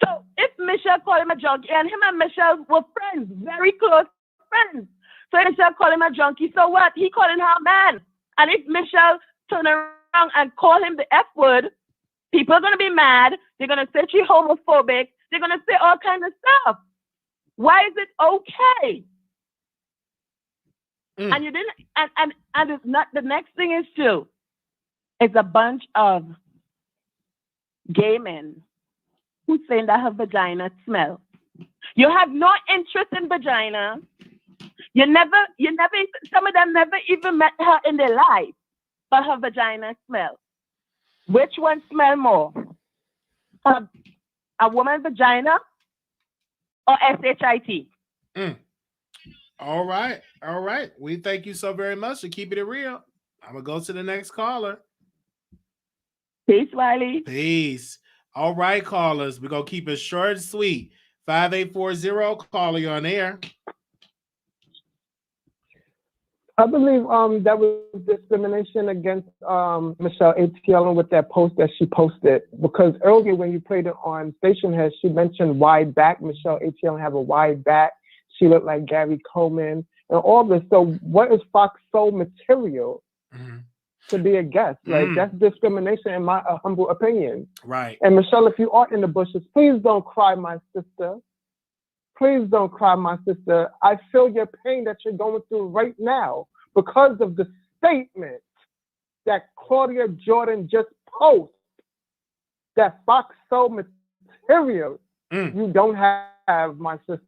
So if Michelle called him a junkie, and him and Michelle were friends, very close friends. So if Michelle called him a junkie, so what? He calling her a man. And if Michelle turn around and call him the F word, people are going to be mad. They're going to say she's homophobic. They're going to say all kinds of stuff. Why is it okay? And you didn't, and it's not, the next thing is too, it's a bunch of gay men who saying that her vagina smell. You have no interest in vagina. You never, some of them never even met her in their life, but her vagina smell. Which one smell more? A woman's vagina or SHIT? All right. We thank you so very much for keeping it real. I'm going to go to the next caller. Peace, Wiley. Peace. All right, callers. We're going to keep it short and sweet. 5840, caller, you on air. I believe that was discrimination against Michelle ATLien with that post that she posted, because earlier when you played it on Station Head, she mentioned wide back. Michelle ATLien have a wide back. She looked like Gary Coleman and all this. So what is Fox Soul material to be a guest? Like, that's discrimination in my humble opinion. Right. And Michelle, if you are in the bushes, please don't cry, my sister. Please don't cry, my sister. I feel your pain that you're going through right now because of the statement that Claudia Jordan just posted, that Fox Soul material you don't have, my sister.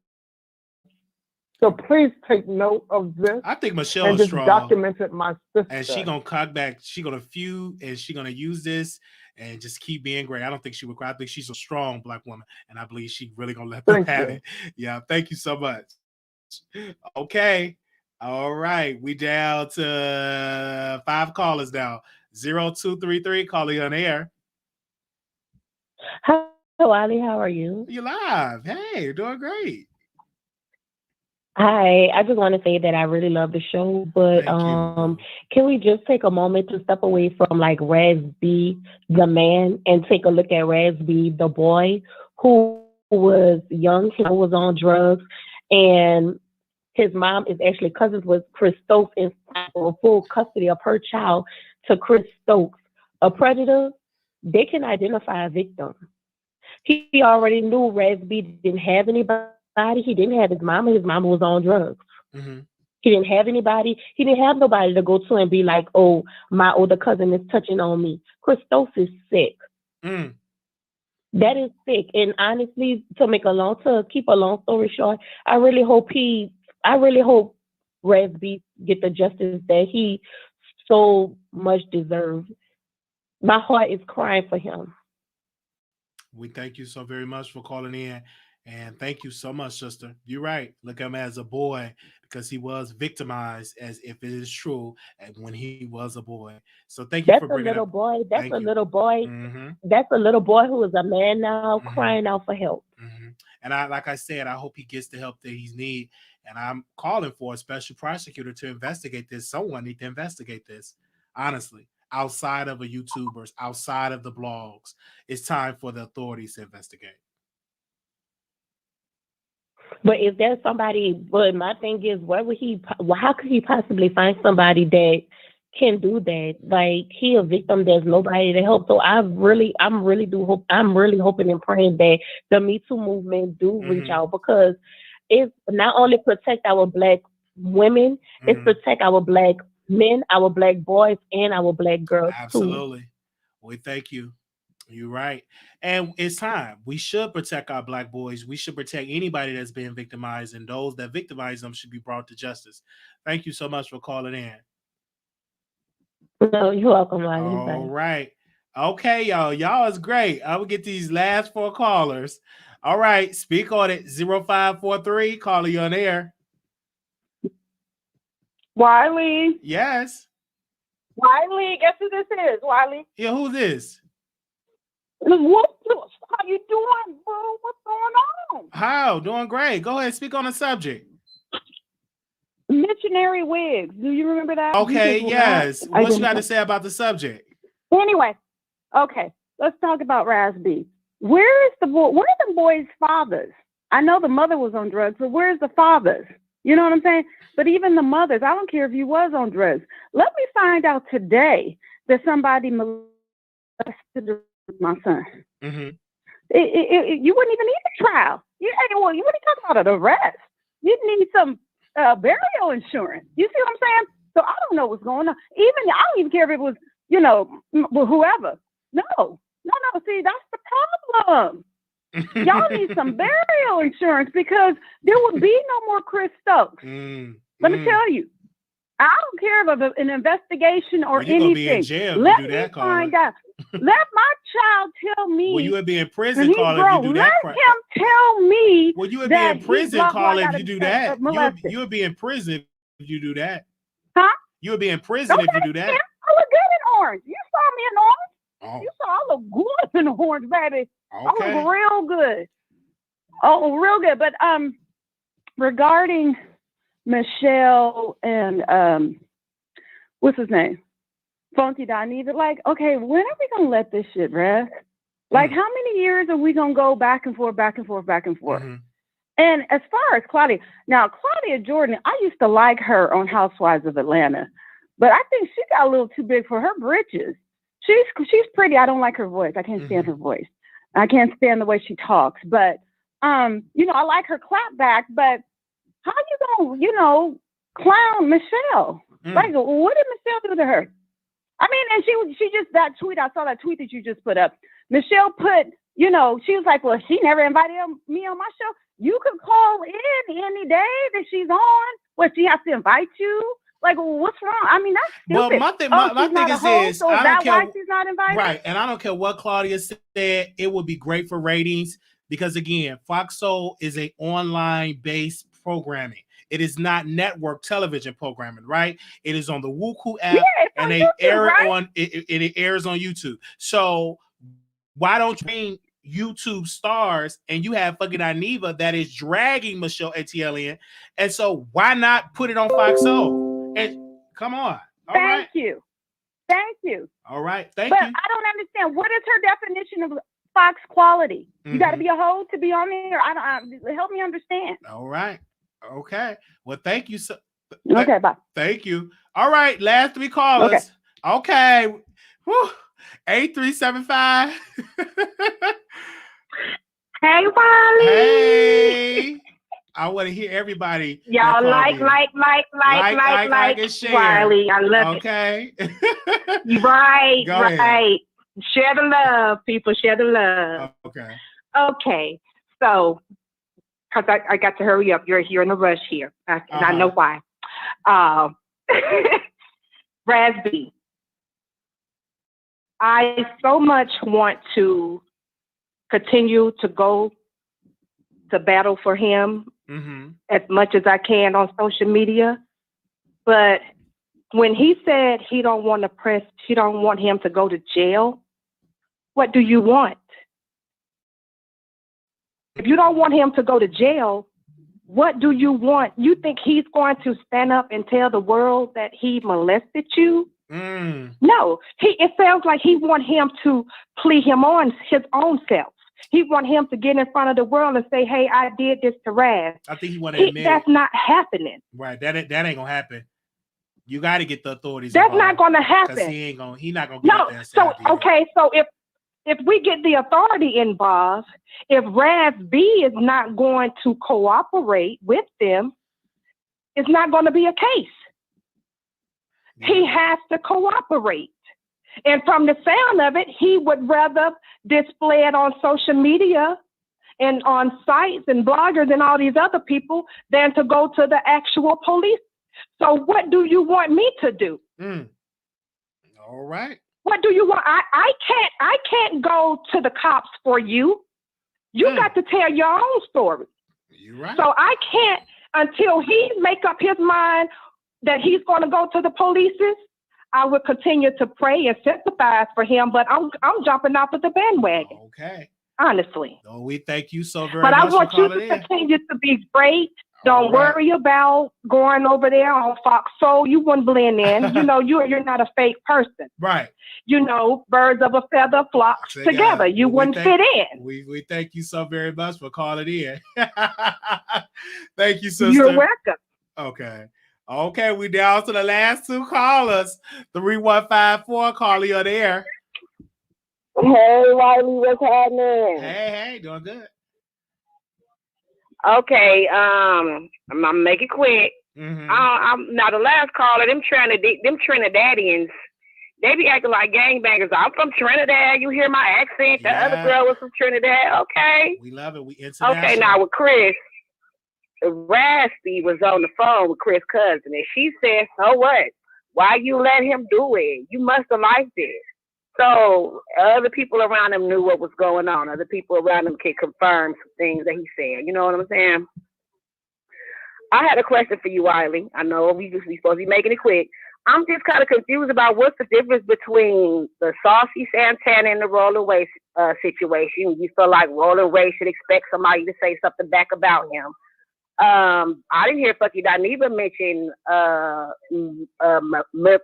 So please take note of this. I think Michelle and is just strong. document it, my sister. And she gonna cock back. She gonna feud, and she gonna use this and just keep being great. I don't think she would cry. I think she's a strong Black woman, and I believe she really gonna let them have it. Yeah, thank you so much. Okay, all right, we down to 5 callers now. 0233, calling on air. Hi, Wiley. How are you? You live? Hey, you're doing great. Hi, I just want to say that I really love the show, but can we just take a moment to step away from like Raz B, the man, and take a look at Raz B, the boy, who was young, who was on drugs, and his mom is actually cousins with Chris Stokes in full custody of her child to Chris Stokes, a predator. They can identify a victim. He already knew Raz B didn't have anybody. He didn't have his mama. His mama was on drugs. He didn't have anybody. He didn't have nobody to go to and be like, oh, my older cousin is touching on me. Chris Stokes is sick. That is sick. And honestly, to keep a long story short, I really hope Raz B get the justice that he so much deserves. My heart is crying for him. We thank you so very much for calling in. And thank you so much, sister. You're right. Look at him as a boy, because he was victimized, as if it is true, and when he was a boy. So thank you for bringing That's a little up. boy. That's a little boy. That's a little boy who is a man now, crying out for help. And like I said, I hope he gets the help that he's need. And I'm calling for a special prosecutor to investigate this. Someone need to investigate this. Honestly, outside of the YouTubers, outside of the blogs, it's time for the authorities to investigate. But if there's somebody, but my thing is, how could he possibly find somebody that can do that? Like, he a victim, there's nobody to help. So I'm really hoping and praying that the Me Too movement do reach out, because it's not only protect our Black women, it's protect our Black men, our Black boys, and our Black girls. Absolutely. Too. We thank you. You're right. And it's time. We should protect our Black boys. We should protect anybody that's being victimized, and those that victimize them should be brought to justice. Thank you so much for calling in. No, you're welcome, Wiley. All right. Okay, y'all. Y'all is great. I will get these last 4 callers. All right. Speak on it. 0543. Calling you on air. Wiley. Yes. Wiley. Guess who this is, Wiley? Yeah, who's this? How you doing, boo? What's going on? How? Doing great. Go ahead. Speak on the subject. Missionary wigs. Do you remember that? Okay, yes. What you got to say about the subject? Anyway, okay. Let's talk about Raz B. Where are the boys' fathers? I know the mother was on drugs, but where's the fathers? You know what I'm saying? But even the mothers, I don't care if you was on drugs. Let me find out today that somebody molested my son. You wouldn't even need a trial. You wouldn't talk about an arrest. You need some burial insurance. You see what I'm saying? So I don't know what's going on. I don't even care if it was, whoever. No. See, that's the problem. Y'all need some burial insurance, because there will be no more Chris Stokes. Let me tell you. I don't care about an investigation or anything. Be in jail Let if you do me that, find out. Let my child tell me. Well, you would be in prison, Carl, if you do that. Let him tell me. Well, you would be in prison, Carl, if you do that. You would be in prison if you do that. Huh? You would be in prison if you do that. I look good in orange. You saw me in orange. Oh. You saw I look good in the orange, baby. Okay. I look real good. Oh, real good. But regarding Michelle and what's his name? Funky Dineva, like, okay, when are we gonna let this shit rest? Like, how many years are we gonna go back and forth, back and forth, back and forth? Mm-hmm. And as far as Claudia Jordan, I used to like her on Housewives of Atlanta, but I think she got a little too big for her britches. She's pretty. I don't like her voice. I can't stand her voice. I can't stand the way she talks. But you know, I like her clap back. But how you gonna, clown Michelle? Like, what did Michelle do to her? I mean, and she just, that tweet, I saw that tweet that you just put up. Michelle put, she was like, well, she never invited me on my show. You could call in any day that she's on. Well, she has to invite you. Like, what's wrong? I mean, that's stupid. Well, my thing is this. So I is don't that care. why she's not invited? Right. And I don't care what Claudia said. It would be great for ratings because, again, Fox Soul is an online-based programming. It is not network television programming, right? It is on the Wuku app, and they air it on it airs on YouTube. So why don't you bring YouTube stars and you have fucking Dineva that is dragging Michelle ATLien, and so why not put it on Fox Soul? And come on, Thank you. All right, thank you. But I don't understand. What is her definition of Fox quality? You got to be a hoe to be on there. Help me understand. All right. Okay. Well, thank you. Okay, bye. Thank you. All right. Last 3 callers. Okay. Whew. 8375. Hey, Wiley. Hey. I want to hear everybody. Y'all like, and share. Wiley. I love it. Okay. Right, Go right. ahead. Share the love, people. Share the love. Okay. Okay. So, because I got to hurry up. You're in a rush here. And I know why. Raspy. I so much want to continue to go to battle for him as much as I can on social media. But when he said he don't want him to go to jail, what do you want? If you don't want him to go to jail, what do you want? You think he's going to stand up and tell the world that he molested you? No. It sounds like he want him to plea him on his own self. He want him to get in front of the world and say, hey, I did this to Raz. I think he want to admit that's not happening. Right. That ain't gonna happen. You got to get the authorities. That's not going to happen. He not gonna get out there. So okay, so if we get the authority involved, if Raz B is not going to cooperate with them, it's not going to be a case. He has to cooperate. And from the sound of it, he would rather display it on social media and on sites and bloggers and all these other people than to go to the actual police. So what do you want me to do? All right. What do you want? I can't go to the cops for you. You got to tell your own story. You're right. So I can't until he make up his mind that he's going to go to the police. I would continue to pray and sympathize for him, but I'm jumping off of the bandwagon. Okay. Honestly. Oh, we thank you so very much. But I want you to in. continue to be great. Don't worry about going over there on Fox Soul. You wouldn't blend in. You're not a fake person. Right. Birds of a feather flock together. You wouldn't fit in. We thank you so very much for calling in. Thank you, sister. You're welcome. Okay, we down to the last 2 callers. 3154, caller, you're there. Hey, Wiley, what's happening? Hey, doing good. Okay, I'm gonna make it quick. I'm now the last caller. Them Trinidadians, they be acting like gangbangers. I'm from Trinidad. You hear my accent? The other girl was from Trinidad. Okay, we love it. We international. Okay, now with Chris, Raspy was on the phone with Chris' cousin, and she said, "So what? Why you let him do it? You must have liked it." So other people around him knew what was going on. Other people around him could confirm some things that he said. You know what I'm saying? I had a question for you, Wiley. I know we supposed to be making it quick. I'm just kind of confused about what's the difference between the Saucy Santana and the Rolling Ray situation. You feel like Rolling Ray should expect somebody to say something back about him. I didn't hear fucking Dineva mention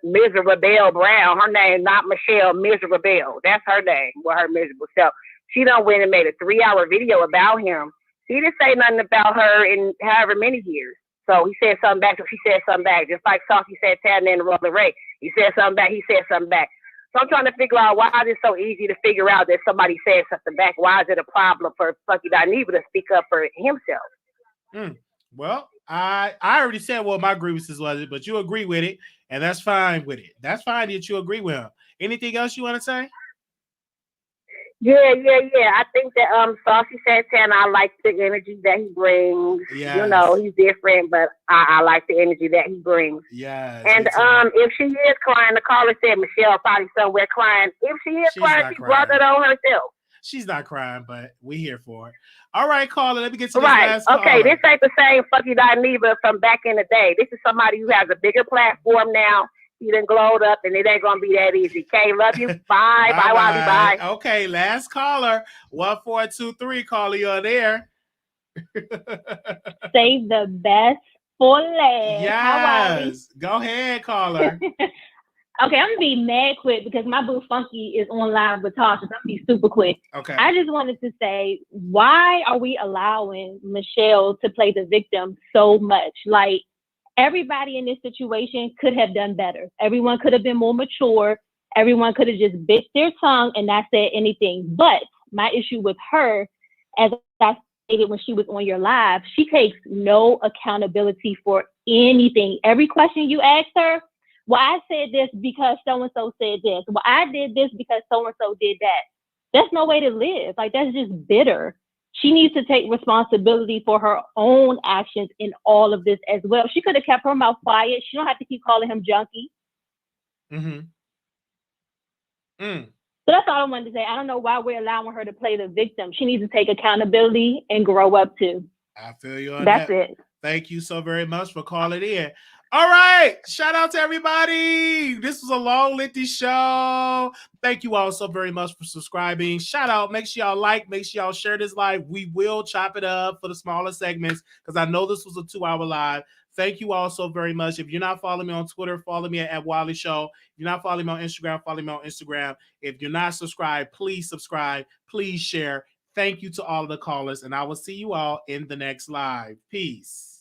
Miserable Brown. Her name not Michelle, Miserable. That's her name. Well, her miserable self. She done went and made a 3-hour video about him. He didn't say nothing about her in however many years. So he said something back, so she said something back. Just like Saucy Santana and Rolling Ray. He said something back, he said something back. So I'm trying to figure out why is it so easy to figure out that somebody said something back. Why is it a problem for fucking Dineva to speak up for himself? Well, I already said what my grievances was, but you agree with it, and that's fine with it. That's fine that you agree with him. Anything else you want to say? Yeah. I think that Saucy Santana, I like the energy that he brings. Yes. You know, he's different, but I like the energy that he brings. Yes. And if she is crying, the caller said Michelle probably somewhere crying. If she is crying, she brought it on herself. She's not crying, but we here for it. All right, caller, let me get to this Right. last Okay, caller. this ain't the same fucking Dineva from back in the day. This is somebody who has a bigger platform now. He done glowed up, and it ain't gonna be that easy. Okay, love you. Bye, Wiley. Bye. Okay, last caller. 1423. Caller, you're there. Save the best for last. Yes. Go ahead, caller. Okay, I'm gonna be mad quick because my boo Funky is on live with Tasha. So I'm gonna be super quick. Okay. I just wanted to say, why are we allowing Michelle to play the victim so much? Like, everybody in this situation could have done better. Everyone could have been more mature. Everyone could have just bit their tongue and not said anything. But my issue with her, as I stated when she was on your live, she takes no accountability for anything. Every question you ask her, well, I said this because so-and-so said this. Well, I did this because so-and-so did that. That's no way to live. Like, that's just bitter. She needs to take responsibility for her own actions in all of this as well. She could have kept her mouth quiet. She don't have to keep calling him junkie. So that's all I wanted to say. I don't know why we're allowing her to play the victim. She needs to take accountability and grow up too. I feel you on That's that. it. Thank you so very much for calling in. All right. Shout out to everybody. This was a long, lengthy show. Thank you all so very much for subscribing. Shout out. Make sure y'all like. Make sure y'all share this live. We will chop it up for the smaller segments because I know this was a 2-hour live. Thank you all so very much. If you're not following me on Twitter, follow me at Wiley Show. If you're not following me on Instagram, follow me on Instagram. If you're not subscribed, please subscribe. Please share. Thank you to all of the callers, and I will see you all in the next live. Peace.